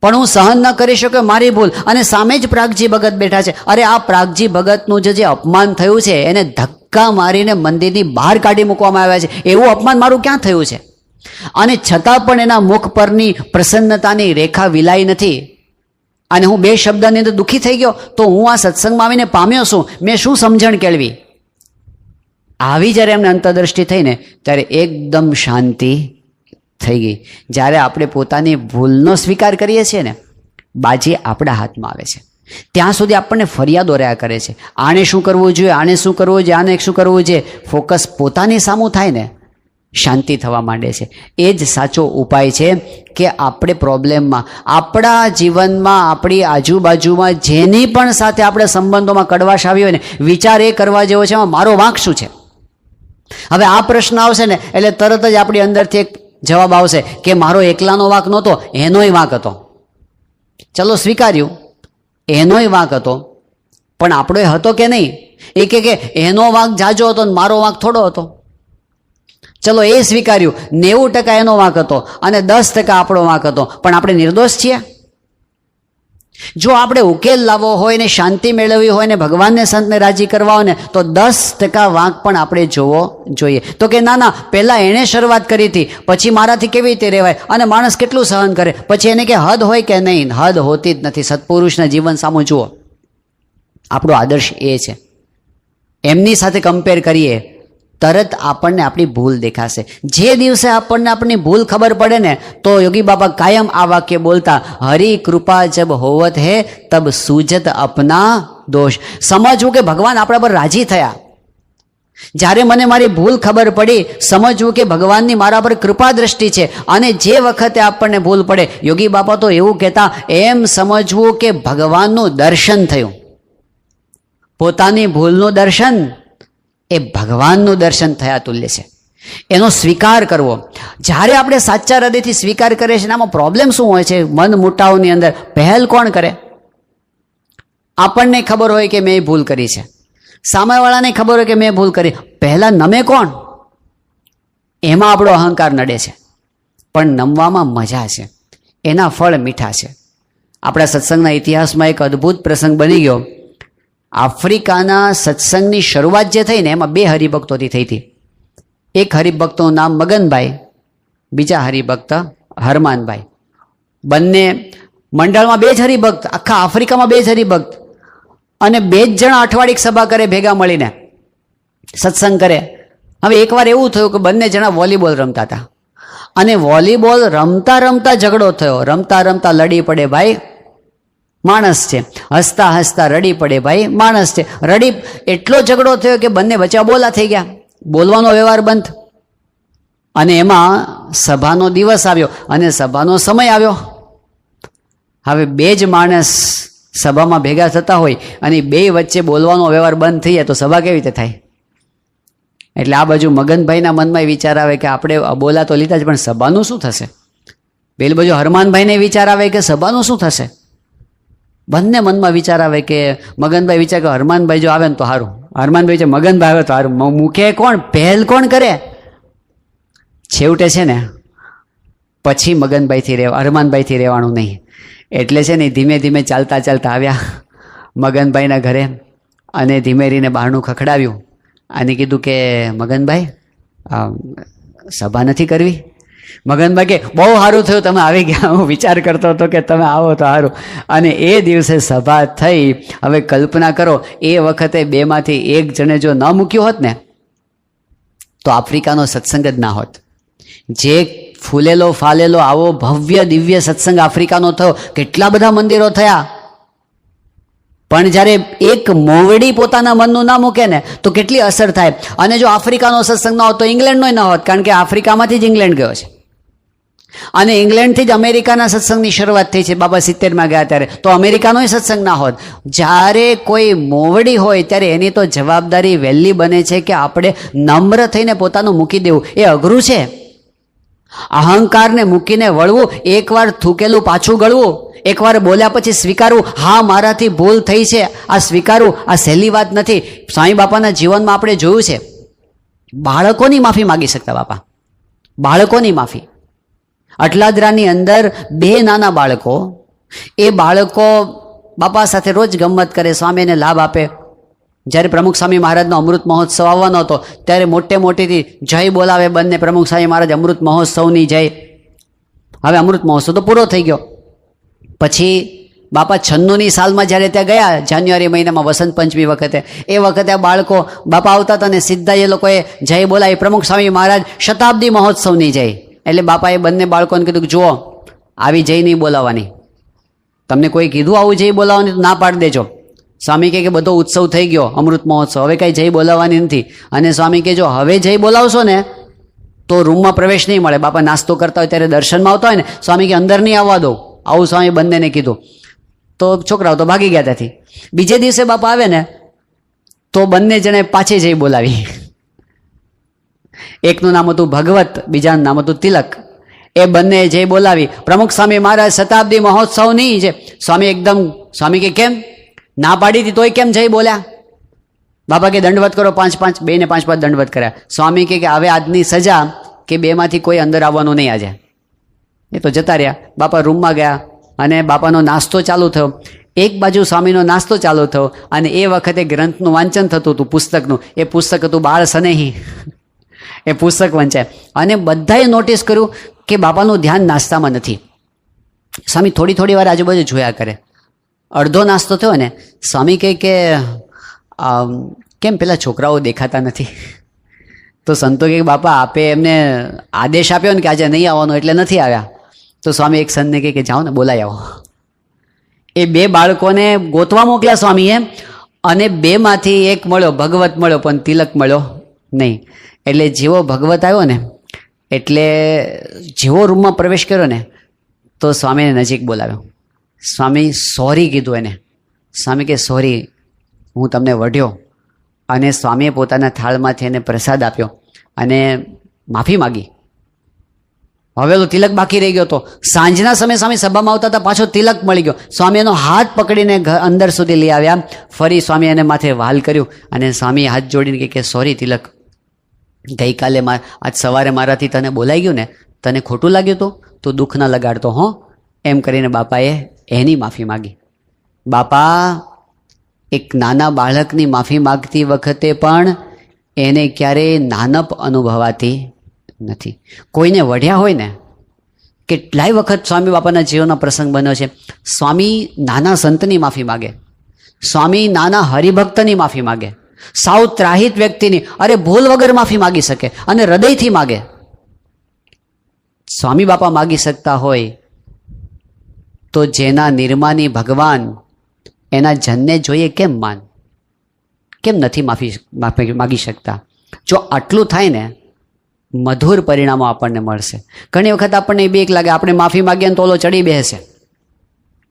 પણ હું સહન ન કરી શક્યો મારી ભૂલ. અને સામે જ પ્રાગજી ભગત બેઠા છે. અરે આ પ્રાગજી ભગતનું જે અપમાન થયું છે એને ધક્કા મારીને મંદિરની બહાર કાઢી મૂકવામાં આવ્યા છે. એવું અપમાન મારું ક્યાં થયું છે? અને છતાં પણ એના મુખ પરની પ્રસન્નતાની રેખા વિલાઈ નથી. અને હું 2 શબ્દની અંદર દુઃખી થઈ ગયો તો હું આ સત્સંગમાં આવીને પામ્યો છું, મેં શું સમજણ કેળવી? આવી જ્યારે એમને અંતર્દૃષ્ટિ થઈને ત્યારે એકદમ શાંતિ થઈ ગઈ. જ્યારે આપણે પોતાની ભૂલનો સ્વીકાર કરીએ છીએ ને, બાજી આપણા હાથમાં આવે છે. ત્યાં સુધી આપણને ફરિયાદો રહ્યા કરે છે, આને શું કરવું જોઈએ, આને શું કરવું જોઈએ, આને શું કરવું જોઈએ. ફોકસ પોતાની સામું થાય ને, શાંતિ થવા માંડે છે. એ જ સાચો ઉપાય છે કે આપણે પ્રોબ્લેમમાં, આપણા જીવનમાં, આપણી આજુબાજુમાં જેની પણ સાથે આપણે સંબંધોમાં કડવાશ આવી હોય ને, વિચાર એ કરવા જેવો છે એમાં મારો વાંક શું છે. હવે આ પ્રશ્ન આવશે ને એટલે તરત જ આપણી અંદરથી એક જવાબ આવશે કે મારો એકલાનો વાંક નહોતો, એનોય વાંક હતો. ચલો સ્વીકાર્યું, એનોય વાંક હતો, પણ આપણો હતો કે નહીં? એ કે એનો વાંક જાજો હતો ને મારો વાંક થોડો હતો. ચલો એ સ્વીકાર્યું, 90% એનો વાંક હતો અને 10% આપણો વાંક હતો, પણ આપણે નિર્દોષ છીએ. જો આપણે ઉકેલ લાવવો હોય ને શાંતિ મેળવવી હોય ને ભગવાનને સંતને રાજી કરવા હોય ને તો 10% વાંક પણ આપણે જોવો જોઈએ. તો કે ના ના, પહેલાં એણે શરૂઆત કરી હતી, પછી મારાથી કેવી રીતે રહેવાય? અને માણસ કેટલું સહન કરે? પછી એને કે હદ હોય કે નહીં? હદ હોતી જ નથી. સત્પુરુષના જીવન સામું જુઓ, આપણો આદર્શ એ છે. એમની સાથે કમ્પેર કરીએ તરત આપણને આપણી ભૂલ દેખાશે. જે દિવસે આપણને આપણી ભૂલ ખબર પડે ને તો યોગી બાબા કાયમ આ વાક્ય બોલતા, હરી કૃપા જબ હોવત હે તબ સૂજત અપના દોષ. સમજવું કે ભગવાન આપણા પર રાજી થયા. જ્યારે મને મારી ભૂલ ખબર પડી, સમજવું કે ભગવાનની મારા પર કૃપા દ્રષ્ટિ છે. અને જે વખતે આપણને ભૂલ પડે, યોગી બાપા તો એવું કહેતા, એમ સમજવું કે ભગવાનનું દર્શન થયું. પોતાની ભૂલનું દર્શન એ ભગવાનનું દર્શન થયા તુલ્ય છે. એનો સ્વીકાર કરવો. જ્યારે આપણે સાચા હૃદયથી સ્વીકાર કરીએ છીએ, આમાં પ્રોબ્લેમ શું હોય છે? મન મુટાવની અંદર પહેલ કોણ કરે? આપણને ખબર હોય કે મેં ભૂલ કરી છે, સામેવાળાને ખબર હોય કે મેં ભૂલ કરી, પહેલાં નમે કોણ? એમાં આપણો અહંકાર નડે છે. પણ નમવામાં મજા છે, એના ફળ મીઠા છે. આપણા સત્સંગના ઇતિહાસમાં એક અદ્ભુત પ્રસંગ બની ગયો. આફ્રિકાના સત્સંગની શરૂઆત જે થઈ ને એમાં 2 હરિભક્તોથી થઈ હતી. એક હરિભક્તનું નામ મગનભાઈ, બીજા હરિભક્ત હરમાનભાઈ. બંને મંડળમાં 2 જ હરિભક્ત, આખા આફ્રિકામાં 2 જ હરિભક્ત. અને 2 જ જણા અઠવાડિક સભા કરે, ભેગા મળીને સત્સંગ કરે. હવે એકવાર એવું થયું કે બંને જણા વોલીબોલ રમતા હતા અને વોલીબોલ રમતા રમતા ઝઘડો થયો. રમતા રમતા લડી પડે ભાઈ, માણસ છે. હસતા હસતા રડી પડે ભાઈ, માણસ છે. રડી એટલો ઝઘડો થયો કે બંને વચ્ચે બોલા થઈ ગયા, બોલવાનો વ્યવહાર બંધ. અને એમાં સભાનો દિવસ આવ્યો અને સભાનો સમય આવ્યો. હવે બે જ માણસ સભામાં ભેગા થતા હોય અને બે વચ્ચે બોલવાનો વ્યવહાર બંધ થઈ જાય તો સભા કેવી રીતે થાય? એટલે આ બાજુ મગનભાઈના મનમાં વિચાર આવે કે આપણે અબોલા તો લીધા જ, પણ સભાનું શું થશે? પેલી બાજુ હરમાનભાઈને વિચાર આવે કે સભાનું શું થશે? બંને મનમાં વિચાર આવે કે મગનભાઈ વિચાર કે હરમાનભાઈ જો આવે ને તો સારું, હરમાનભાઈ છે મગનભાઈ આવે તો સારું, મૂકે કોણ, પહેલ કોણ કરે? છેવટે છે ને પછી હરમાનભાઈથી રહેવાનું નહીં. એટલે છે ને ધીમે ધીમે ચાલતા ચાલતા આવ્યા મગનભાઈના ઘરે અને ધીમે રહીને બહારનું ખખડાવ્યું અને કીધું કે મગનભાઈ સભા નથી કરવી? મગનભાઈ કે બહુ સારું થયું તમે આવી ગયા, હું વિચાર કરતો હતો કે તમે આવો તો સારું. અને એ દિવસે સભા થઈ. હવે કલ્પના કરો એ વખતે બેમાંથી એક જણે જો ન મૂક્યું હોત ને તો આફ્રિકાનો સત્સંગ જ ના હોત. જે ફૂલેલો ફાલેલો આવો ભવ્ય દિવ્ય સત્સંગ આફ્રિકાનો થયો, કેટલા બધા મંદિરો થયા, પણ જ્યારે એક મોવડી પોતાના મનનું ના મૂકે ને તો કેટલી અસર થાય. અને જો આફ્રિકાનો સત્સંગ ન હોત તો ઇંગ્લેન્ડનો ન હોત, કારણ કે આફ્રિકામાંથી જ ઇંગ્લેન્ડ ગયો છે અને ઇંગ્લેન્ડથી જ અમેરિકાના સત્સંગની શરૂઆત થઈ છે. બાબા 70માં ગયા ત્યારે તો અમેરિકાનો સત્સંગ ના હોત. જ્યારે કોઈ મોવડી હોય ત્યારે એની તો જવાબદારી વહેલી બને છે કે આપણે નમ્ર થઈને પોતાનું મૂકી દેવું. એ અઘરું છે. અહંકારને મૂકીને વળવું, એકવાર થૂકેલું પાછું ગળવું, એકવાર બોલ્યા પછી સ્વીકારવું, હા મારાથી ભૂલ થઈ છે આ સ્વીકારવું, આ સહેલી વાત નથી. સ્વામી બાપાના જીવનમાં આપણે જોયું છે, બાળકોની માફી માગી શકતા બાપા, બાળકોની માફી. અટલાદરાની અંદર 2 નાના બાળકો, એ બાળકો બાપા સાથે રોજ ગમત કરે, સ્વામીને લાભ આપે. જ્યારે પ્રમુખ સ્વામી મહારાજનો અમૃત મહોત્સવ આવવાનો હતો ત્યારે મોટેથી જય બોલાવે બંને. પ્રમુખ સ્વામી મહારાજ અમૃત મહોત્સવની જય. હવે અમૃત મહોત્સવ તો પૂરો થઈ ગયો. પછી બાપા 96ની સાલમાં જ્યારે ત્યાં ગયા, જાન્યુઆરી મહિનામાં વસંત પંચમી વખતે, એ વખતે આ બાળકો બાપા આવતા હતા અને સીધા એ લોકોએ જય બોલાવી, પ્રમુખ સ્વામી મહારાજ શતાબ્દી મહોત્સવની જય. એટલે બાપાએ બંને બાળકોને કીધું કે જુઓ, આવી જય નહીં બોલાવવાની, તમને કોઈ કીધું આવું જય બોલાવવાની તો ના પાડી દેજો. સ્વામી કે બધો ઉત્સવ થઈ ગયો, અમૃત મહોત્સવ, હવે કાંઈ જય બોલાવવાની નથી. અને સ્વામી કે જો હવે જય બોલાવશો ને તો રૂમમાં પ્રવેશ નહીં મળે. બાપા નાસ્તો કરતા હોય ત્યારે દર્શનમાં આવતા હોય ને, સ્વામી કે અંદર નહીં આવવા દો, આવું સ્વામી બંનેને કીધું. તો છોકરાઓ તો ભાગી ગયા ત્યાંથી. બીજે દિવસે બાપા આવે ને તો બંને જણે પાછી જય બોલાવી. એકનું નામ હતું ભગવત, બીજાનું નામ હતું તિલક. એ બંને જય બોલાવી. પ્રમુખ સ્વામી મહારાજ શતાબ્દી મહોત્સવની જે સ્વામી કે કેમ ના પાડી હતી તોય કેમ જય બોલ્યા? બાપા કે દંડવત કરો 5-5, બેને 5-5 દંડવત કર્યા. સ્વામી કે હવે આજની સજા કે બેમાંથી કોઈ અંદર આવવાનું નહીં આજે. એ તો જતા રહ્યા. બાપા રૂમમાં ગયા અને બાપાનો નાસ્તો ચાલુ થયો. એક બાજુ સ્વામીનો નાસ્તો ચાલુ થયો અને એ વખતે ગ્રંથનું વાંચન થતું હતું, પુસ્તકનું. એ પુસ્તક હતું બાળ સનેહી. એ પુસ્તક વંચાય અને બધાએ નોટિસ કર્યું કે બાપાનું ધ્યાન નાસ્તામાં નથી. સ્વામી થોડી વાર આજુબાજુ જોયા કરે. અડધો નાસ્તો થયો ને, સ્વામી કહે કે કેમ પેલા છોકરાઓ દેખાતા નથી? તો સંતો કહે બાપા આપે એમને આદેશ આપ્યો ને કે આજે નહીં આવવાનું એટલે નથી આવ્યા. તો સ્વામી એક સંતને કહે કે જાઓ ને બોલાવી આવો. એ 2 બાળકોને ગોતવા મોકલ્યા સ્વામીએ અને 2માંથી એક મળ્યો, ભગવત મળ્યો, પણ તિલક મળ્યો નહીં. એટલે જેવો ભગવત આવ્યો ને એટલે જેવો રૂમમાં પ્રવેશ કર્યો ને તો સ્વામીને નજીક બોલાવ્યો. સ્વામી સોરી કીધું એને. સ્વામી કે સોરી, હું તમને વઢ્યો. અને સ્વામીએ પોતાના થાળમાંથી એને પ્રસાદ આપ્યો અને માફી માગી. હવે તો તિલક બાકી રહી ગયો હતો. સાંજના સમયે સ્વામી સભામાં આવતા હતા, પાછો તિલક મળી ગયો. સ્વામી એનો હાથ પકડીને અંદર સુધી લઈ આવ્યા. ફરી સ્વામી એને માથે વાલ કર્યું અને સ્વામી હાથ જોડીને કે સોરી તિલક, ગઈકાલે આજ સવારે મારાથી તને બોલાઈ ગયું ને, તને ખોટું લાગ્યું હતું, તું દુઃખ ના લગાડતો હો. એમ કરીને બાપાએ એની માફી માગી. બાપા એક નાના બાળકની માફી માગતી વખતે પણ એને ક્યારેય નાનપ અનુભવાતી નથી. કોઈને વઢ્યા હોય ને, કેટલાય વખત સ્વામી બાપાના જીવનનો પ્રસંગ બન્યો છે. સ્વામી નાના સંતની માફી માગે, સ્વામી નાના હરિભક્તની માફી માગે, સાવ ત્રાહિત વ્યક્તિની અરે ભૂલ વગર માફી માગી શકે અને હૃદયથી માગે. સ્વામી બાપા માગી શકતા હોય તો જેના નિર્માની ભગવાન એના જનને જોઈએ કેમ માન, કેમ નથી માફી માગી શકતા? જો આટલું થાય ને મધુર પરિણામો આપણને મળશે. ઘણી વખત આપણને બીક લાગે, આપણે માફી માગીએ તો ઓલો ચડી બેસે,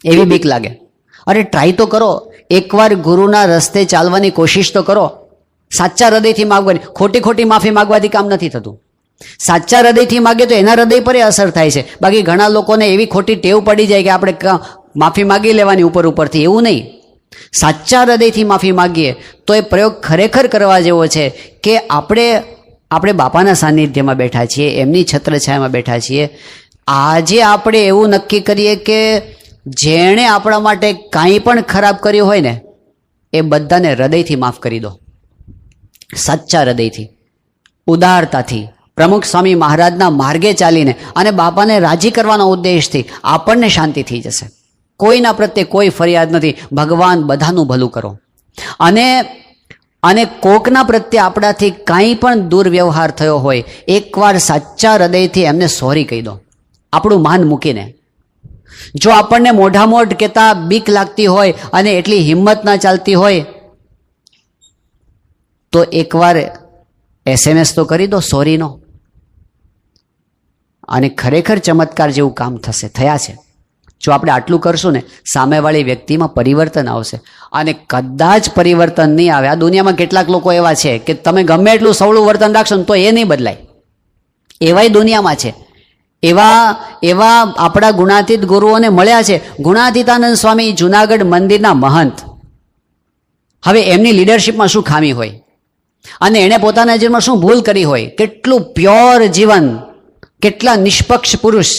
એવી બીક લાગે. અરે ટ્રાય તો કરો, એકવાર ગુરુના રસ્તે ચાલવાની કોશિશ તો કરો. સાચા હૃદયથી માગવાની, ખોટી માફી માગવાથી કામ નથી થતું. સાચા હૃદયથી માગે તો એના હૃદય પર અસર થાય છે. બાકી ઘણા લોકોને એવી ખોટી ટેવ પડી જાય કે આપણે માફી માગી લેવાની ઉપરથી. એવું નહીં. સાચા હૃદયથી માફી માગીએ તો એ પ્રયોગ ખરેખર કરવા જેવો છે કે આપણે બાપાના સાનિધ્યમાં બેઠા છીએ, એમની છત્રછાયામાં બેઠા છીએ. આજે આપણે એવું નક્કી કરીએ કે જેણે આપણા માટે કાંઈ પણ ખરાબ કર્યું હોય ને એ બધાને હૃદયથી માફ કરી દો. સાચા હૃદયથી, ઉદારતાથી, પ્રમુખ સ્વામી મહારાજના માર્ગે ચાલીને અને બાપાને રાજી કરવાના ઉદ્દેશથી આપણને શાંતિ થઈ જશે. કોઈના પ્રત્યે કોઈ ફરિયાદ નથી. ભગવાન બધાનું ભલું કરો. અને કોકના પ્રત્યે આપણાથી કાંઈ પણ દુર્વ્યવહાર થયો હોય, એકવાર સાચા હૃદયથી એમને સોરી કહી દો, આપણું માન મૂકીને. જો આપણને મોઢામોઢ કહેતા બીક લાગતી હોય અને એટલી હિંમત ના ચાલતી હોય તો એકવાર SMS તો કરી દો સોરીનો, અને ખરેખર ચમત્કાર જેવું કામ થયા છે. જો આપણે આટલું કરશું ને, સામેવાળી વ્યક્તિમાં પરિવર્તન આવશે. અને કદાચ પરિવર્તન નહીં આવે, આ દુનિયામાં કેટલાક લોકો એવા છે કે તમે ગમે એટલું સવળું વર્તન રાખશો ને તો એ નહીં બદલાય. એવાય દુનિયામાં છે. એવા આપણા ગુણાતીત ગુરુઓને મળ્યા છે. ગુણાતીતાનંદ સ્વામી જુનાગઢ મંદિરના મહંત. હવે એમની લીડરશિપમાં શું ખામી હોય અને એણે પોતાના જીવનમાં શું ભૂલ કરી હોય, કેટલું પ્યોર જીવન, કેટલા નિષ્પક્ષ પુરુષ,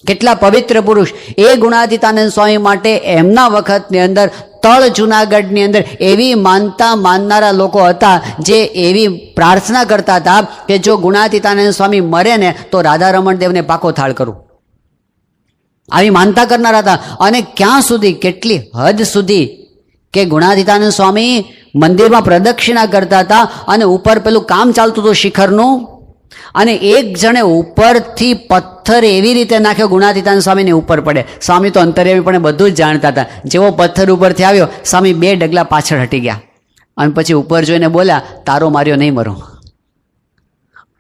કેટલા પવિત્ર પુરુષ. એ ગુણાતીતાનંદ સ્વામી માટે એમના વખતની અંદર તળ જુનાગઢની અંદર એવી માનનારા લોકો હતા જે એવી પ્રાર્થના કરતા હતા કે જો ગુણાતીતાનંદ સ્વામી મરે ને તો રાધારમણ દેવને પાકો થાળ કરું. આવી માનતા કરનારા હતા. અને ક્યાં સુધી, કેટલી હદ સુધી કે ગુણાતીતાનંદ સ્વામી મંદિરમાં પ્રદક્ષિણા કરતા હતા અને ઉપર પેલું કામ ચાલતું હતું શિખરનું, અને એક જણે ઉપરથી પથ્થર એવી રીતે નાખ્યો ગુણાતીતાનંદ સ્વામીને ઉપર પડે. સ્વામી તો અંતર્યામી પણ બધું જ જાણતા હતા. જેવો પથ્થર ઉપરથી આવ્યો, સ્વામી 2 ડગલા પાછળ હટી ગયા અને પછી ઉપર જોઈને બોલ્યા, તારો માર્યો નહીં મરો.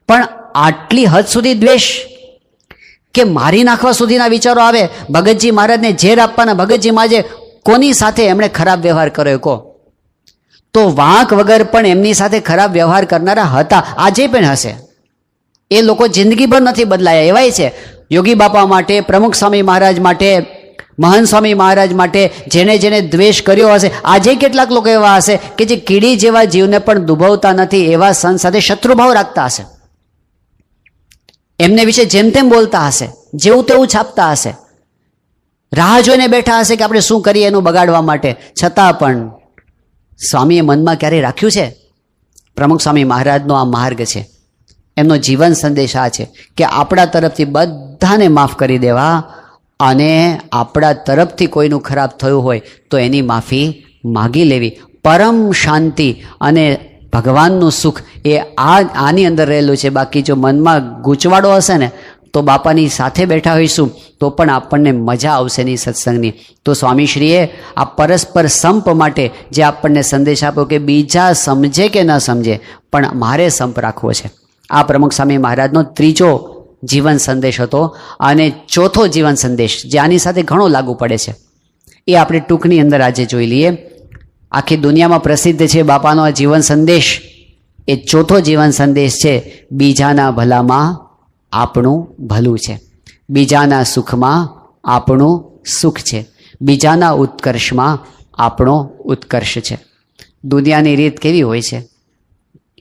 પણ આટલી હદ સુધી દ્વેષ કે મારી નાખવા સુધીના વિચારો આવે. ભગતજી મહારાજને ઝેર આપવાના, ભગતજી મહારાજે કોની સાથે એમણે ખરાબ વ્યવહાર કર્યો કહો? તો વાંક વગર પણ એમની સાથે ખરાબ વ્યવહાર કરનારા હતા, આજે પણ હશે. એ લોકો જિંદગીભર નથી બદલાયા. એવાય છે યોગી બાપા માટે, પ્રમુખ સ્વામી મહારાજ માટે, મહંત સ્વામી મહારાજ માટે જેણે દ્વેષ કર્યો હશે, આજે કેટલાક લોકો એવા હશે કે જે કીડી જેવા જીવને પણ દુભવતા નથી, એવા સંત સાથે શત્રુભાવ રાખતા હશે, એમને વિશે જેમ તેમ બોલતા હશે, જેવું તેવું છાપતા હશે, રાહ જોઈને બેઠા હશે કે આપણે શું કરીએ એનું બગાડવા માટે. છતાં પણ સ્વામીએ મનમાં ક્યારેય રાખ્યું છે? પ્રમુખ સ્વામી મહારાજનો આ માર્ગ છે, એમનો જીવન સંદેશ આ છે કે આપણા તરફથી બધાને માફ કરી દેવા, અને આપણા તરફથી કોઈનું ખરાબ થયું હોય તો એની માફી માગી લેવી. પરમ શાંતિ અને ભગવાનનું સુખ એ આની અંદર રહેલું છે. બાકી જો મનમાં ગૂંચવાડો હશે ને તો બાપાની સાથે બેઠા હોઈશું તો પણ આપણને મજા આવશે નહીં સત્સંગની. તો સ્વામીશ્રીએ આ પરસ્પર સંપ માટે જે આપણને સંદેશ આપ્યો કે બીજા સમજે કે ન સમજે પણ મારે સંપ રાખવો છે. આ પ્રમુખ સ્વામી મહારાજનો ત્રીજો જીવન સંદેશ હતો. અને ચોથો જીવન સંદેશ જે આની સાથે ઘણો લાગુ પડે છે એ આપણે ટૂંકની અંદર આજે જોઈ લઈએ. આખી દુનિયામાં પ્રસિદ્ધ છે બાપાનો આ જીવન સંદેશ. એ ચોથો જીવન સંદેશ છે, બીજાના ભલામાં આપણું ભલું છે, બીજાના સુખમાં આપણું સુખ છે, બીજાના ઉત્કર્ષમાં આપણો ઉત્કર્ષ છે. દુનિયાની રીત કેવી હોય છે?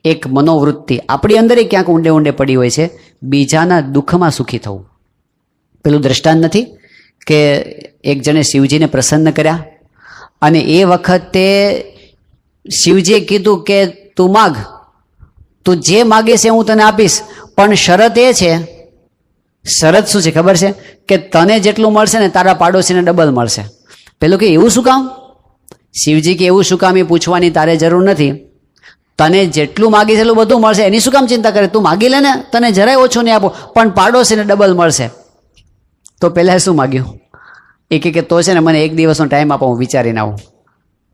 એક મનોવૃત્તિ આપણી અંદર ક્યાંક ઊંડે ઊંડે પડી હોય છે, બીજાના દુઃખમાં સુખી થવું. પેલું દ્રષ્ટાંત નથી કે એક જણે શિવજીને પ્રસન્ન કર્યા અને એ વખતે શિવજીએ કીધું કે તું માગ, તું જે માગે છે હું તને આપીશ, પણ શરત એ છે. શરત શું છે ખબર છે? કે તને જેટલું મળશે ને તારા પાડોશીને ડબલ મળશે. પેલું કે એવું શું કામ? શિવજી કે એવું શું કામ એ પૂછવાની તારે જરૂર નથી, તને જેટલું માગીશ એટલું બધું મળશે, એની શું કામ ચિંતા કરે? તું માગી લે ને, તને જરાય ઓછું નહીં આપો પણ પાડોશીને ડબલ મળશે. તો પહેલાં શું માગ્યું? એ કે તો છે ને મને એક દિવસનો ટાઈમ આપો, હું વિચારીને આવું.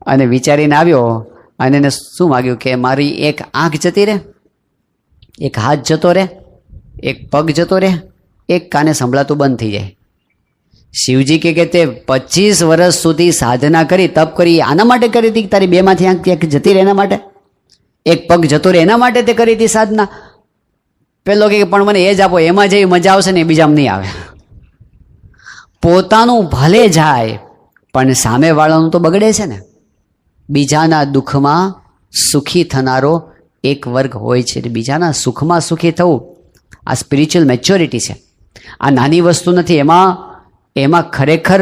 અને વિચારીને આવ્યો અને એને શું માગ્યું કે મારી એક આંખ જતી રહે, એક હાથ જતો રહે એક પગ જતો રહે, એક કાને સંભળાતું બંધ થઈ જાય. શિવજી કે તે 25 વર્ષ સુધી સાધના કરી, તપ કરી, આના માટે કરી હતી કે તારી બેમાંથી આંખ ક્યાંક જતી રહે એના માટે? એક પગ જતો રહે એના માટે તે કરી હતી સાધના? પેલો કે પણ મને એ જ આપો, એમાં જેવી મજા આવશે ને બીજામાં નહીં આવે. પોતાનું ભલે જાય પણ સામેવાળાનું તો બગડે છે ને. બીજાના દુઃખમાં સુખી થનારો એક વર્ગ હોય છે. બીજાના સુખમાં સુખી થવું આ સ્પિરિચ્યુઅલ મેચ્યોરિટી છે. આ નાની વસ્તુ નથી. એમાં ખરેખર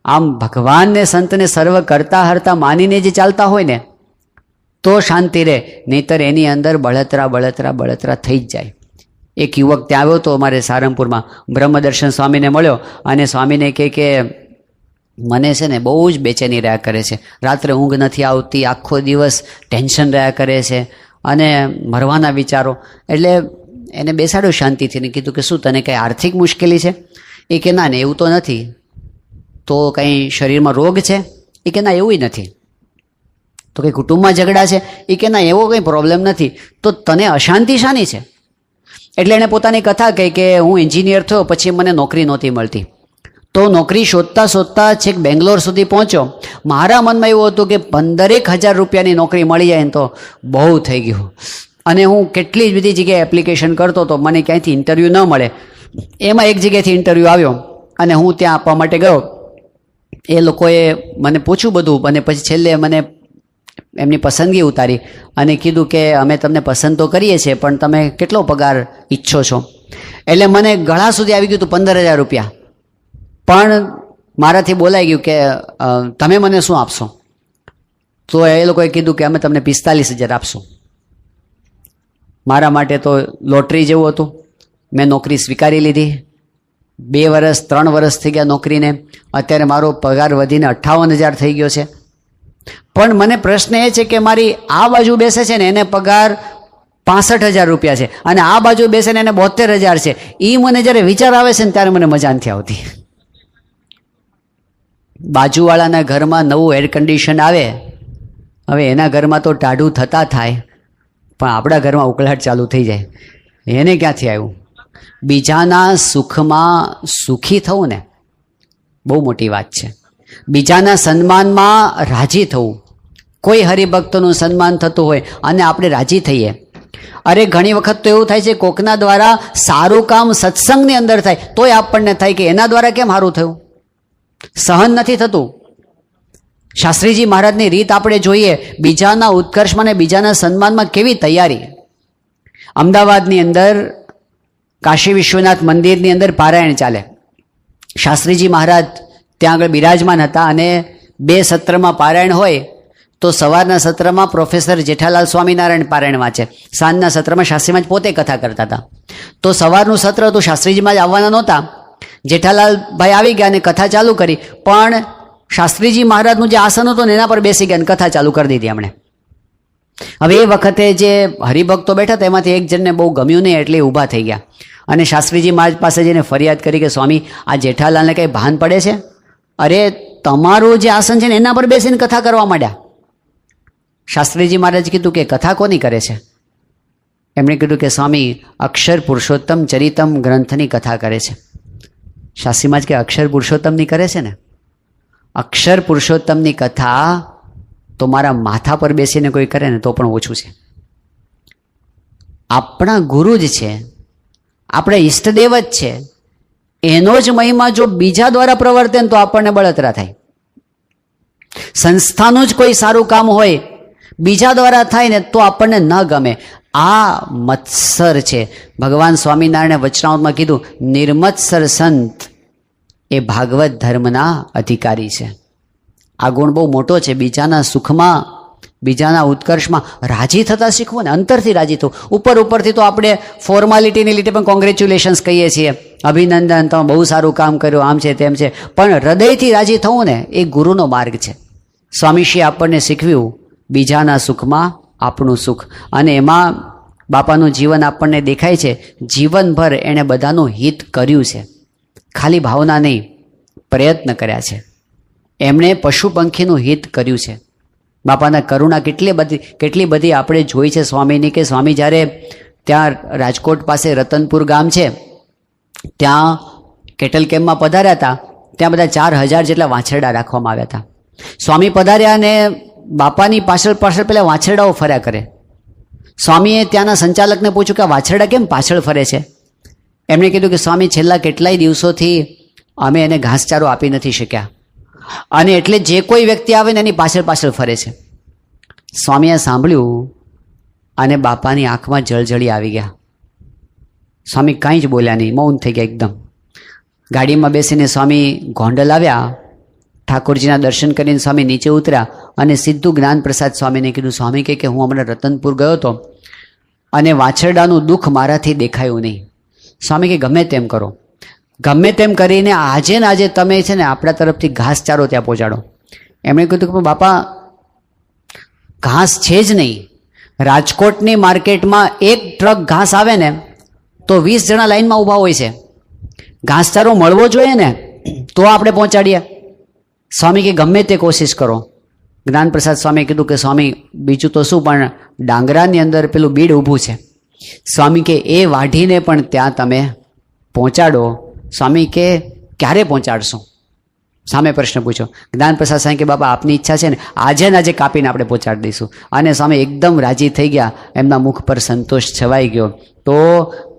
આમ ભગવાનને સંતને સર્વ કરતા હરતા માનીને જે ચાલતા હોય ને તો શાંતિ રહે, નહીતર એની અંદર બળતરા થઈ જ જાય. એક યુવક ત્યાં આવ્યો હતો અમારે સારંગપુરમાં, બ્રહ્મદર્શન સ્વામીને મળ્યો અને સ્વામીને કહે કે મને છે ને બહુ જ બેચેની રહ્યા કરે છે, રાત્રે ઊંઘ નથી આવતી, આખો દિવસ ટેન્શન રહ્યા કરે છે અને મરવાના વિચારો. એટલે એને બેસાડ્યો શાંતિથી ને કીધું કે શું તને કંઈ આર્થિક મુશ્કેલી છે? એ કે ના ને એવું તો નથી. તો કંઈ શરીરમાં રોગ છે? એ કે ના એવું નથી. તો કંઈ કુટુંબમાં ઝઘડા છે? એ કે ના એવો કંઈ પ્રોબ્લેમ નથી. તો તને અશાંતિ શાની છે? એટલે એણે પોતાની કથા કહી કે હું એન્જિનિયર થયો, પછી મને નોકરી નહોતી મળતી, તો નોકરી શોધતા છેક બેંગ્લોર સુધી પહોંચ્યો. મારા મનમાં એવું હતું કે 15,000 રૂપિયાની નોકરી મળી જાય ને તો બહુ થઈ ગયું. અને હું કેટલી જ બધી જગ્યાએ એપ્લિકેશન કરતો હતો, મને ક્યાંયથી ઇન્ટરવ્યૂ ન મળે. એમાં એક જગ્યાએથી ઇન્ટરવ્યૂ આવ્યો અને હું ત્યાં આપવા માટે ગયો. એ લોકોએ મને પૂછ્યું બધું અને પછી છેલ્લે મને એમની પસંદગી ઉતારી અને કીધું કે અમે તમને પસંદ તો કરીએ છીએ પણ તમે કેટલો પગાર ઈચ્છો છો? એટલે મને ગળા સુધી આવી ગયું હતું 15,000 રૂપિયા. પણ મારાથી બોલાઈ ગયું કે તમે મને શું આપશો? તો એ લોકોએ કીધું કે અમે તમને 45,000 આપશું. મારા માટે તો લોટરી જેવું હતું. મેં નોકરી સ્વીકારી લીધી. 2 વર્ષ 3 વર્ષ થઈ ગયા નોકરીને. અત્યારે મારો પગાર વધીને 58,000 થઈ ગયો છે. પણ મને પ્રશ્ન એ છે કે મારી આ બાજુ બેસે છે ને એને પગાર 65,000 રૂપિયા છે અને આ બાજુ બેસે ને એને 72,000 છે. એ મને જ્યારે વિચાર આવે છે ને ત્યારે મને મજા નથી આવતી. બાજુવાળાના ઘરમાં નવું એર કન્ડિશન આવે, હવે એના ઘરમાં તો ટાઢું થતા થાય પણ આપણા ઘરમાં ઉકળાટ ચાલુ થઈ જાય. એને ક્યાંથી આવ્યું? બીજાના સુખમાં સુખી થવું ને બહુ મોટી વાત છે. બીજાના સન્માનમાં રાજી થવું. કોઈ હરિભક્તોનું સન્માન થતું હોય અને આપણે રાજી થઈએ. અરે ઘણી વખત તો એવું થાય છે કોકના દ્વારા સારું કામ સત્સંગની અંદર થાય તોય આપણને થાય કે એના દ્વારા કેમ સારું થયું, સહન નથી થતું. શાસ્ત્રીજી મહારાજની રીત આપણે જોઈએ, બીજાના ઉત્કર્ષમાં ને બીજાના સન્માનમાં કેવી તૈયારી. અમદાવાદની અંદર કાશી વિશ્વનાથ મંદિરની અંદર પારાયણ ચાલે. શાસ્ત્રીજી મહારાજ ત્યાં આગળ બિરાજમાન હતા અને 2 સત્રમાં પારાયણ હોય તો સવારના સત્રમાં પ્રોફેસર જેઠાલાલ સ્વામિનારાયણ પારાયણ વાંચે, સાંજના સત્રમાં શાસ્ત્રીમાં જ પોતે કથા કરતા હતા. તો સવારનું સત્ર હતું, શાસ્ત્રીજીમાં જ આવવાના નહોતા. જેઠાલાલ ભાઈ આવી ગયા અને કથા ચાલુ કરી, પણ શાસ્ત્રીજી મહારાજનું જે આસન હતું ને એના પર બેસી ગયા અને કથા ચાલુ કરી દીધી એમણે. હવે એ વખતે જે હરિભક્તો બેઠા હતા એમાંથી એક જણને બહુ ગમ્યું નહીં એટલે ઊભા થઈ ગયા અને શાસ્ત્રીજી મહારાજ પાસે જઈને ફરિયાદ કરી કે સ્વામી આ જેઠાલાલને કંઈ ભાન પડે છે? અરે તમારું જે આસન છે ને એના પર બેસીને કથા કરવા માંડ્યા. શાસ્ત્રીજી મહારાજ કીધું કે કથા કોની કરે છે? એમણે કીધું કે સ્વામી અક્ષર પુરુષોત્તમ ચરિતમ ગ્રંથની કથા કરે છે. શાસ્ત્રી મહારાજ કે અક્ષર પુરુષોત્તમની કરે છે ને? અક્ષર પુરુષોત્તમની કથા તો મારા માથા પર બેસીને કોઈ કરે ને તો પણ ઓછું છે. આપણા ગુરુ જ છે, આપણે ઈષ્ટદેવ જ છે, એનો જ મહિમા જો બીજા દ્વારા પ્રવર્તે તો આપણને બળતરા થાય. સંસ્થાનું જ કોઈ સારું કામ હોય બીજા દ્વારા થાય ને તો આપણને ન ગમે. આ મત્સર છે. ભગવાન સ્વામિનારાયણે વચનામૃતમાં કીધું નિર્મત્સર સંત એ ભાગવત ધર્મના અધિકારી છે. આ ગુણ બહુ મોટો છે. બીજાના સુખમાં બીજાના ઉત્કર્ષમાં રાજી થતા શીખવું ને, અંતરથી રાજી થવું. ઉપરથી તો આપણે ફોર્માલિટીની લીધે પણ કોંગ્રેચ્યુલેશન્સ કહીએ છીએ, અભિનંદન, તમે બહુ સારું કામ કર્યું, આમ છે તેમ છે, પણ હૃદયથી રાજી થવું ને એ ગુરુનો માર્ગ છે. સ્વામીશ્રીએ આપણને શીખવ્યું બીજાના સુખમાં આપણું સુખ, અને એમાં બાપાનું જીવન આપણને દેખાય છે. જીવનભર એણે બધાનું હિત કર્યું છે, ખાલી ભાવના નહીં, પ્રયત્ન કર્યા છે. એમણે પશુ પંખીનું હિત કર્યું છે. બાપાના કરુણા કેટલી બધી આપણે જોઈ છે સ્વામીની, કે સ્વામી જ્યારે ત્યાં રાજકોટ પાસે રતનપુર ગામ છે, ત્યાં કેટલ કેમ્પમાં પધાર્યા હતા. ત્યાં બધા 4000 જેટલા વાછરડા રાખવામાં આવ્યા હતા. સ્વામી પધાર્યા અને બાપાની પાછળ પાછળ પેલા વાછરડાઓ ફર્યા કરે. સ્વામીએ ત્યાંના સંચાલકને પૂછ્યું કે આ વાછરડા કેમ પાછળ ફરે છે? એમણે કીધું કે સ્વામી, છેલ્લા કેટલાય દિવસોથી અમે એને ઘાસચારો આપી નથી શક્યા અને એટલે જે કોઈ વ્યક્તિ આવે ને એની પાછળ પાછળ ફરે છે. સ્વામીએ સાંભળ્યું અને બાપાની આંખમાં જળજળી આવી ગયા. સ્વામી કાંઈ જ બોલ્યા નહીં, મૌન થઈ ગયા એકદમ. ગાડીમાં બેસીને સ્વામી ગોંડલ આવ્યા. ઠાકોરજીના દર્શન કરીને સ્વામી નીચે ઉતર્યા અને સીધું જ્ઞાનપ્રસાદ સ્વામીને કીધું, સ્વામી કે હું હમણાં રતનપુર ગયો હતો અને વાછરડાનું દુઃખ મારાથી દેખાયું નહીં. સ્વામી કે ગમે તેમ કરો, ગમે તેમ કરીને આજે ને આજે તમે છે ને આપણા તરફથી ઘાસચારો ત્યાં પહોંચાડો. એમણે કીધું કે બાપા, ઘાસ છે જ નહીં. રાજકોટની માર્કેટમાં એક ટ્રક ઘાસ આવે ને તો 20 જણા લાઈનમાં ઊભા હોય છે. ઘાસચારો મળવો જોઈએ ને તો આપણે પહોંચાડીએ. સ્વામી કે ગમે તે કોશિશ કરો. જ્ઞાનપ્રસાદ સ્વામીએ કીધું કે સ્વામી, બીજું તો શું, પણ ડાંગરાની અંદર પેલું બીડ ઊભું છે. સ્વામી કે એ વાઢીને પણ ત્યાં તમે પહોંચાડો. સ્વામી કે ક્યારે પહોંચાડશો? સામે પ્રશ્ન પૂછ્યો. જ્ઞાનપ્રસાદ સ્વામી કે બાપા, આપની ઈચ્છા છે ને આજે ને આજે કાપીને આપણે પહોંચાડી દઈશું. અને સ્વામી એકદમ રાજી થઈ ગયા, એમના મુખ પર સંતોષ છવાઈ ગયો. તો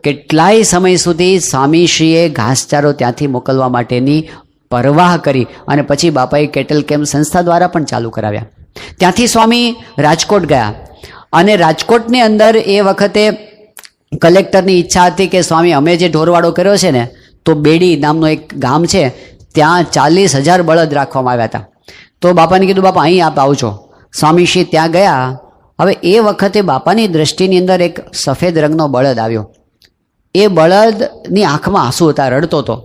કેટલાય સમય સુધી સ્વામીશ્રીએ ઘાસચારો ત્યાંથી મોકલવા માટેની પરવાહ કરી અને પછી બાપાએ કેટલ કેમ્પ સંસ્થા દ્વારા પણ ચાલુ કરાવ્યા. ત્યાંથી સ્વામી રાજકોટ ગયા અને રાજકોટની અંદર એ વખતે કલેક્ટરની ઈચ્છા હતી કે સ્વામી, અમે જે ઢોરવાડો કર્યો છે ને, તો બેડી નામનું એક ગામ છે, ત્યાં 40,000 બળદ રાખવામાં આવ્યા હતા. તો બાપાને કીધું, બાપા અહીં આપ આવજો. સ્વામીશ્રી ત્યાં ગયા. હવે એ વખતે બાપાની દ્રષ્ટિની અંદર એક સફેદ રંગનો બળદ આવ્યો. એ બળદની આંખમાં આંસુ હતા, રડતો હતો.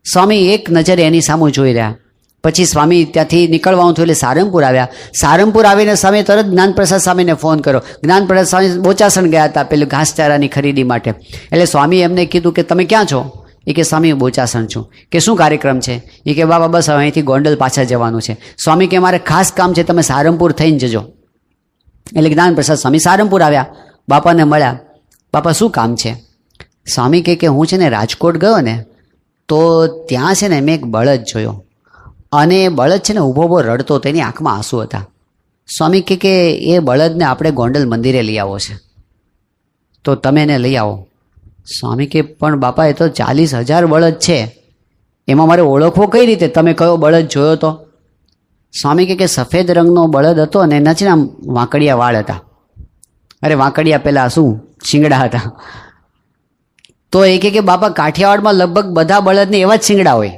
સ્વામી એક નજરે એની સામે જોઈ રહ્યા. પછી સ્વામી ત્યાંથી નીકળવાનું થયું એટલે સારંગપુર આવ્યા. સારંગપુર આવીને સ્વામી તરત જ્ઞાનપ્રસાદ સ્વામીને ફોન કર્યો. જ્ઞાનપ્રસાદ સ્વામી બોચાસણ ગયા હતા પેલું ઘાસચારાની ખરીદી માટે. એટલે સ્વામી એમને કીધું કે તમે ક્યાં છો? એ કે સ્વામી બોચાસણ છું. કે શું કાર્યક્રમ છે? એ કે બાબા બસ હવે અહીંથી ગોંડલ પાછા જવાનું છે. સ્વામી કે મારે ખાસ કામ છે, તમે સારંગપુર થઈને જજો. એટલે જ્ઞાનપ્રસાદ સ્વામી સારંગપુર આવ્યા, બાપાને મળ્યા. બાપા શું કામ છે? સ્વામી કે હું છે ને રાજકોટ ગયો ને તો ત્યાં છે ને મેં એક બળદ જોયો અને એ બળદ છે ને ઊભો ઊભો રડતો, તેની આંખમાં આંસુ હતા. સ્વામી કે એ બળદને આપણે ગોંડલ મંદિરે લઈ આવો છે, તો તમે એને લઈ આવો. સ્વામી કે પણ બાપા, એ તો 40,000 બળદ છે, એમાં મારે ઓળખવો કઈ રીતે? તમે કયો બળદ જોયો તો? સ્વામી કે સફેદ રંગનો બળદ હતો અને એના છે ને આમ વાંકડિયા વાળ હતા. અરે વાંકડિયા પેલા શું શિંગડા હતા. તો એ કે બાપા, કાઠિયાવાડમાં લગભગ બધા બળદને એવા જ શિંગડા હોય.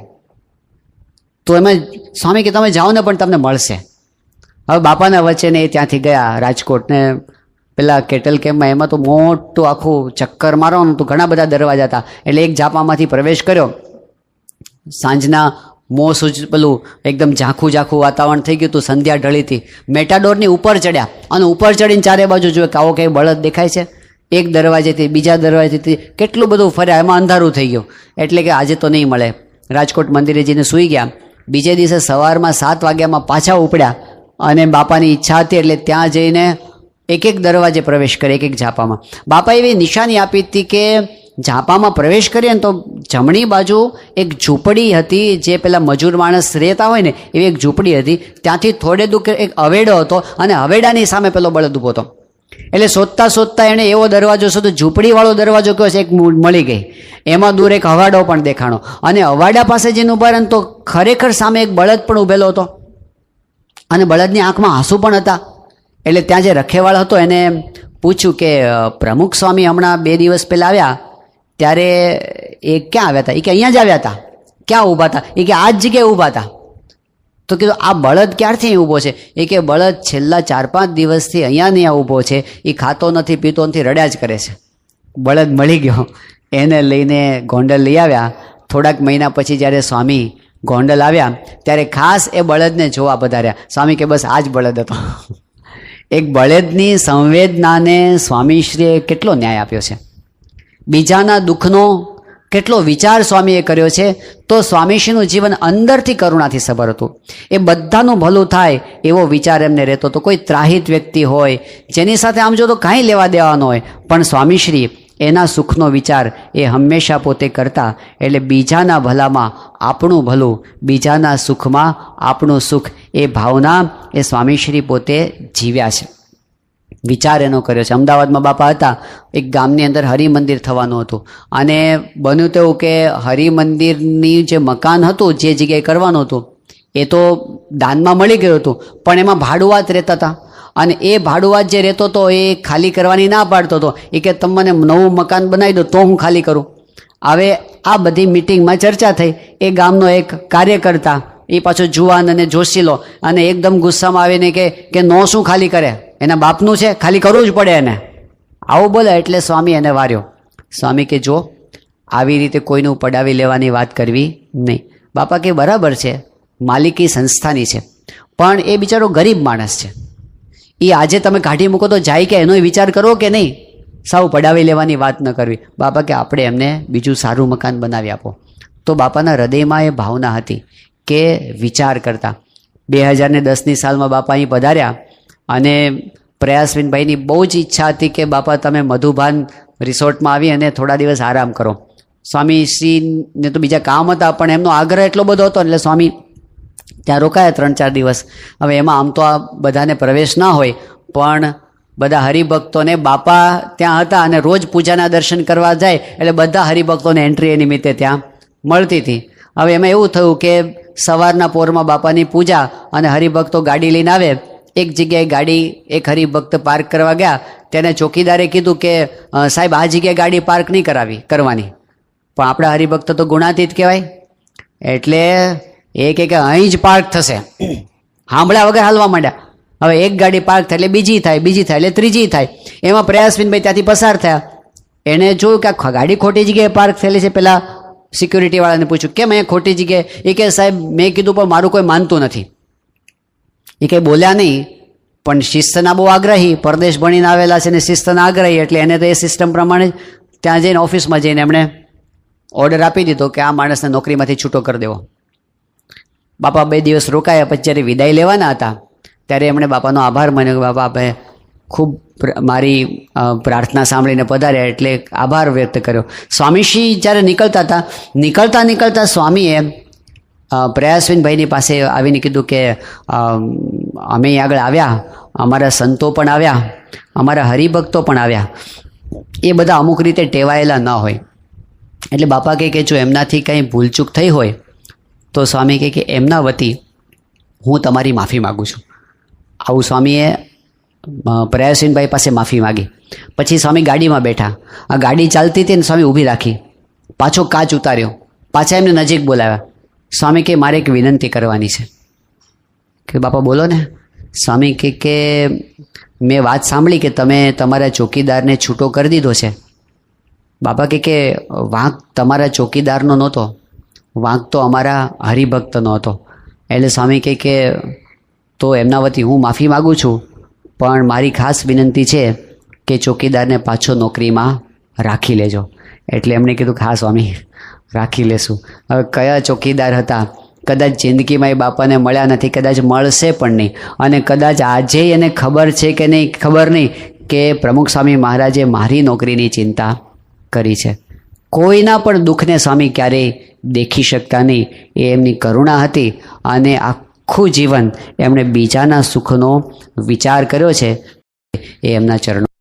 તો એમાં સ્વામી કે તમે જાઓ ને પણ તમને મળશે. હવે બાપાના વચ્ચે ને એ ત્યાંથી ગયા રાજકોટ ને પેલા કેટલ કેમ્પમાં. એમાં તો મોટું આખું ચક્કર મારવાનું તો ઘણા બધા દરવાજા હતા. એટલે એક ઝાપામાંથી પ્રવેશ કર્યો. સાંજના પેલું એકદમ ઝાંખું ઝાંખું વાતાવરણ થઈ ગયું હતું. સંધ્યા ઢળી હતી. મેટાડોરની ઉપર ચડ્યા અને ઉપર ચડીને ચારે બાજુ જોયું કે આવો કંઈ બળદ દેખાય છે. એક દરવાજેથી બીજા દરવાજેથી કેટલું બધું ફર્યા. એમાં અંધારું થઈ ગયું. એટલે કે આજે તો નહીં મળે. રાજકોટ મંદિરે જઈને સૂઈ ગયા. બીજે દિવસે સવારમાં 7 વાગ્યામાં પાછા ઉપડ્યા અને બાપાની ઈચ્છા હતી એટલે ત્યાં જઈને એક એક દરવાજે પ્રવેશ કરે, એક એક ઝાપામાં. બાપા એવી નિશાની આપી હતી કે ઝાપામાં પ્રવેશ કરીએ ને તો જમણી બાજુ એક ઝૂંપડી હતી, જે પેલા મજૂર માણસ રહેતા હોય ને એવી એક ઝૂંપડી હતી. ત્યાંથી થોડે દૂર એક હવેડો હતો અને હવેડાની સામે પેલો બળદ ઊભો હતો. એટલે શોધતા શોધતા એણે એવો દરવાજો શોધો, ઝૂંપડીવાળો દરવાજો કયો છે એક મળી ગઈ. એમાં દૂર એક હવાડો પણ દેખાણો અને હવાડા પાસે જઈને ઉભા રહે તો ખરેખર સામે એક બળદ પણ ઊભેલો હતો અને બળદની આંખમાં આંસુ પણ હતા. એટલે ત્યાં જે રખેવાળ હતો એને પૂછ્યું કે પ્રમુખ સ્વામી હમણાં 2 દિવસ પહેલાં આવ્યા ત્યારે એ ક્યાં આવ્યા હતા? એ કે અહીંયા જ આવ્યા હતા. ક્યાં ઊભા હતા? એ કે આ જ જગ્યાએ ઊભા હતા. તો કીધું આ બળદ ક્યારથી અહીં ઊભો છે? એ કે બળદ છેલ્લા 4-5 દિવસથી અહીંયા ને અહીંયા ઊભો છે. એ ખાતો નથી, પીતો નથી, રડ્યા જ કરે છે. બળદ મળી ગયો. એને લઈને ગોંડલ લઈ આવ્યા. થોડાક મહિના પછી જ્યારે સ્વામી ગોંડલ આવ્યા ત્યારે ખાસ એ બળદને જોવા પધાર્યા. સ્વામી કે બસ આ જ બળદ હતો. એક બળદની સંવેદનાને સ્વામીશ્રીએ કેટલો ન્યાય આપ્યો છે. બીજાના દુઃખનો કેટલો વિચાર સ્વામીએ કર્યો છે. તો સ્વામીશ્રીનું જીવન અંદરથી કરુણાથી સભર હતું. એ બધાનું ભલું થાય એવો વિચાર એમને રહેતો હતો. કોઈ ત્રાહિત વ્યક્તિ હોય જેની સાથે આમ જો તો કાંઈ લેવા દેવાનો હોય, પણ સ્વામીશ્રી એના સુખનો વિચાર એ હંમેશા પોતે કરતા, એટલે બીજાના ભલામાં આપણું ભલું, બીજાના સુખમાં આપણું સુખ, એ ભાવના એ સ્વામીશ્રી પોતે જીવ્યા છે, વિચાર એનો કર્યો છે. અમદાવાદમાં બાપા હતા, એક ગામની અંદર હરિમંદિર થવાનું હતું, અને બન્યું તેવું કે હરિમંદિરની જે મકાન હતું, જે જગ્યાએ કરવાનું હતું, એ તો દાનમાં મળી ગયું હતું, પણ એમાં ભાડુઆત રહેતા હતા, અને એ ભાડુઆત જે રહેતો હતો એ ખાલી કરવાની ના પાડતો હતો. એ કે તમે મને નવું મકાન બનાવી દો તો હું ખાલી કરું. હવે આ બધી મિટિંગમાં ચર્ચા થઈ. એ ગામનો એક કાર્યકર્તા, એ પાછો જુવાન અને જોશીલો, અને એકદમ ગુસ્સામાં આવીને કે નો શું ખાલી કરે, એના બાપનું છે, ખાલી કરવું જ પડે એને, આવું બોલે. એટલે સ્વામી એને વાર્યો. સ્વામી કે જો આવી રીતે કોઈનું પડાવી લેવાની વાત કરવી નહીં. બાપા કે બરાબર છે, માલિકી સંસ્થાની છે, પણ એ બિચારો ગરીબ માણસ છે, એ આજે તમે કાઢી મૂકો તો જાય કે એનો વિચાર કરવો કે નહીં, સાવ પડાવી લેવાની વાત ન કરવી. બાપા કે આપણે એમને બીજું સારું મકાન બનાવી આપો. તો બાપાના હૃદયમાં એ ભાવના હતી કે વિચાર કરતા. 2010ની સાલમાં બાપા અહીં પધાર્યા, અને પ્રયાસવિનભાઈની બહુ જ ઈચ્છા હતી કે બાપા તમે મધુભાન રિસોર્ટમાં આવી અને થોડા દિવસ આરામ કરો. સ્વામીશ્રીને તો બીજા કામ હતા, પણ એમનો આગ્રહ એટલો બધો હતો, એટલે સ્વામી ત્યાં રોકાયા 3-4 દિવસ. હવે એમાં આમ તો આ બધાને પ્રવેશ ના હોય, પણ બધા હરિભક્તોને બાપા ત્યાં હતા અને રોજ પૂજાના દર્શન કરવા જાય, એટલે બધા હરિભક્તોને એન્ટ્રી એ નિમિત્તે ત્યાં મળતી હતી. હવે એમાં એવું થયું કે સવારના પોરમાં બાપાની પૂજા, અને હરિભક્તો ગાડી લઈને આવે. એક જગ્યાએ ગાડી એક હરિભક્ત પાર્ક કરવા ગયા, તેને ચોકીદારે કીધું કે સાહેબ આ જગ્યાએ ગાડી પાર્ક નહીં કરવાની. પણ આપણા હરિભક્ત તો ગુણાતીત કહેવાય, એટલે એ કે અહીં જ પાર્ક થશે, સાંભળ્યા વગર હાલવા માંડ્યા. હવે એક ગાડી પાર્ક થાય એટલે બીજી થાય, બીજી થાય એટલે ત્રીજી થાય. એમાં પ્રયાસવિનભાઈ ત્યાંથી પસાર થયા. એણે જોયું કે આ ગાડી ખોટી જગ્યાએ પાર્ક થયેલી છે. પેલા સિક્યુરિટીવાળાને પૂછ્યું કેમ અહીંયા ખોટી જગ્યાએ? એ કે સાહેબ મેં કીધું પણ મારું કોઈ માનતું નથી. એ કંઈ બોલ્યા નહીં, પણ શિસ્તના બહુ આગ્રહી, પરદેશ ભણીને આવેલા છે ને શિસ્તના આગ્રહી, એટલે એને તો એ સિસ્ટમ પ્રમાણે ત્યાં જઈને ઓફિસમાં જઈને એમણે ઓર્ડર આપી દીધો કે આ માણસને નોકરીમાંથી છૂટો કરી દેવો. બાપા 2 દિવસ રોકાયા. પછી જ્યારે વિદાય લેવાના હતા ત્યારે એમણે બાપાનો આભાર માન્યો કે બાપા આપે ખૂબ મારી પ્રાર્થના સાંભળીને પધાર્યા, એટલે આભાર વ્યક્ત કર્યો. સ્વામીશ્રી જ્યારે નીકળતા સ્વામીએ પ્રયાસવિનભાઈની પાસે આવીને કીધું કે અમે આગળ આવ્યા, અમારા સંતો પણ આવ્યા, અમારા હરિભક્તો પણ આવ્યા, એ બધા અમુક રીતે ટેવાયેલા ન હોય, એટલે બાપા કહે કે જો એમનાથી કંઈ ભૂલચૂક થઈ હોય તો સ્વામી કહે કે એમના વતી હું તમારી માફી માગું છું. આવું સ્વામીએ પ્રયાસવિનભાઈ પાસે માફી માગી. પછી સ્વામી ગાડીમાં બેઠા. આ ગાડી ચાલતી હતી ને સ્વામી ઊભી રાખી, પાછો કાચ ઉતાર્યો, પાછા એમને નજીક બોલાવ્યા. સ્વામી કે મારે એક વિનંતી કરવાની છે. કે બાપા બોલો ને. સ્વામી કે મેં વાત સાંભળી કે તમે તમારા ચોકીદારને છૂટો કરી દીધો છે. બાપા કે વાંક તમારા ચોકીદારનો નહોતો, વાંક તો અમારા હરિભક્તનો હતો. એટલે સ્વામી કે તો એમના વતી હું માફી માગું છું, પણ મારી ખાસ વિનંતી છે કે ચોકીદારને પાછો નોકરીમાં રાખી લેજો. એટલે એમણે કીધું કે હા સ્વામી રાખી લેશું. હવે કયા ચોકીદાર હતા, કદાચ જિંદગીમાં એ બાપાને મળ્યા નથી, કદાચ મળશે પણ નહીં, અને કદાચ આજે એને ખબર છે કે નહીં ખબર નહીં કે પ્રમુખ સ્વામી મહારાજે મારી નોકરીની ચિંતા કરી છે. કોઈના પણ દુઃખને સ્વામી ક્યારેય દેખી શકતા નહીં, એ એમની કરુણા હતી, અને આખું જીવન એમણે બીજાના સુખનો વિચાર કર્યો છે. એ એમના ચરણો